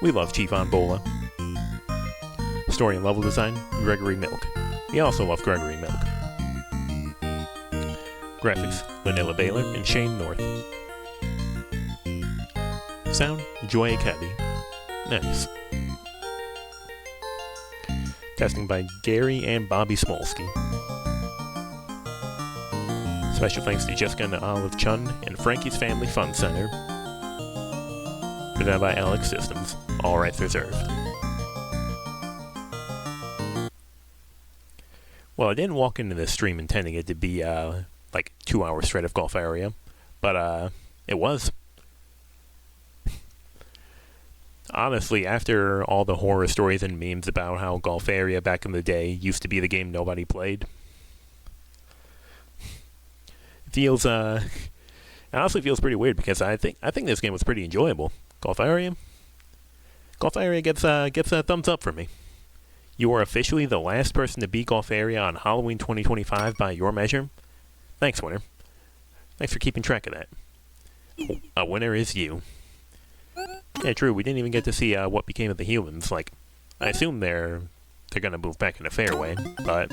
We love Chief-On Bola. Story and level design, Gregory Milk. We also love Gregory Milk. Graphics, Vanilla Baylor and Shane North. Sound, Joy Academy. Nice. Testing by Gary and Bobby Smolsky. Special thanks to Jessica and Olive Chun and Frankie's Family Fun Center. Presented by Alex Systems. All rights reserved. Well, I didn't walk into this stream intending it to be, like 2 hours straight of Golfaria, but, it was. Honestly, after all the horror stories and memes about how Golfaria back in the day used to be the game nobody played, it feels, it honestly feels pretty weird because I think this game was pretty enjoyable. Golfaria? Golfaria gets a thumbs up from me. You are officially the last person to beat Golfaria on Halloween 2025 by your measure. Thanks, winner. Thanks for keeping track of that. A winner is you. Yeah, true. We didn't even get to see what became of the humans. Like, I assume they're gonna move back into Fairway, but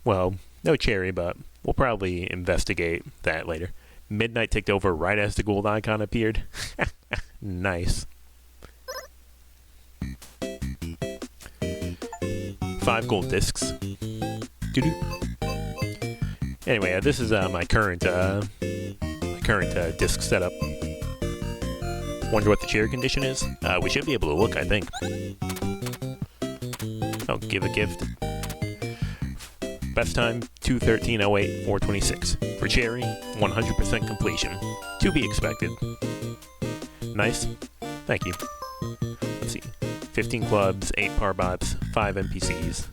well, no cherry, but we'll probably investigate that later. Midnight ticked over right as the gold icon appeared. Nice. 5 gold discs. Doo-doo. Anyway, this is my current disc setup. Wonder what the chair condition is? We should be able to look, I think. Oh, give a gift. Best time, 2:13:08, 4:26. For cherry, 100% completion. To be expected. Nice. Thank you. Let's see. 15 clubs, 8 parbots, 5 NPCs.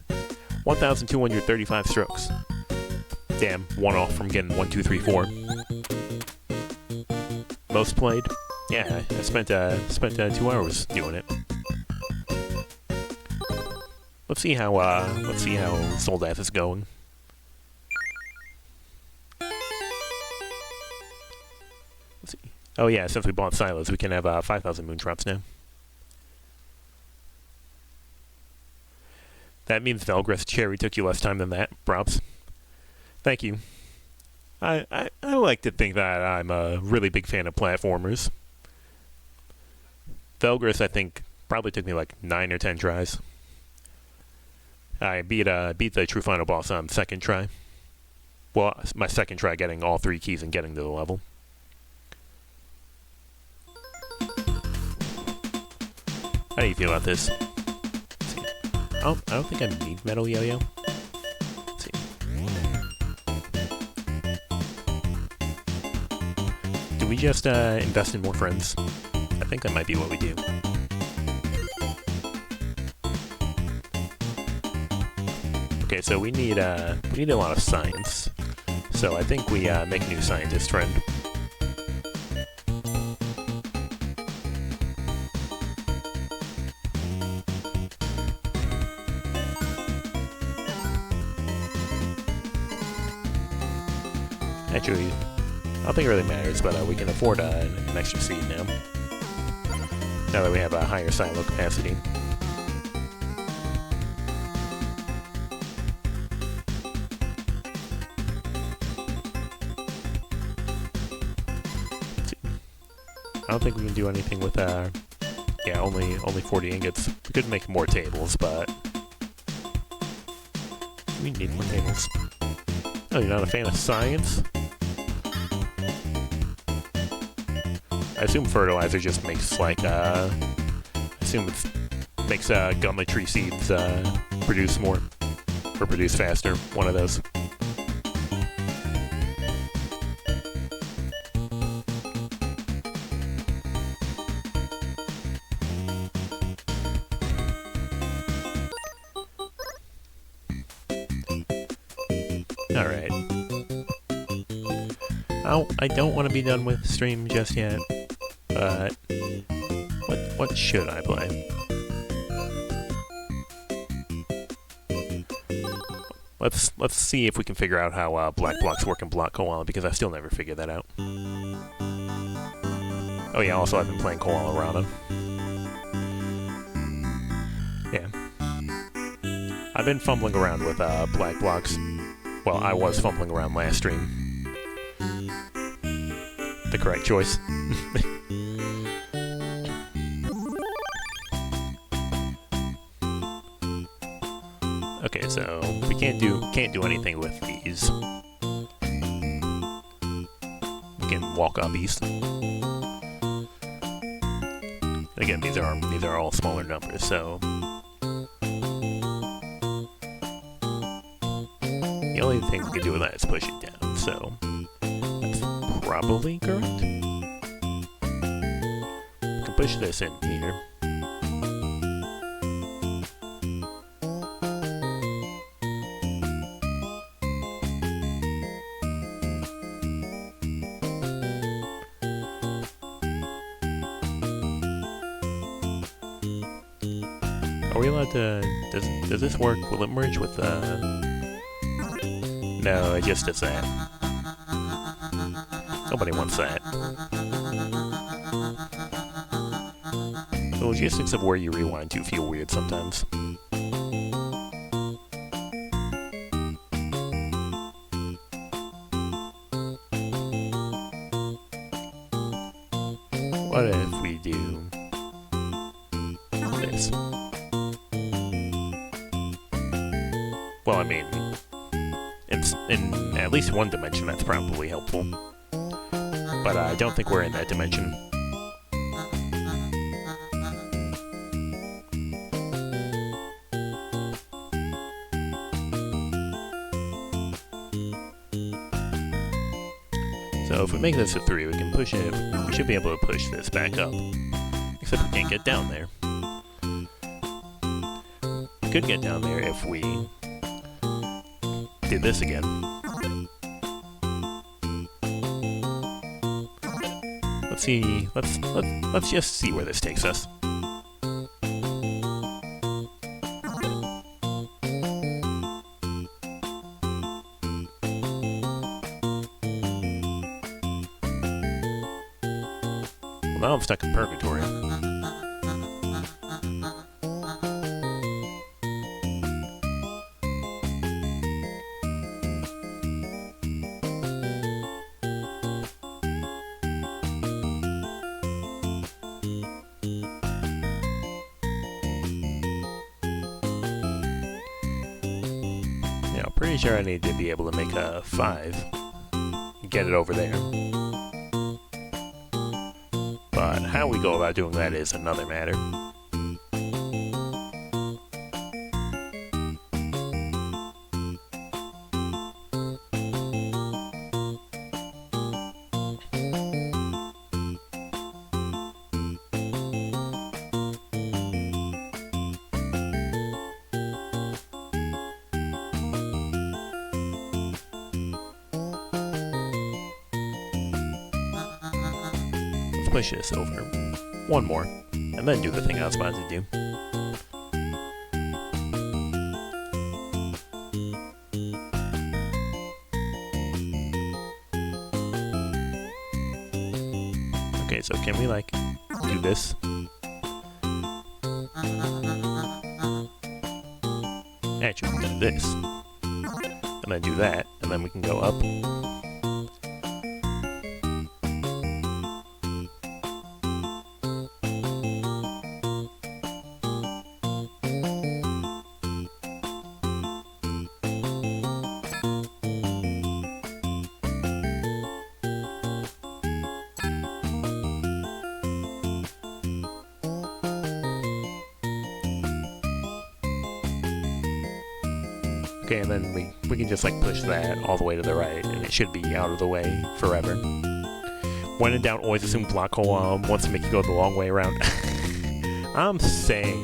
1,235 strokes. Damn, one off from getting 1, 2, 3, 4. Most played? Yeah, I spent 2 hours doing it. Let's see how Soldath is going. Let's see. Oh yeah, since we bought silos, we can have 5,000 moondrops now. That means Velgreth Cherry took you less time than that. Props. Thank you. I like to think that I'm a really big fan of platformers. Velgreth, I think, probably took me like 9 or 10 tries. I beat the true final boss on second try. Well, my second try getting all 3 keys and getting to the level. How do you feel about this? Let's see. I don't think I need Metal Yo-Yo. Let's see. Do we just invest in more friends? I think that might be what we do. Okay, so we need a lot of science. So I think we make a new scientist friend. Actually, I don't think it really matters, but we can afford an extra seed now. Now that we have a higher silo capacity. I don't think we can do anything with yeah, only 40 ingots. We could make more tables, but we need more tables. Oh, you're not a fan of science? I assume fertilizer just makes like I assume it makes gummy tree seeds produce more or produce faster. One of those. Alright. Oh, I don't want to be done with stream just yet. But what should I play? Let's see if we can figure out how black blocks work in Block Koala, because I still never figured that out. Oh yeah, also I've been playing Koala Rana. Yeah. I've been fumbling around with black blocks. Well, I was fumbling around last stream. The correct choice. Okay, so we can't do anything with these. We can walk up east. Again, these are all smaller numbers, so the only thing we can do with that is push it down. So that's probably correct. We can push this in here. Are we allowed to... Does this work? Will it merge with No, it just does that. Nobody wants that. The logistics of where you rewind to feel weird sometimes. What if we do this? Well, I mean, in at least one dimension that's probably helpful. But I don't think we're in that dimension. So if we make this a 3, we can push it. We should be able to push this back up. Except we can't get down there. We could get down there if we did this again. Let's see. Let's just see where this takes us. Well, now I'm stuck in purgatory. Pretty sure I need to be able to make a 5 and get it over there. But how we go about doing that is another matter. Push this over one more, and then do the thing I was about to do. Okay, so can we like do this? Actually, we can do this, and then do that, and then we can go up. Okay, and then we can just like push that all the way to the right, and it should be out of the way forever. When in doubt, always assume Block Koala wants to make you go the long way around. I'm saying.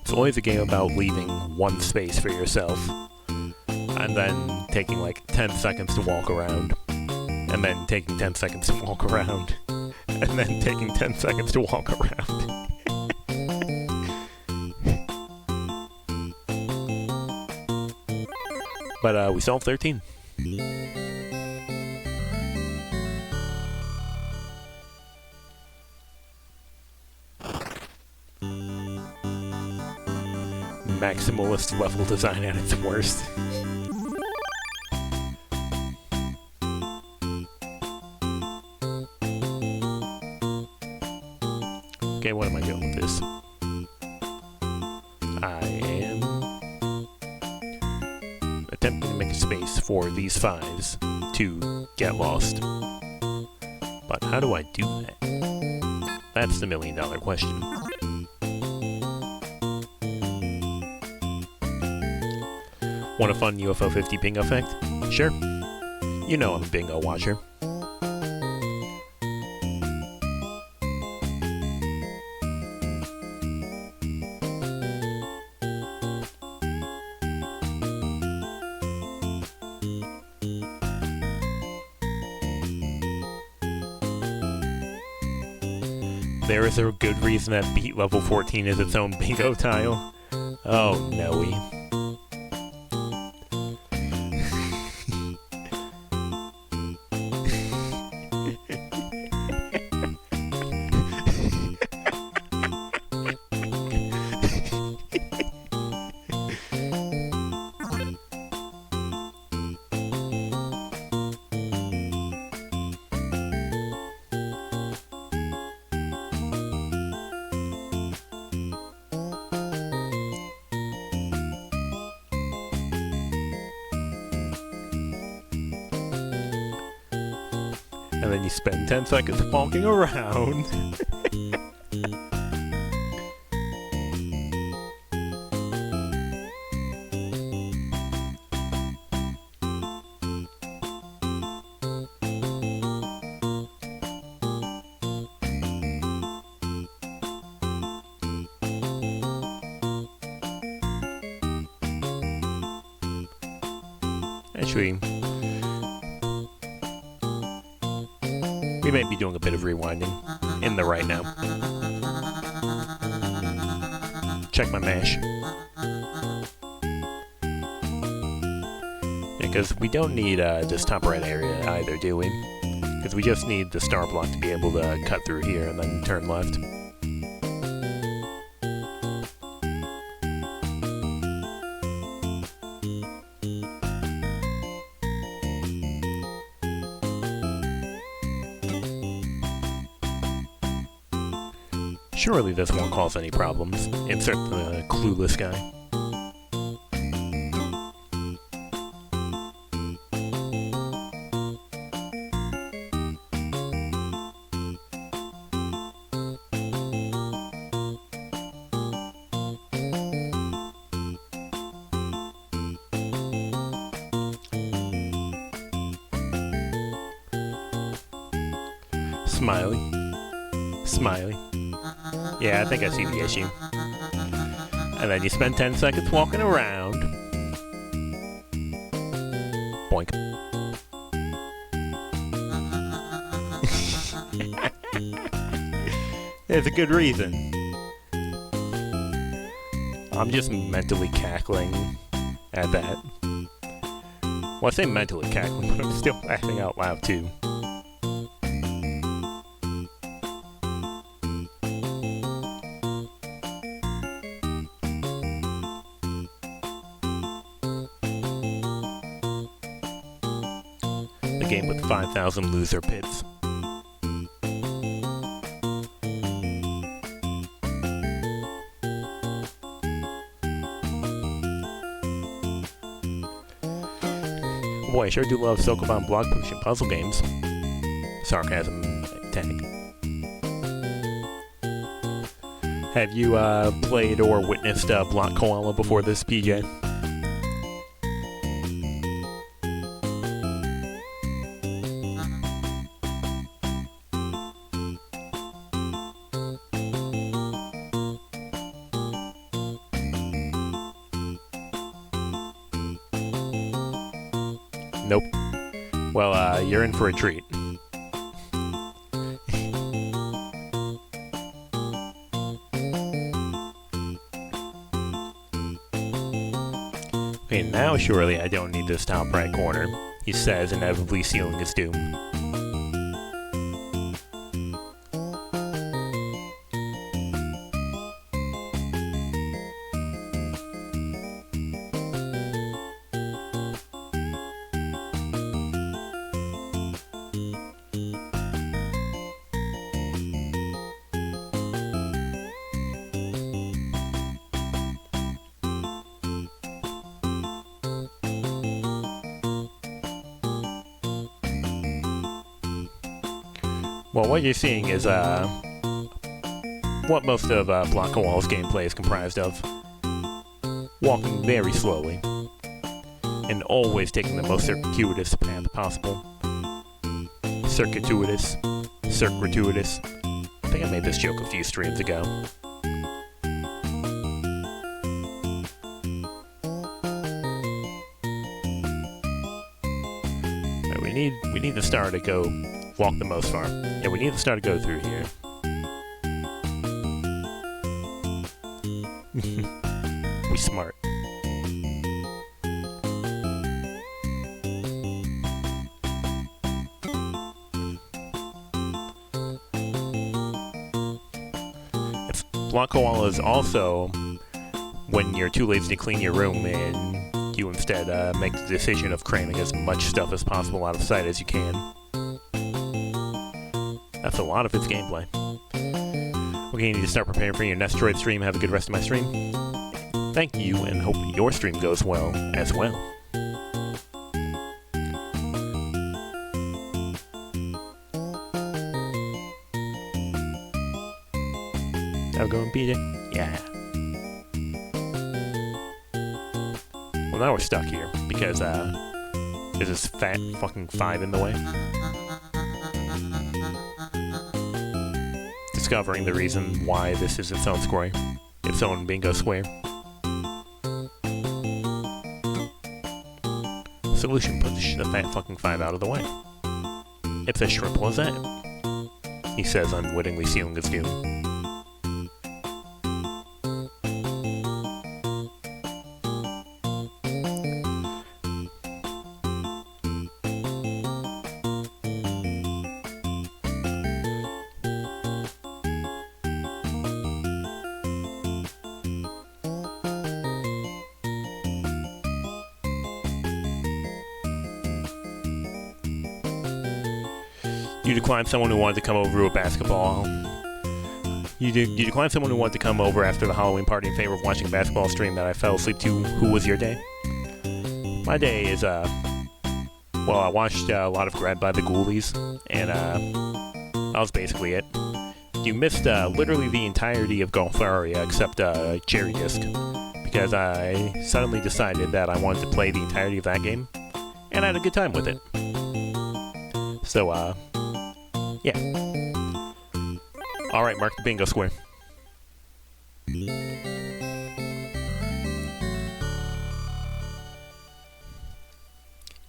It's always a game about leaving one space for yourself, and then taking like 10 seconds to walk around. And then taking 10 seconds to walk around. And then taking 10 seconds to walk around. But we solved 13. Maximalist level design at its worst. Okay, what am I doing with this? I am attempting to make a space for these 5s to get lost. But how do I do that? That's the $1,000,000 question. Want a fun UFO 50 bingo effect? Sure. You know I'm a bingo watcher. there is a good reason that beat level 14 is its own bingo tile. Oh, no-y. And then you spend 10 seconds walking around. Actually, we may be doing a bit of rewinding in the right now. Check my mash. Because we don't need this top right area either, do we? Because we just need the star block to be able to cut through here and then turn left. Surely this won't cause any problems. Insert the clueless guy. Smiley. Smiley. Yeah, I think I see the issue. And then you spend 10 seconds walking around. Boink. There's a good reason. I'm just mentally cackling at that. Well, I say mentally cackling, but I'm still laughing out loud too. Game with 5,000 loser pits. Boy, I sure do love Sokoban block pushing puzzle games. Sarcasm tag. Have you played or witnessed Block Koala before this, PJ? Nope. Well, you're in for a treat. Okay, now surely I don't need this top right corner, he says, inevitably sealing his doom. Well, what you're seeing is what most of Block Koala's gameplay is comprised of. Walking very slowly, and always taking the most circuitous path possible. Circuitous. I think I made this joke a few streams ago. Right, we need the star to go walk the most far. Yeah, we need the star to go through here. We smart. Block Koala is also when you're too lazy to clean your room and you instead make the decision of cramming as much stuff as possible out of sight as you can. That's a lot of its gameplay. Okay, you need to start preparing for your next droid stream. Have a good rest of my stream. Thank you, and hope your stream goes well as well. How going, PJ? Yeah. Well, now we're stuck here because there's this fat fucking 5 in the way. Discovering the reason why this is its own square, its own bingo square. Solution: push the fat fucking 5 out of the way. It's as simple as that. He says, unwittingly sealing his doom. You declined someone who wanted to come over to a basketball. You declined someone who wanted to come over after the Halloween party in favor of watching a basketball stream that I fell asleep to. Who was your day? My day is, well, I watched a lot of Grabbed by the Ghoulies, and that was basically it. You missed literally the entirety of Golfaria except Cherry Disc, because I suddenly decided that I wanted to play the entirety of that game, and I had a good time with it. So, yeah. Alright, mark the bingo square.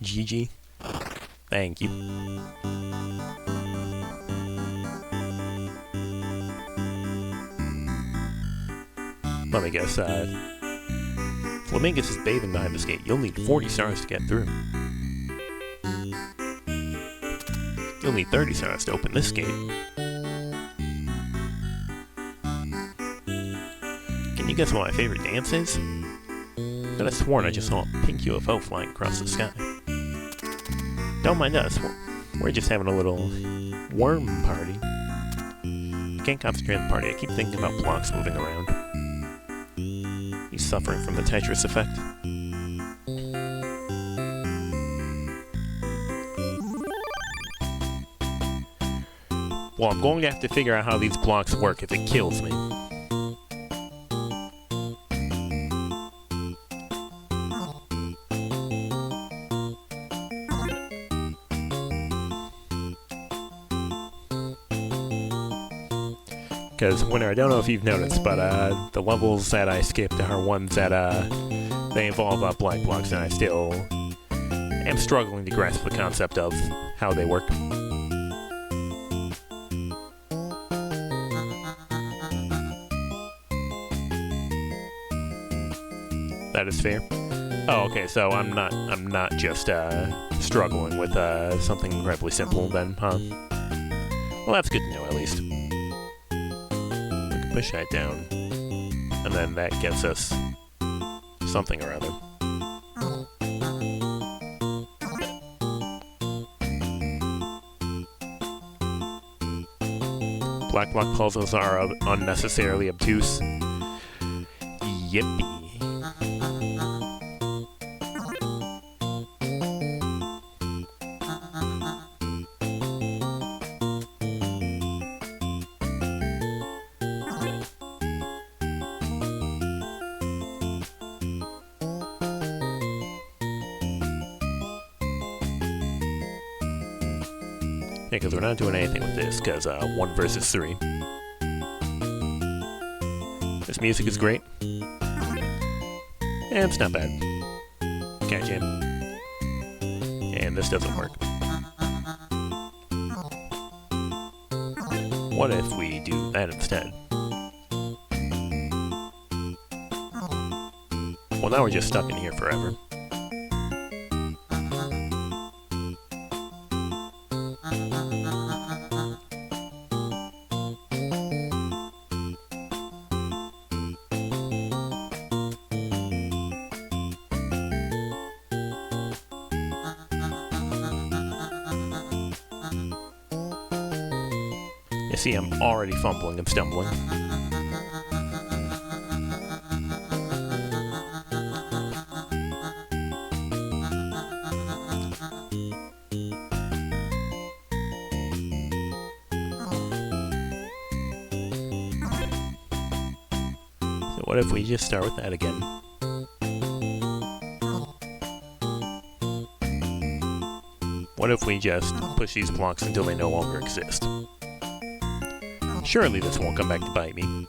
GG. Thank you. Let me guess, Flamingus is bathing behind this gate. You'll need 40 stars to get through. You'll need 30 stars to open this gate. Can you guess what my favorite dance is? I could have sworn I just saw a pink UFO flying across the sky. Don't mind us, we're just having a little worm party. I can't concentrate on the party, I keep thinking about blocks moving around. He's suffering from the Tetris effect. Well, I'm going to have to figure out how these blocks work if it kills me. Because, Winner, I don't know if you've noticed, but the levels that I skipped are ones that they involve black blocks, and I still am struggling to grasp the concept of how they work. That is fair. Oh, okay, so I'm not just struggling with something incredibly simple then, huh? Well, that's good to know at least. We can push that down, and then that gets us something or other. Black block puzzles are unnecessarily obtuse. Yippee. Yeah, because we're not doing anything with this, because 1 versus 3. This music is great. And it's not bad. Catch him. And this doesn't work. What if we do that instead? Well, now we're just stuck in here forever. You see, I'm already fumbling and stumbling. So what if we just start with that again? What if we just push these blocks until they no longer exist? Surely this won't come back to bite me.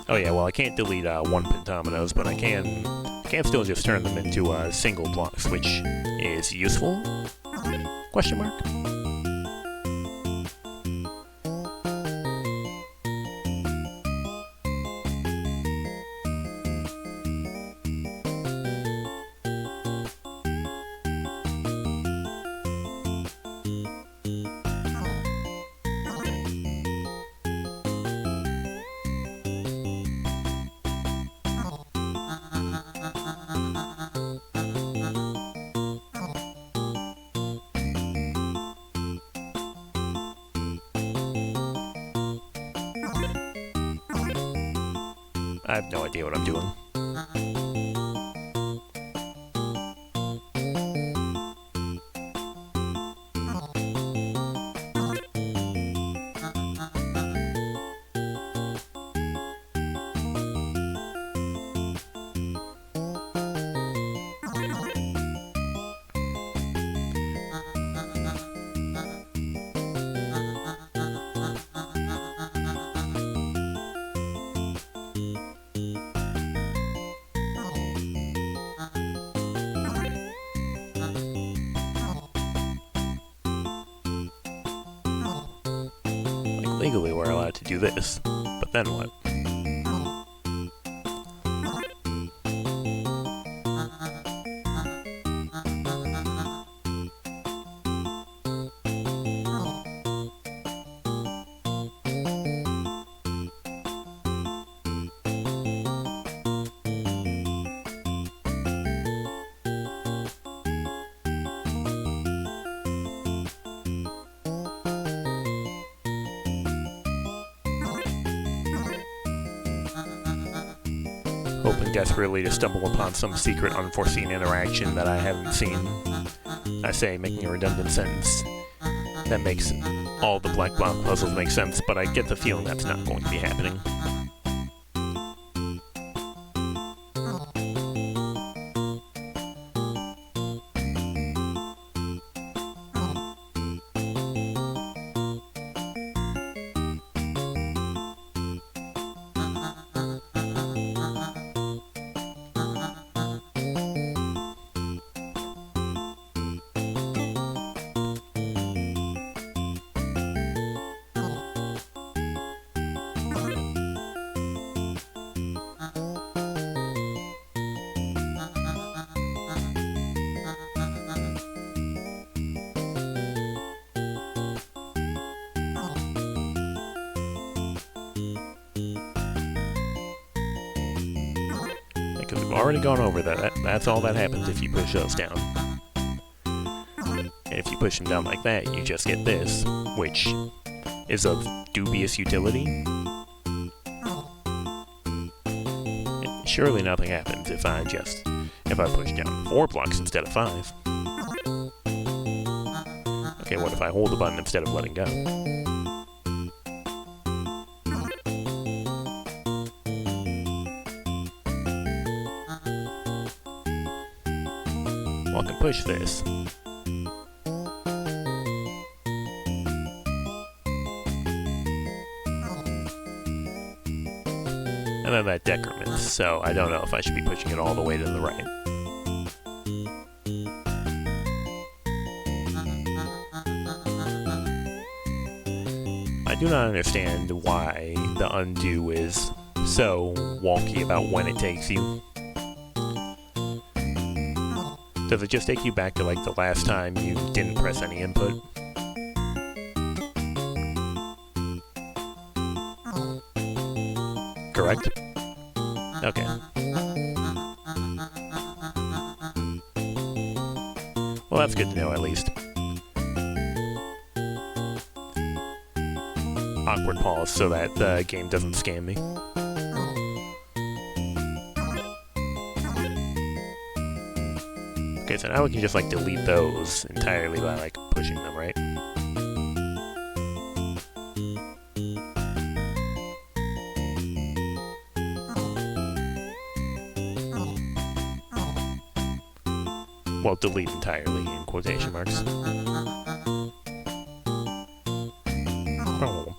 Oh yeah, well I can't delete one pentominoes, but I can still just turn them into single blocks, which is useful? Question mark? I have no idea what I'm doing. Legally, we're allowed to do this, but then what? Hoping desperately to stumble upon some secret unforeseen interaction that I haven't seen. I say, making a redundant sentence that makes all the black block puzzles make sense, but I get the feeling that's not going to be happening. Because we've already gone over that. That's all that happens if you push those down. And if you push them down like that, you just get this, which is of dubious utility. And surely nothing happens if I push down 4 blocks instead of 5. Okay, what if I hold the button instead of letting go? Well, I can push this. And then that decrements, so I don't know if I should be pushing it all the way to the right. I do not understand why the undo is so wonky about when it takes you. Does it just take you back to like the last time you didn't press any input? Correct? Okay. Well, that's good to know at least. Awkward pause so that the game doesn't scam me. Okay, so now we can just like delete those entirely by like pushing them, right? Well, delete entirely in quotation marks. Oh.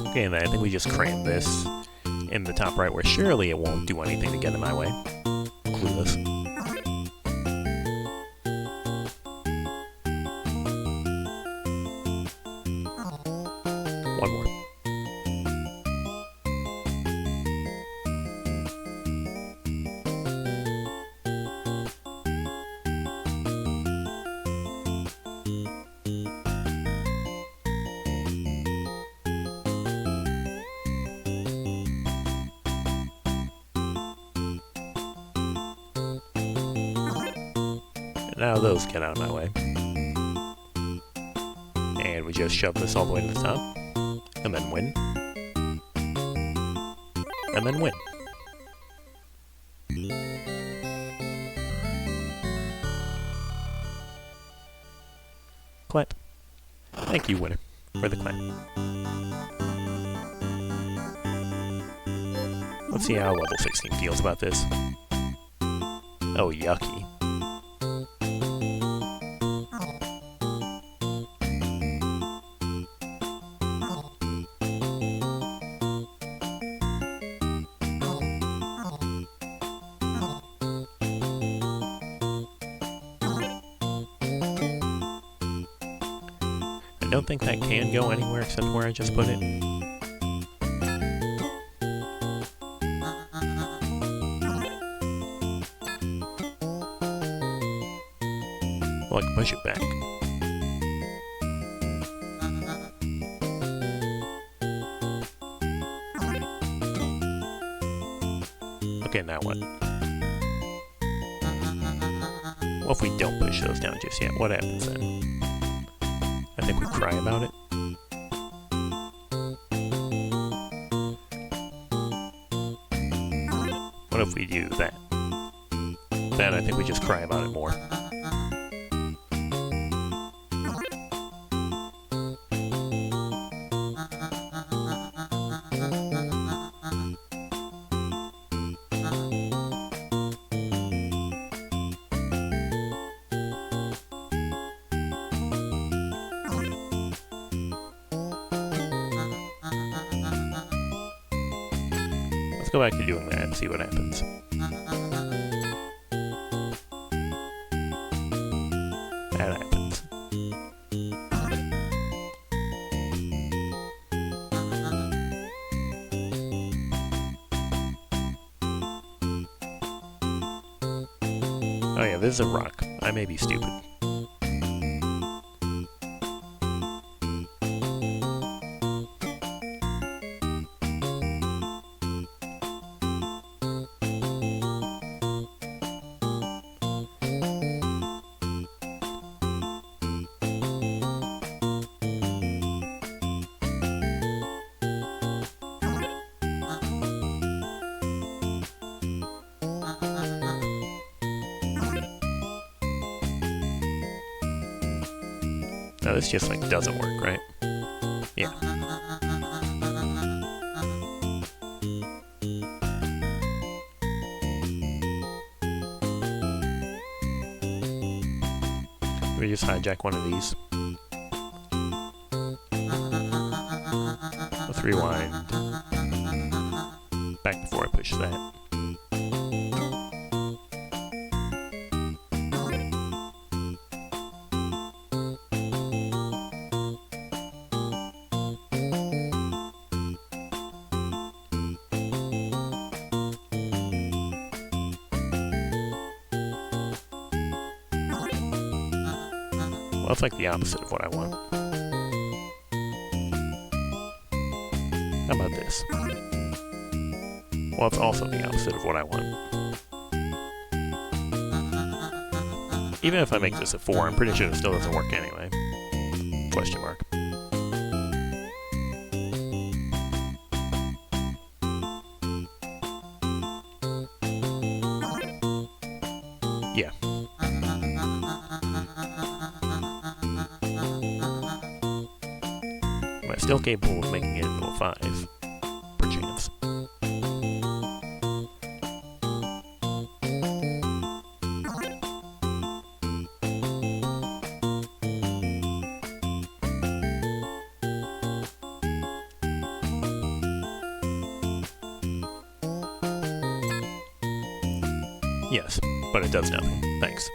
Okay, and then I think we just cram this in the top right where surely it won't do anything to get in my way. Clueless. One more. Now those get out of my way. And we just shove this all the way to the top. And then win. And then win. Clap. Thank you, winner, for the clap. Let's see how level 16 feels about this. Oh, yucky. I don't think that can go anywhere except where I just put it. Well, I can push it back. Okay, now what? Well, if we don't push those down just yet, what happens then? I think we cry about it. What if we do that? Then I think we just cry about it more. Let's go back to doing that and see what happens. That happens. Oh yeah, this is a rock. I may be stupid. Now this just like doesn't work, right? Yeah. We just hijack one of these. Let's rewind back before I push that. Well, it's like the opposite of what I want. How about this? Well, it's also the opposite of what I want. Even if I make this a 4, I'm pretty sure it still doesn't work anyway. Question mark. Yeah. Am I still capable of making it into a 5? Perchance. Yes, but it does nothing. Thanks.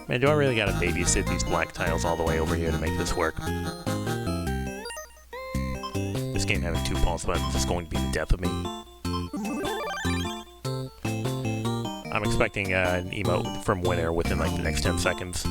Man, do I really gotta babysit these black tiles all the way over here to make this work? This game having 2 pause buttons is going to be the death of me. I'm expecting an emote from Winner within like the next 10 seconds.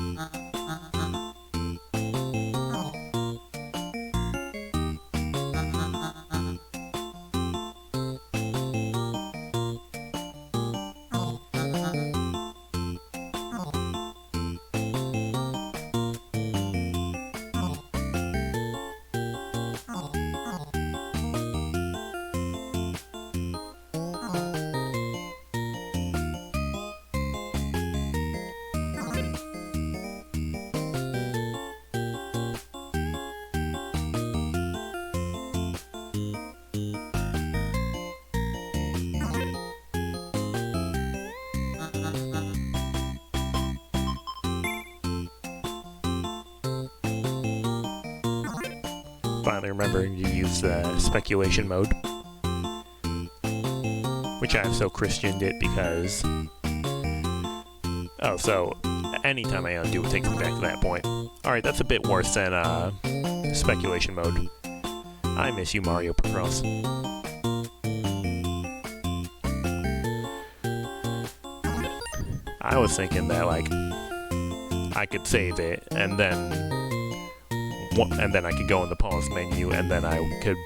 Finally remembering to use speculation mode, which I've so Christianed it because so anytime I undo it takes me back to that point. Alright, that's a bit worse than speculation mode. I miss you, Mario Picross. I was thinking that like I could save it and then I could go in the pause menu, and then I could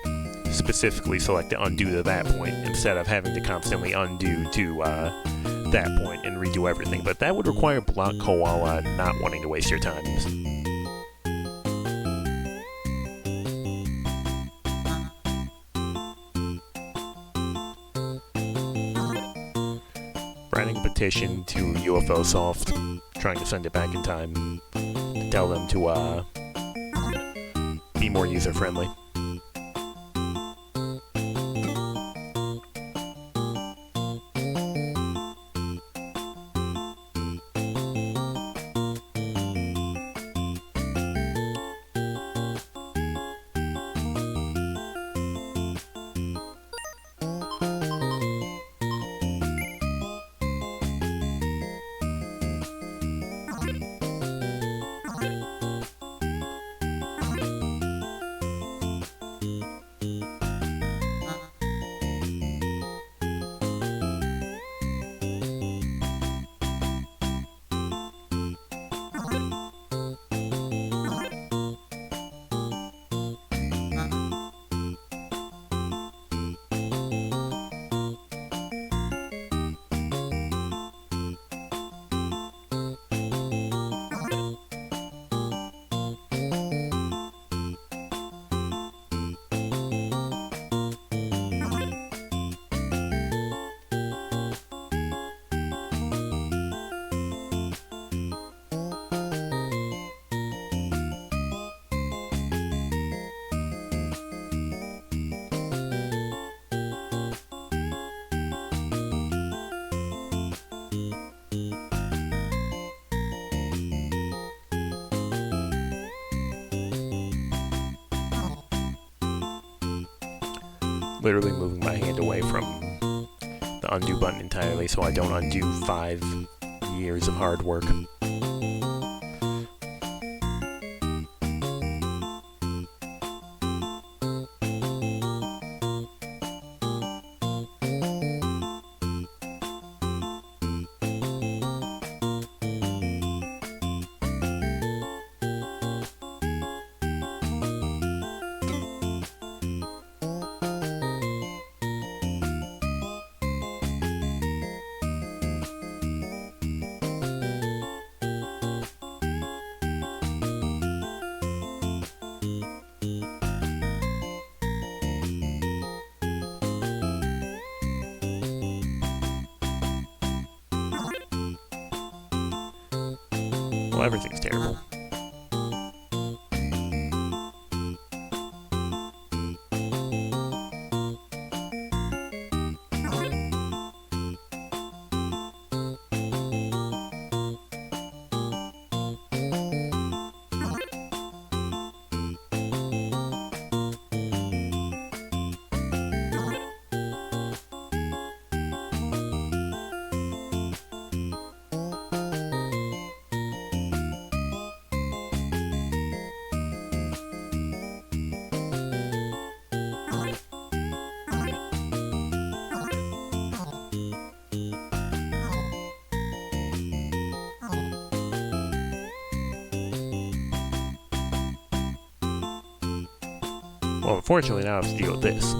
specifically select the undo to that point, instead of having to constantly undo to that point and redo everything. But that would require Block Koala not wanting to waste your time. Writing a petition to UFO Soft, trying to send it back in time, to tell them to be more user-friendly. Literally moving my hand away from the undo button entirely so I don't undo 5 years of hard work. Well, everything's terrible. Well, unfortunately, now I have to deal with this.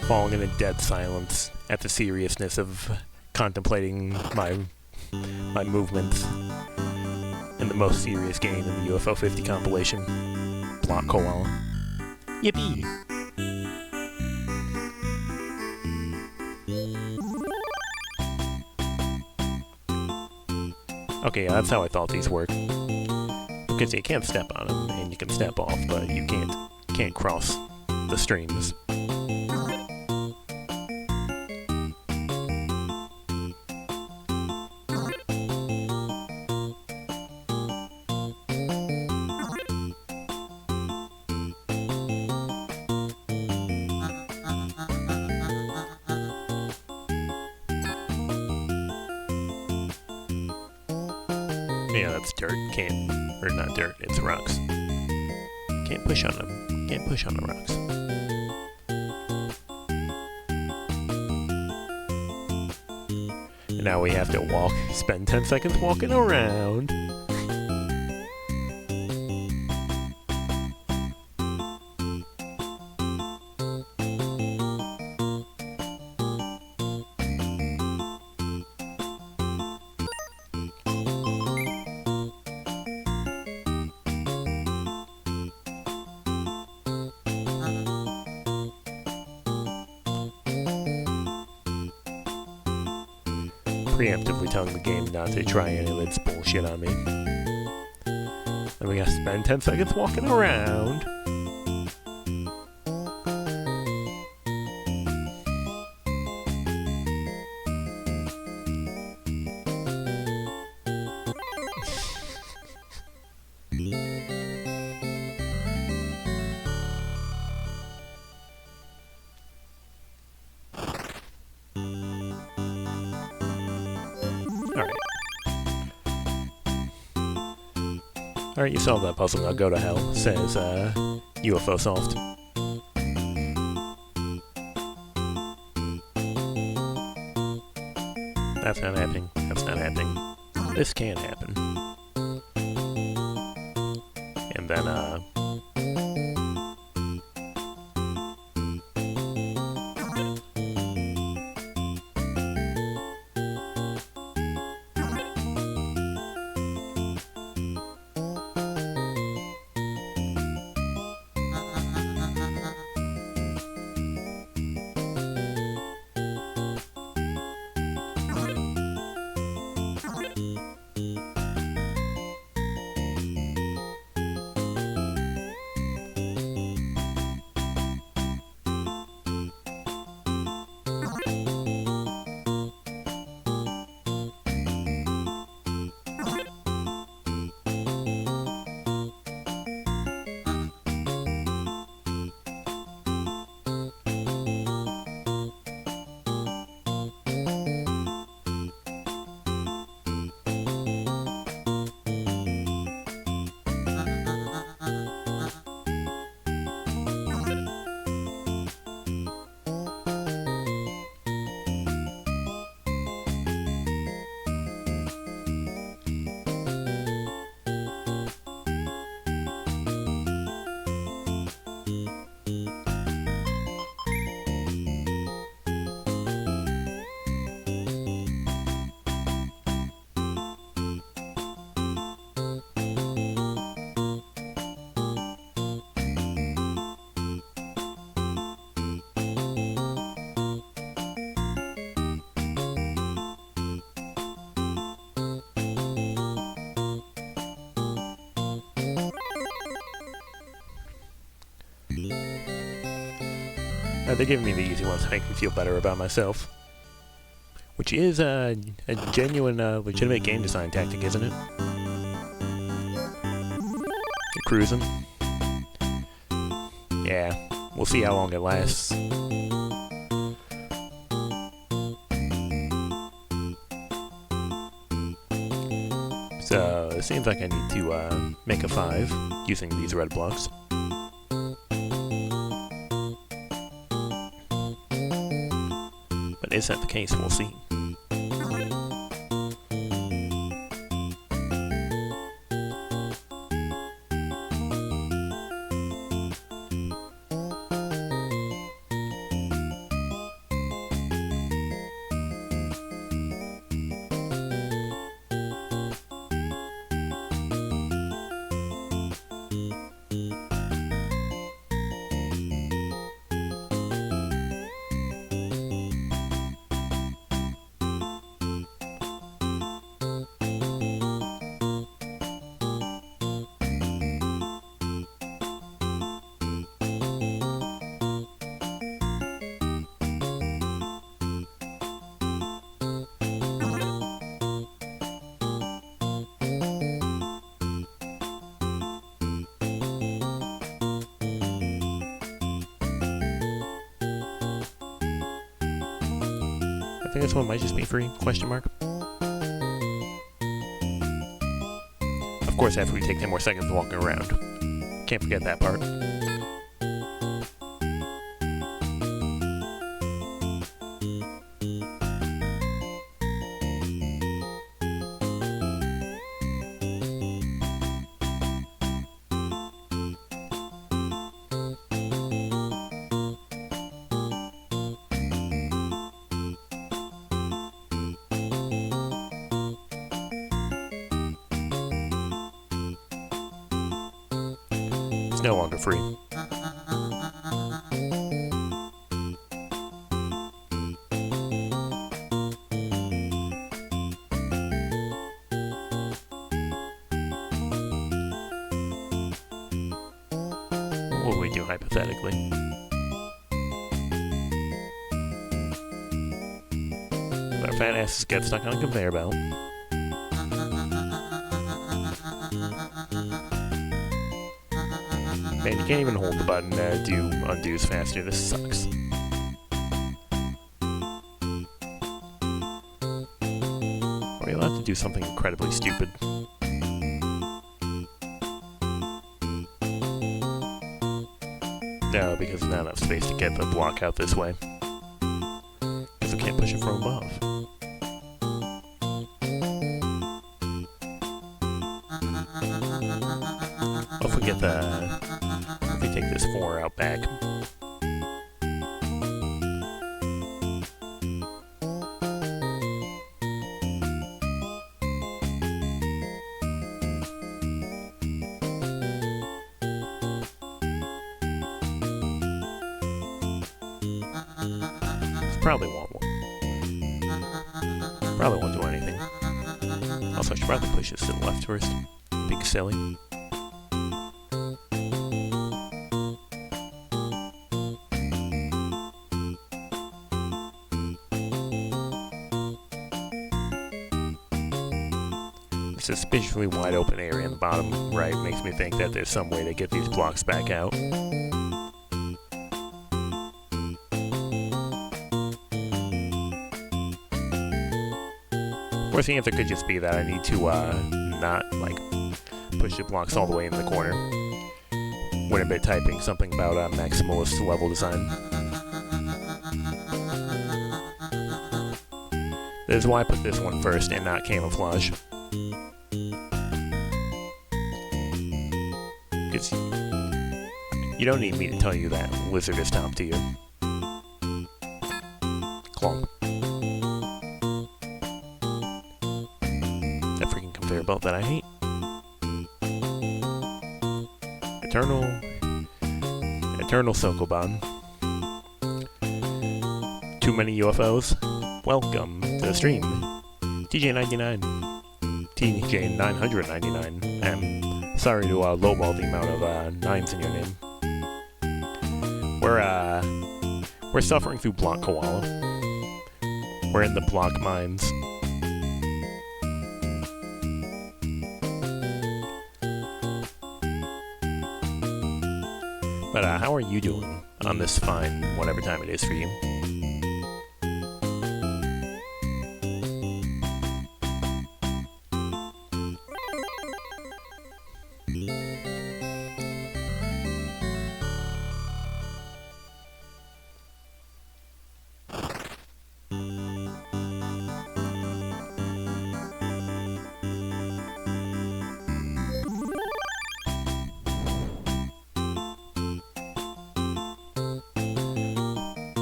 Falling in a dead silence at the seriousness of contemplating my movements in the most serious game in the UFO 50 compilation, Block Koala. Yippee! Okay, yeah, that's how I thought these work. Because you can't step on them, and you can step off, but you can't cross the streams. Yeah, that's dirt. Or not dirt, it's rocks. Can't push on them. Can't push on the rocks. And now we have to spend 10 seconds walking around. Preemptively telling the game not to try any of its bullshit on me. And we gotta spend 10 seconds walking around. Alright, you solved that puzzle, now go to hell, says UFO solved. That's not happening. That's not happening. This can happen. And then, They're giving me the easy ones to make me feel better about myself. Which is a genuine, legitimate game design tactic, isn't it? You're cruising. Yeah, we'll see how long it lasts. So, it seems like I need to make a 5 using these red blocks. But is that the case? We'll see. I think this one might just be free, question mark. Of course, after we take 10 more seconds walking around. Can't forget that part. It's no longer free. What would we do hypothetically? Our fat asses get stuck on a conveyor belt. Man, you can't even hold the button to do undos faster. This sucks. Are we allowed to do something incredibly stupid? No, because there's not enough space to get the block out this way. Because we can't push it from above. Well, if we get if we take this 4 out back. Probably want one. Probably won't do anything. Also, I should probably push this to the left first. Big silly. The suspiciously wide open area in the bottom right makes me think that there's some way to get these blocks back out. Or the answer could just be that I need to not push the blocks all the way in the corner when I've been typing something about maximalist level design. That is why I put this one first and not camouflage. Because you don't need me to tell you that lizard is top to you. Clonk. That freaking conveyor belt that I hate. Eternal Sokoban. Too many UFOs? Welcome to the stream. TJ99. TJ999. I'm sorry to lowball the amount of 9s in your name. We're suffering through Block Koala. We're in the block mines. But how are you doing on this fine whatever time it is for you?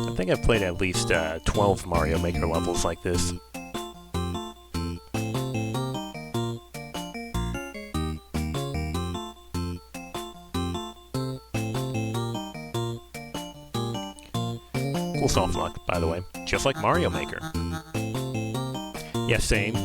I think I've played at least 12 Mario Maker levels like this. Cool soft lock, by the way. Just like Mario Maker. Yeah, same.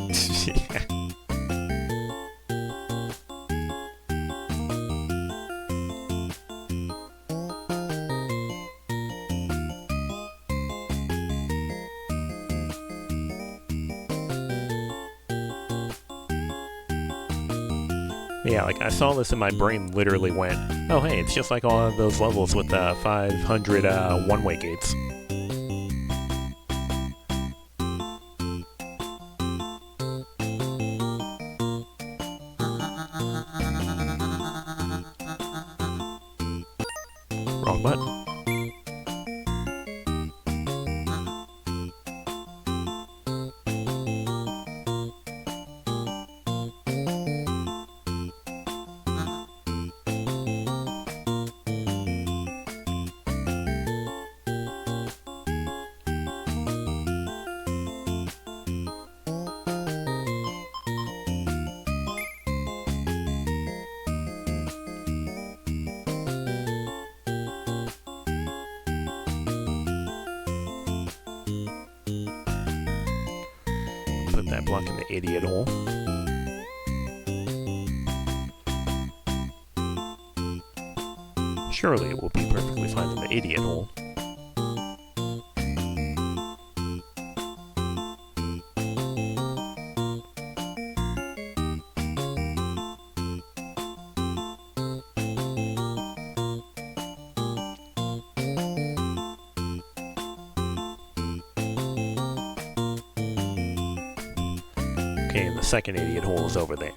Yeah, like I saw this and my brain literally went, oh hey, it's just like all of those levels with 500 one-way gates. Wrong button. Put that block in the idiot hole. Surely it will be perfectly fine in the idiot hole. Okay, and the second idiot hole is over there.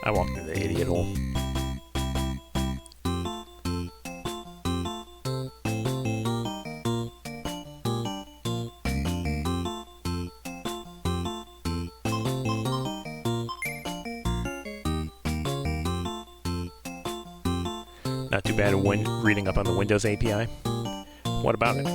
I walked through the idiot hole. Not too bad at reading up on the Windows API. What about it?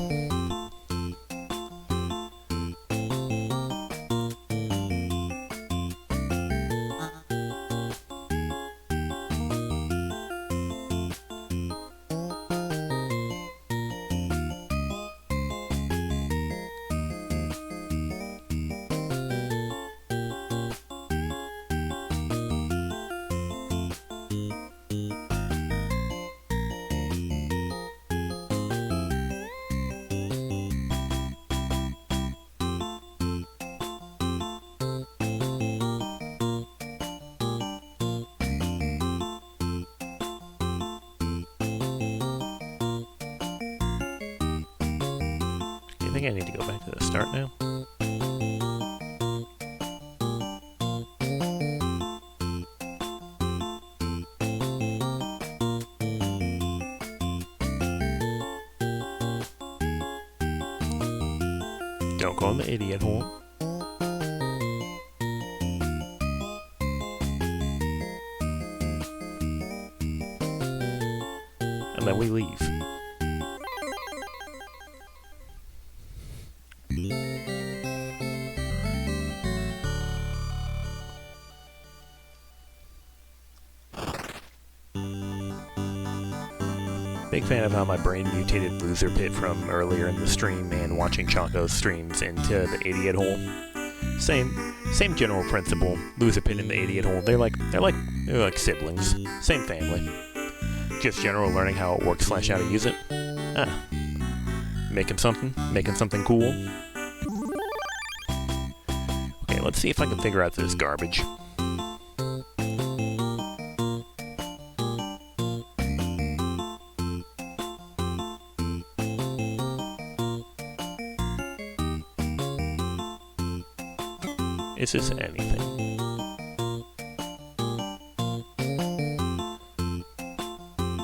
I think I need to go back to the start now. Don't go in the idiot hole. And then we leave. Big fan of how my brain mutated Loser Pit from earlier in the stream and watching Choco's streams into the Idiot Hole. Same general principle. Loser Pit and the Idiot Hole. They're like siblings. Same family. Just general learning how it works / how to use it. Making something cool. Okay, let's see if I can figure out this garbage. Is this anything?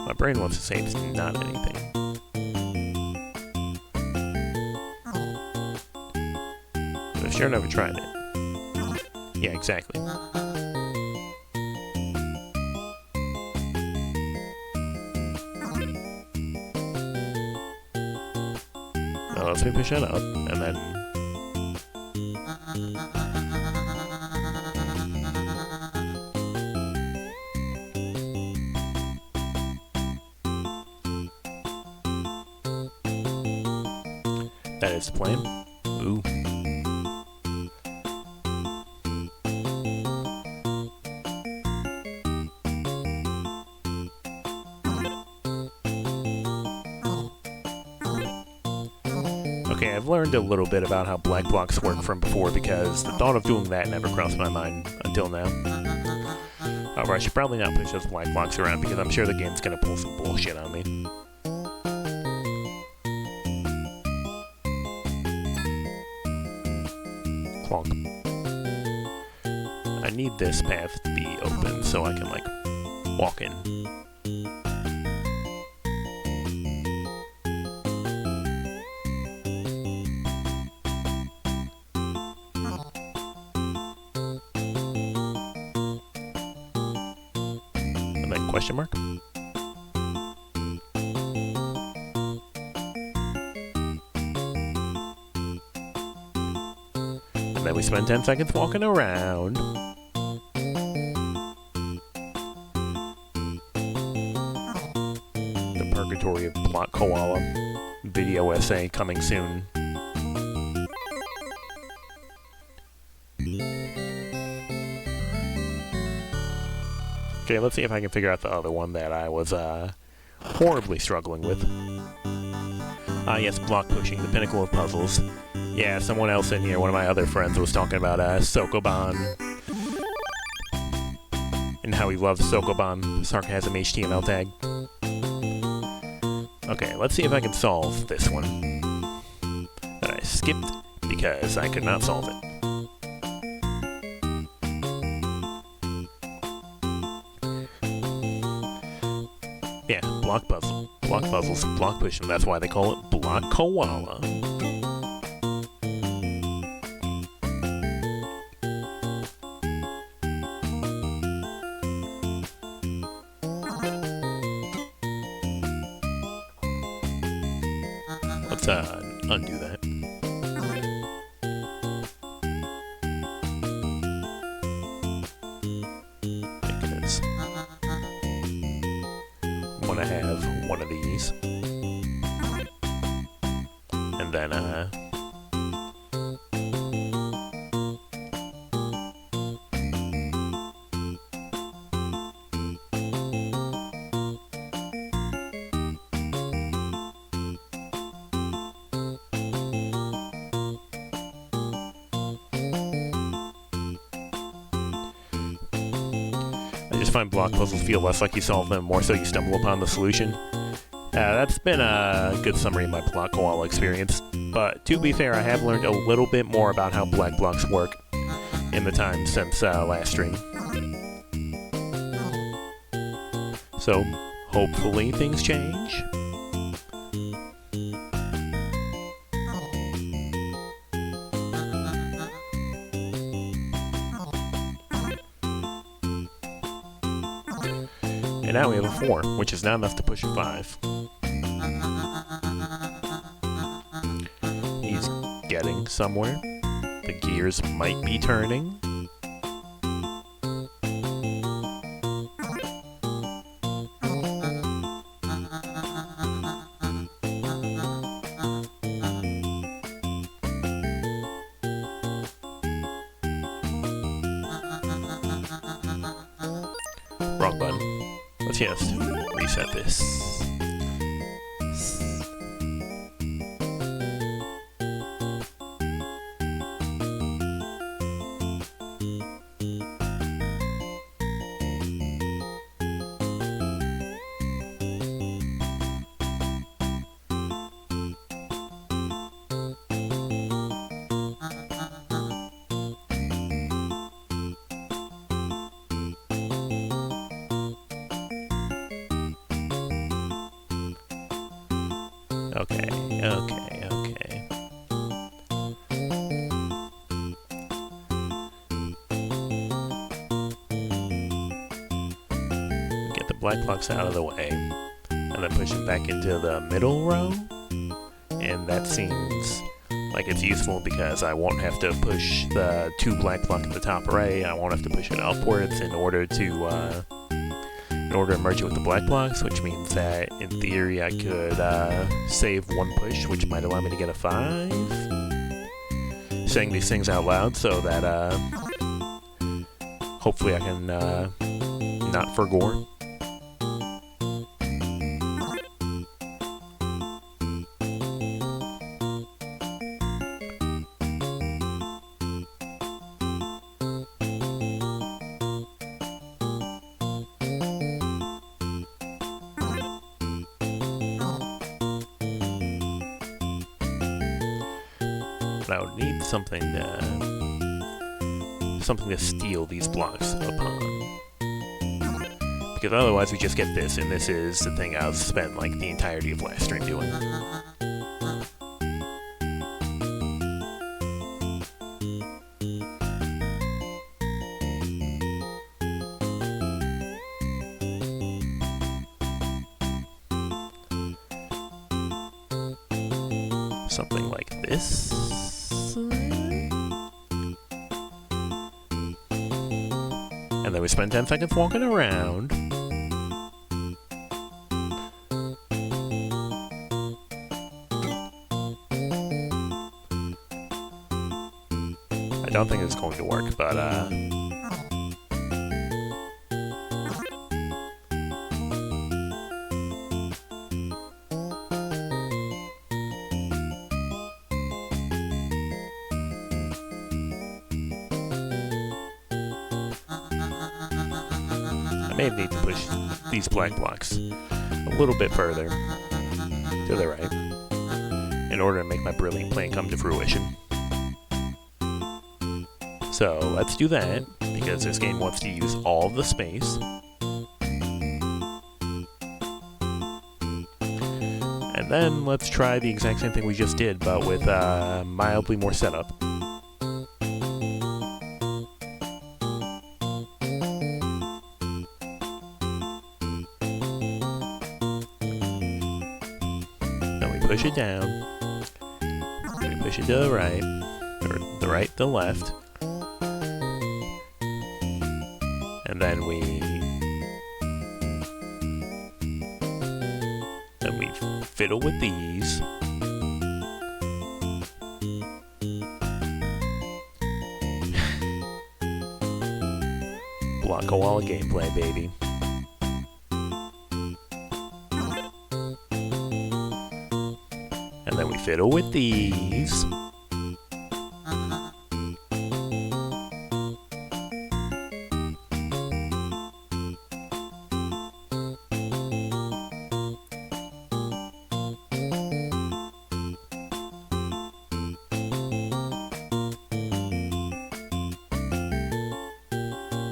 My brain wants to say it's not anything. But I've sure never tried it. Yeah, exactly. Now let's me push that up, and then... That is the plan. Ooh. Okay, I've learned a little bit about how black blocks work from before because the thought of doing that never crossed my mind until now. However, I should probably not push those black blocks around because I'm sure the game's gonna pull some bullshit on me. I need this path to be open so I can, like, walk in. And then question mark? And then we spend 10 seconds walking around. The Purgatory of Block Koala. Video essay coming soon. Okay, let's see if I can figure out the other one that I was horribly struggling with. Yes, block pushing, the pinnacle of puzzles. Yeah, someone else in here, one of my other friends, was talking about Sokoban. And how he loves Sokoban, sarcasm HTML tag. Okay, let's see if I can solve this one. That I skipped because I could not solve it. Yeah, block puzzles, block pushing. That's why they call it Block Koala. Let's undo that. Because I want to have one of these. And then, I just find block puzzles feel less like you solve them, more so you stumble upon the solution. That's been a good summary of my Block Koala experience, but to be fair, I have learned a little bit more about how black blocks work in the time since last stream. So, hopefully things change. And now we have a 4, which is not enough to push a 5. He's getting somewhere. The gears might be turning. wrong button. Let's just reset this. Okay. Get the black blocks out of the way, and then push it back into the middle row. And that seems like it's useful because I won't have to push the 2 black block in the top right. I won't have to push it upwards in order to merge it with the black blocks, which means that in theory I could save 1 push, which might allow me to get a 5. Saying these things out loud so that hopefully I can not forgore. I would need something to steal these blocks upon. Because otherwise we just get this, and this is the thing I've spent like the entirety of last stream doing. Something like this. And then we spend 10 seconds walking around. I don't think it's going to work, but I may need to push these black blocks a little bit further to the right in order to make my brilliant plan come to fruition. So let's do that, because this game wants to use all of the space. And then let's try the exact same thing we just did, but with mildly more setup. Push it down, we push it to the right, or the right to the left, and then we fiddle with these. Block Koala gameplay, baby. And then we fiddle with these.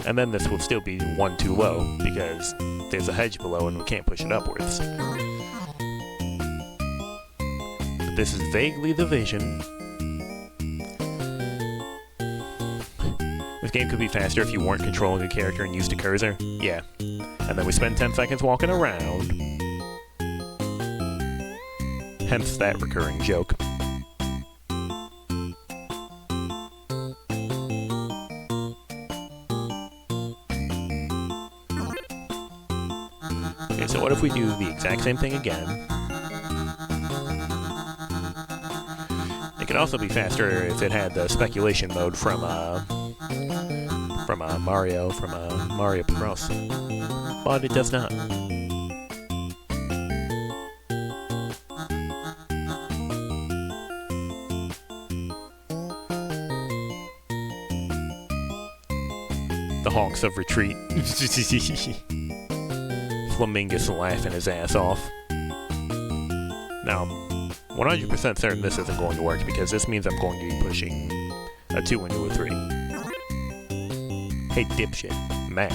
And then this will still be 1 too low, because there's a hedge below and we can't push it upwards. But this is vaguely the vision. This game could be faster if you weren't controlling a character and used a cursor. Yeah. And then we spend 10 seconds walking around. Hence that recurring joke. Okay, so what if we do the exact same thing again? It could also be faster if it had the speculation mode from from Mario Bros. But it does not. The Hawks of Retreat. Flamingus laughing his ass off. Now, 100% certain this isn't going to work because this means I'm going to be pushing a 2 into a 3. Hey, dipshit. Math.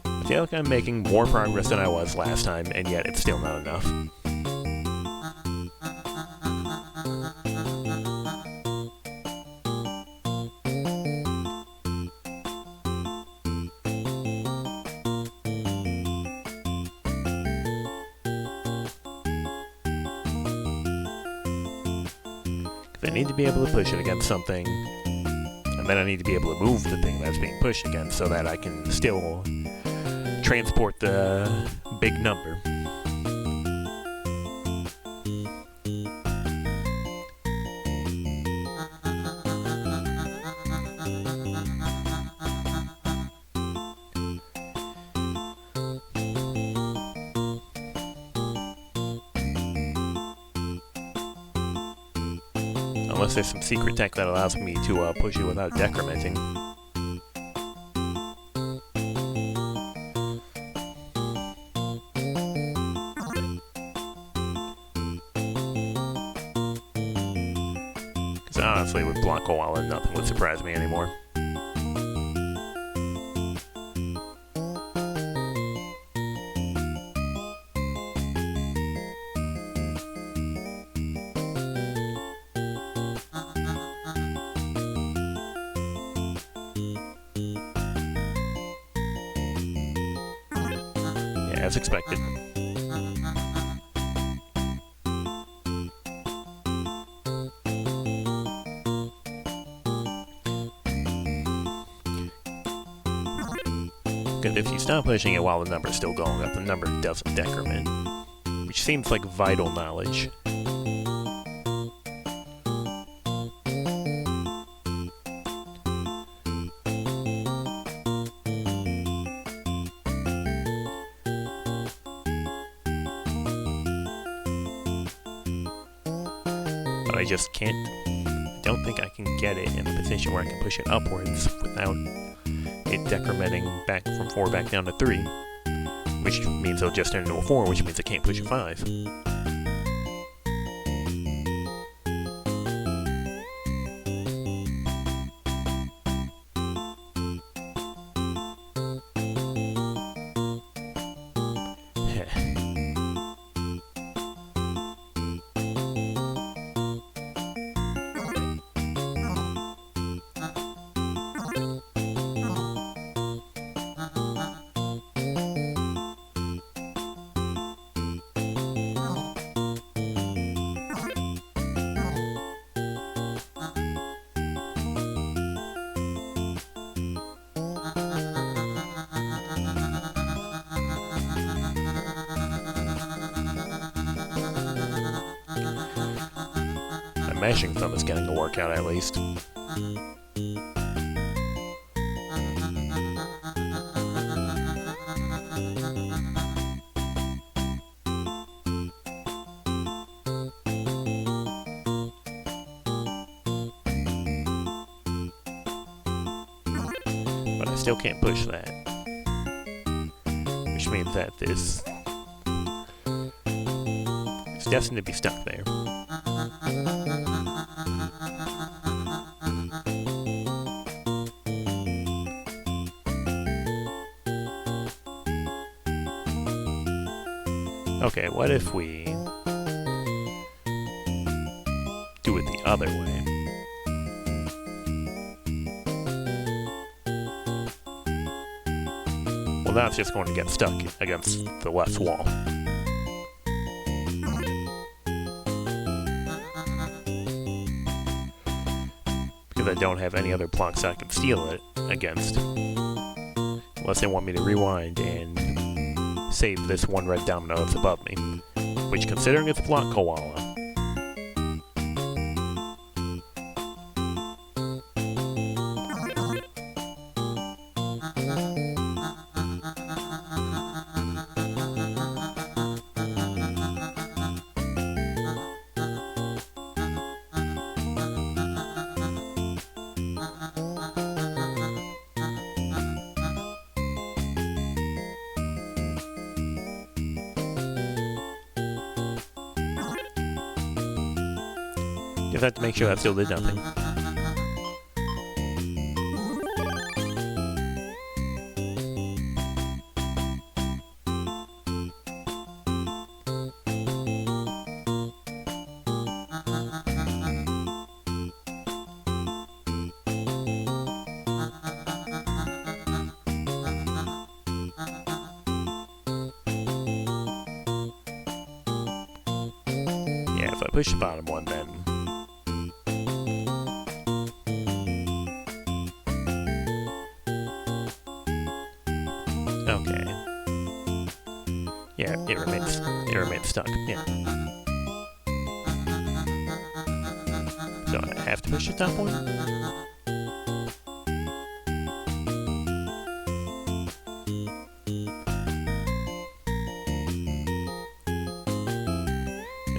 I feel like I'm making more progress than I was last time, and yet it's still not enough. I need to be able to push it against something, and then I need to be able to move the thing that's being pushed against so that I can still transport the big number. Unless there's some secret tech that allows me to push it without decrementing. Because honestly, with Block Koala, nothing would surprise me anymore. As expected. Because if you stop pushing it while the number's still going up, the number doesn't decrement, which seems like vital knowledge. But I just can't, I don't think I can get it in a position where I can push it upwards without it decrementing back from 4 back down to 3, which means it'll just turn into a 4, which means I can't push a 5. My mashing thumb is getting a workout at least. But I still can't push that. Which means that this is destined to be stuck there. Okay, what if we do it the other way? Well, that's just going to get stuck against the left wall. Because I don't have any other blocks I can steal it against. Unless they want me to rewind and save this one red domino that's above me, which, considering it's Block Koala, just have to make sure that still did nothing. Yeah, if I push the bottom one, then okay. Yeah, it remains stuck. Yeah. So I have to push the top one?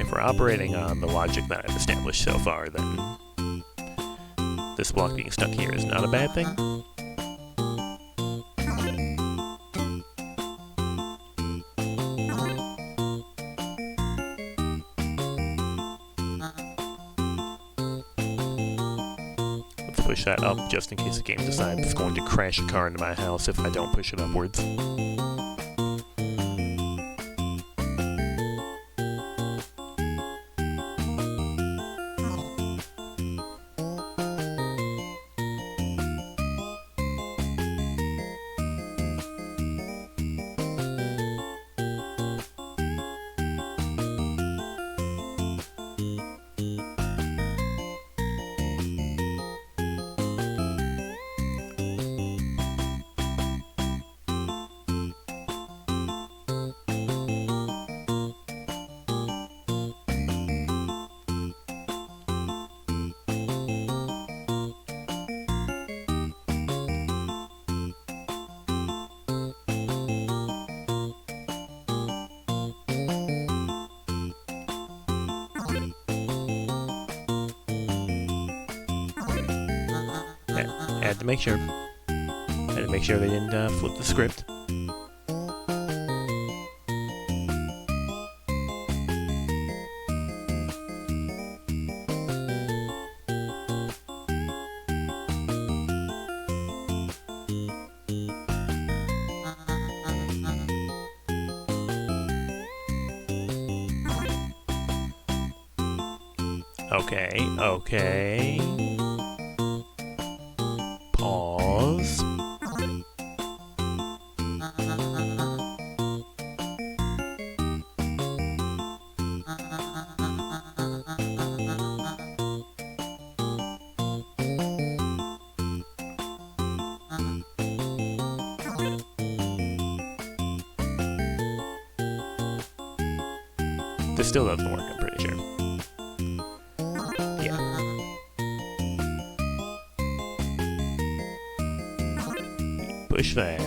If we're operating on the logic that I've established so far, then this block being stuck here is not a bad thing. Push that up just in case the game decides it's going to crash a car into my house if I don't push it upwards. I had to make sure. They didn't flip the script. Okay. Pause. This still doesn't work, I'm pretty sure. Yeah. Push that.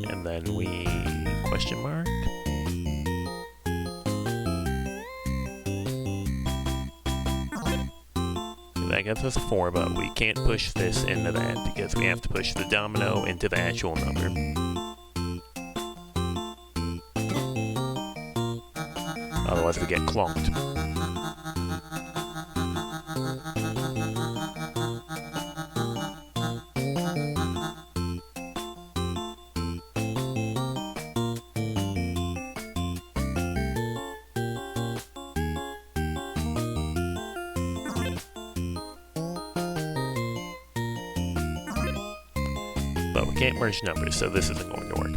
And then we question mark. That gets us a 4, but we can't push this into that because we have to push the domino into the actual number. Otherwise we get clonked. But we can't merge numbers, so this isn't going to work.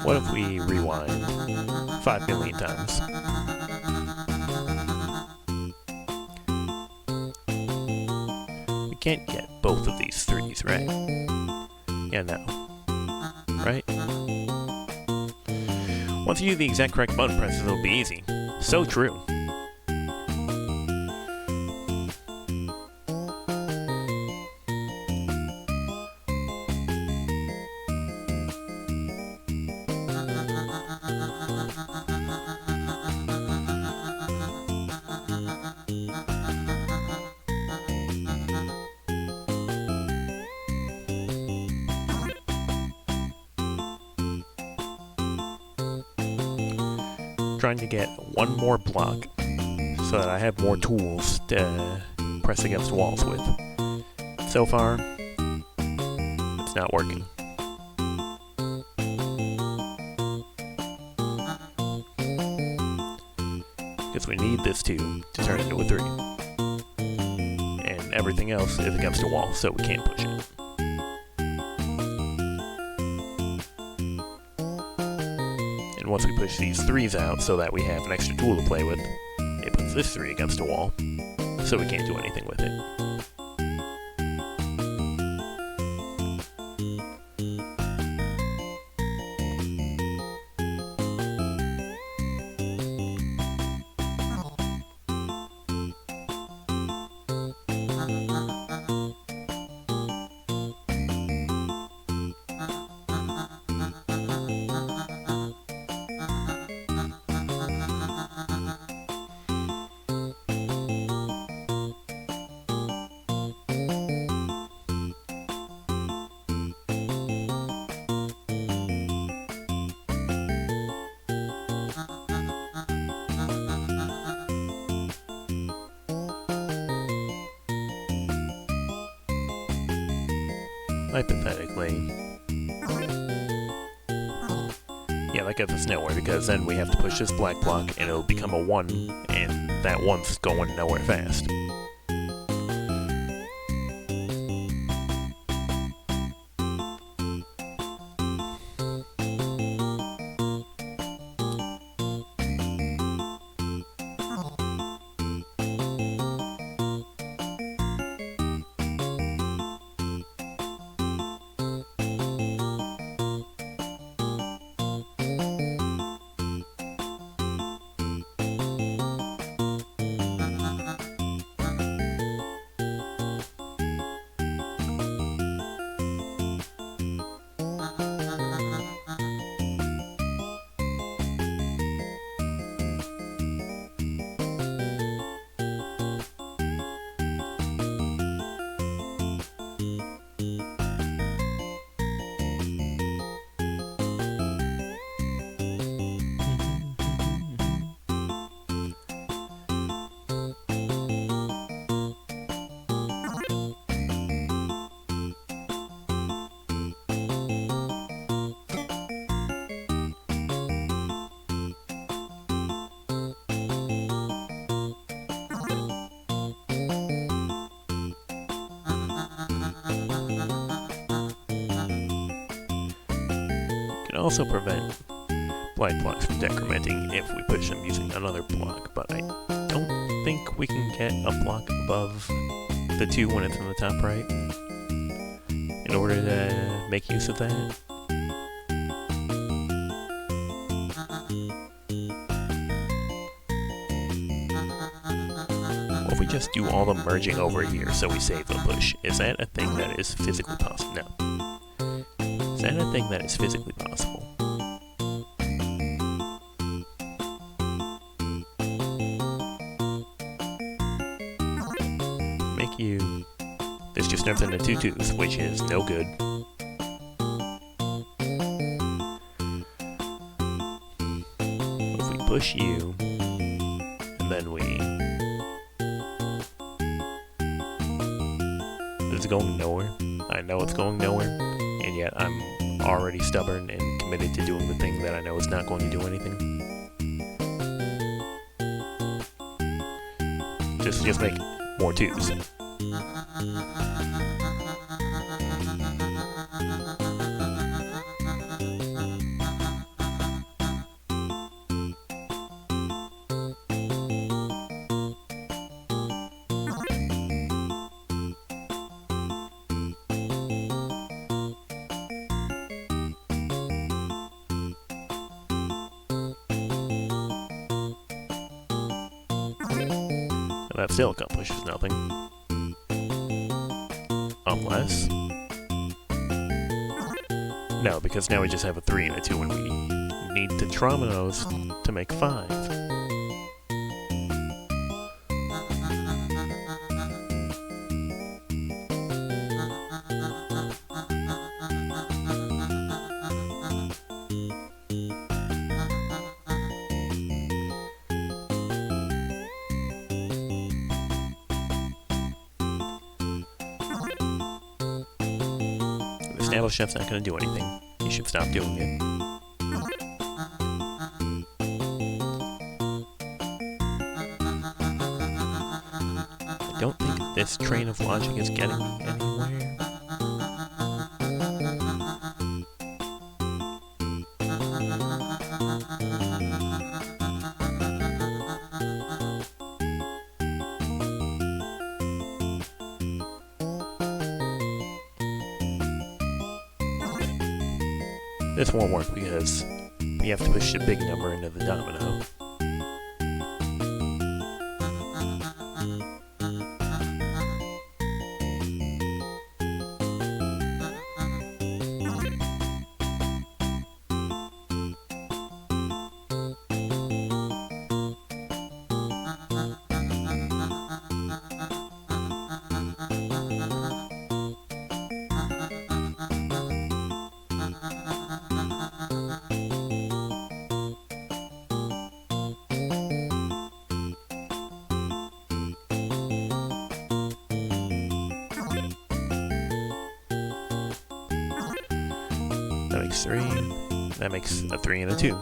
What if we rewind 5 million times? We can't get both of these 3s, right? Yeah, no. Right? Once you do the exact correct button presses, it'll be easy. So true. Trying to get one more block so that I have more tools to press against walls with. So far, it's not working. Because we need this 2 to turn into a 3. And everything else is against a wall, so we can't push it. And once we push these 3s out so that we have an extra tool to play with, it puts this 3 against a wall, so we can't do anything with it. Hypothetically. Yeah, that gets us nowhere, because then we have to push this black block and it'll become a 1, and that 1's going nowhere fast. Also prevent black blocks from decrementing if we push them using another block, but I don't think we can get a block above the 2 when it's in the top right in order to make use of that. Well, if we just do all the merging over here so we save the push, is that a thing that is physically possible? No. Is that a thing that is physically possible? Make you... This just turns into 2 2s, which is no good. If we push you, and then we... This is going nowhere. I know it's going nowhere, and yet I'm already stubborn and committed to doing the thing that I know is not going to do anything. Just make more 2s. That still accomplishes nothing. Unless... No, because now we just have a 3 and a 2, and we need to trauma those to make 5. Snail Chef's not going to do anything. You should stop doing it. I don't think this train of logic is getting me anywhere. This won't work because you have to push a big number into the domino. That makes 3. That makes a 3 and a 2.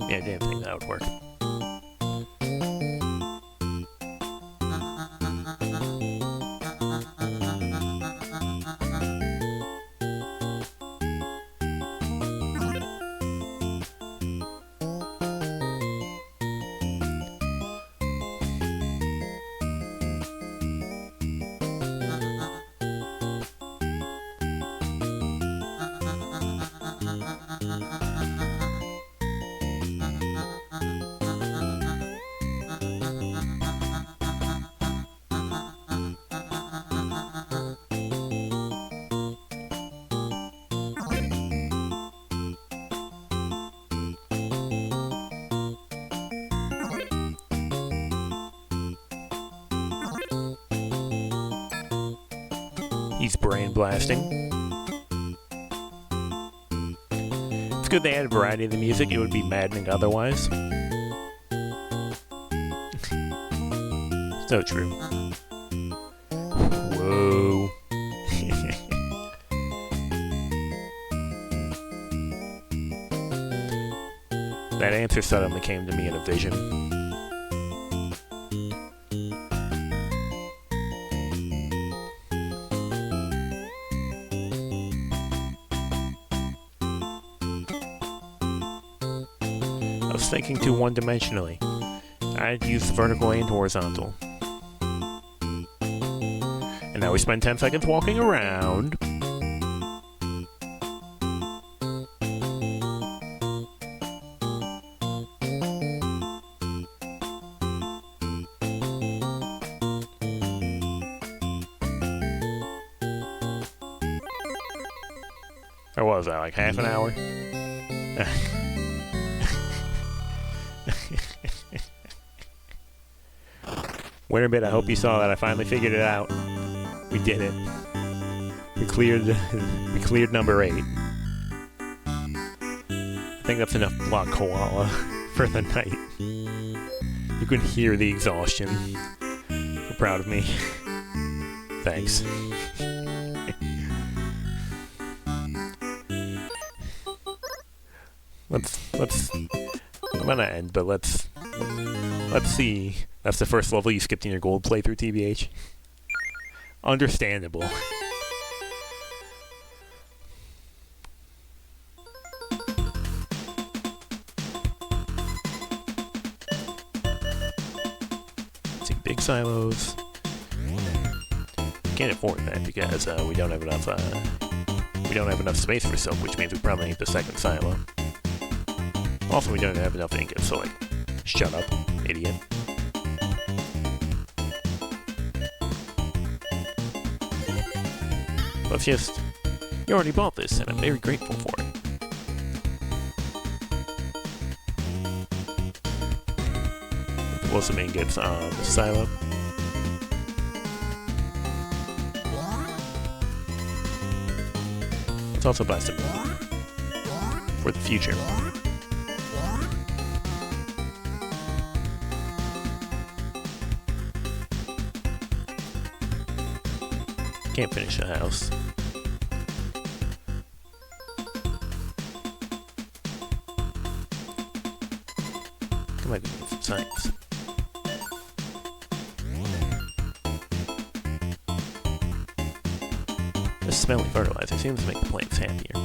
Yeah, I didn't think that would work. He's brain blasting. It's good they added variety to the music, it would be maddening otherwise. So true. Whoa. That answer suddenly came to me in a vision. I was thinking too one-dimensionally. I'd use vertical and horizontal. And now we spend 10 seconds walking around. Or was that, like half an hour? Winter bit, I hope you saw that. I finally figured it out. We did it. We cleared number 8. I think that's enough Block Koala for the night. You can hear the exhaustion. You're proud of me. Thanks. I'm gonna end, but let's see. That's the first level you skipped in your gold playthrough, TBH. Understandable. Let's see, big silos. Can't afford that because we don't have enough space for silk, which means we probably need the second silo. Also, we don't have enough ingots, so like, shut up, idiot. Let's just... You already bought this, and I'm very grateful for it. Pull some ingots on the silo. Let's also buy some for the future. Can't finish the house. Come on, give me some science. This smelly fertilizer seems to make the plants happier.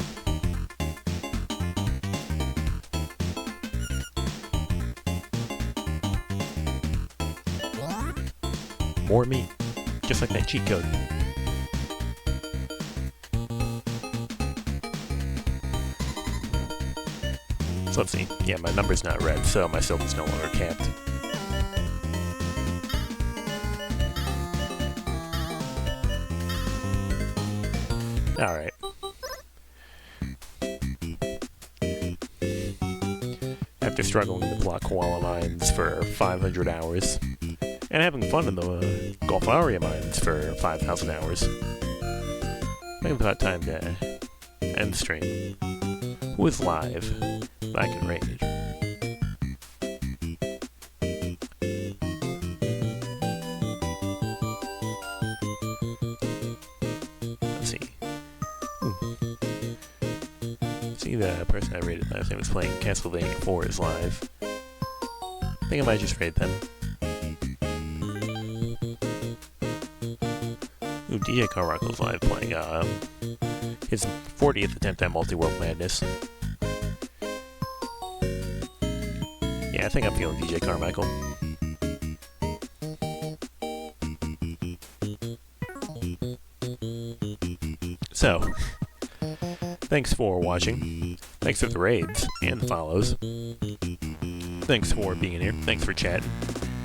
More meat, just like that cheat code. So let's see. Yeah, my number's not red, so my silk is no longer capped. Alright. After struggling in the Block Koala mines for 500 hours, and having fun in the Golfaria mines for 5,000 hours, I think it's about time to end the stream. Who is live? I can rate it. Let's see. See, the person I rated last time was playing Castlevania 4 is live. I think I might just rate them. Ooh, DJ Carmichael's live playing his 40th attempt at Multi-World Madness. Yeah, I think I'm feeling DJ Carmichael. So, thanks for watching. Thanks for the raids and the follows. Thanks for being here. Thanks for chatting.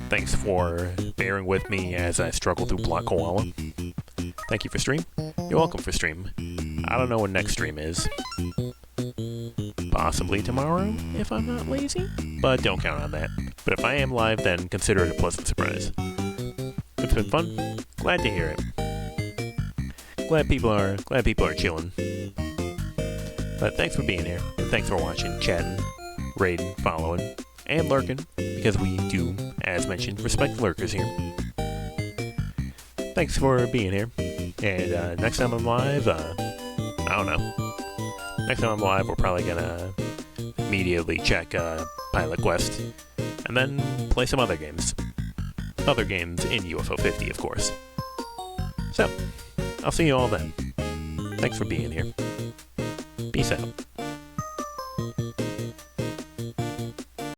Thanks for bearing with me as I struggle through Block Koala. Thank you for stream. You're welcome for stream. I don't know when next stream is. Possibly tomorrow, if I'm not lazy. But don't count on that. But if I am live, then consider it a pleasant surprise. It's been fun. Glad to hear it. Glad people are chilling. But thanks for being here. And thanks for watching, chatting, raiding, following, and lurking. Because we do, as mentioned, respect lurkers here. Thanks for being here. And next time I'm live, I don't know. Next time I'm live, we're probably gonna immediately check Pilot Quest, and then play some other games. Other games in UFO 50, of course. So, I'll see you all then. Thanks for being here. Peace out.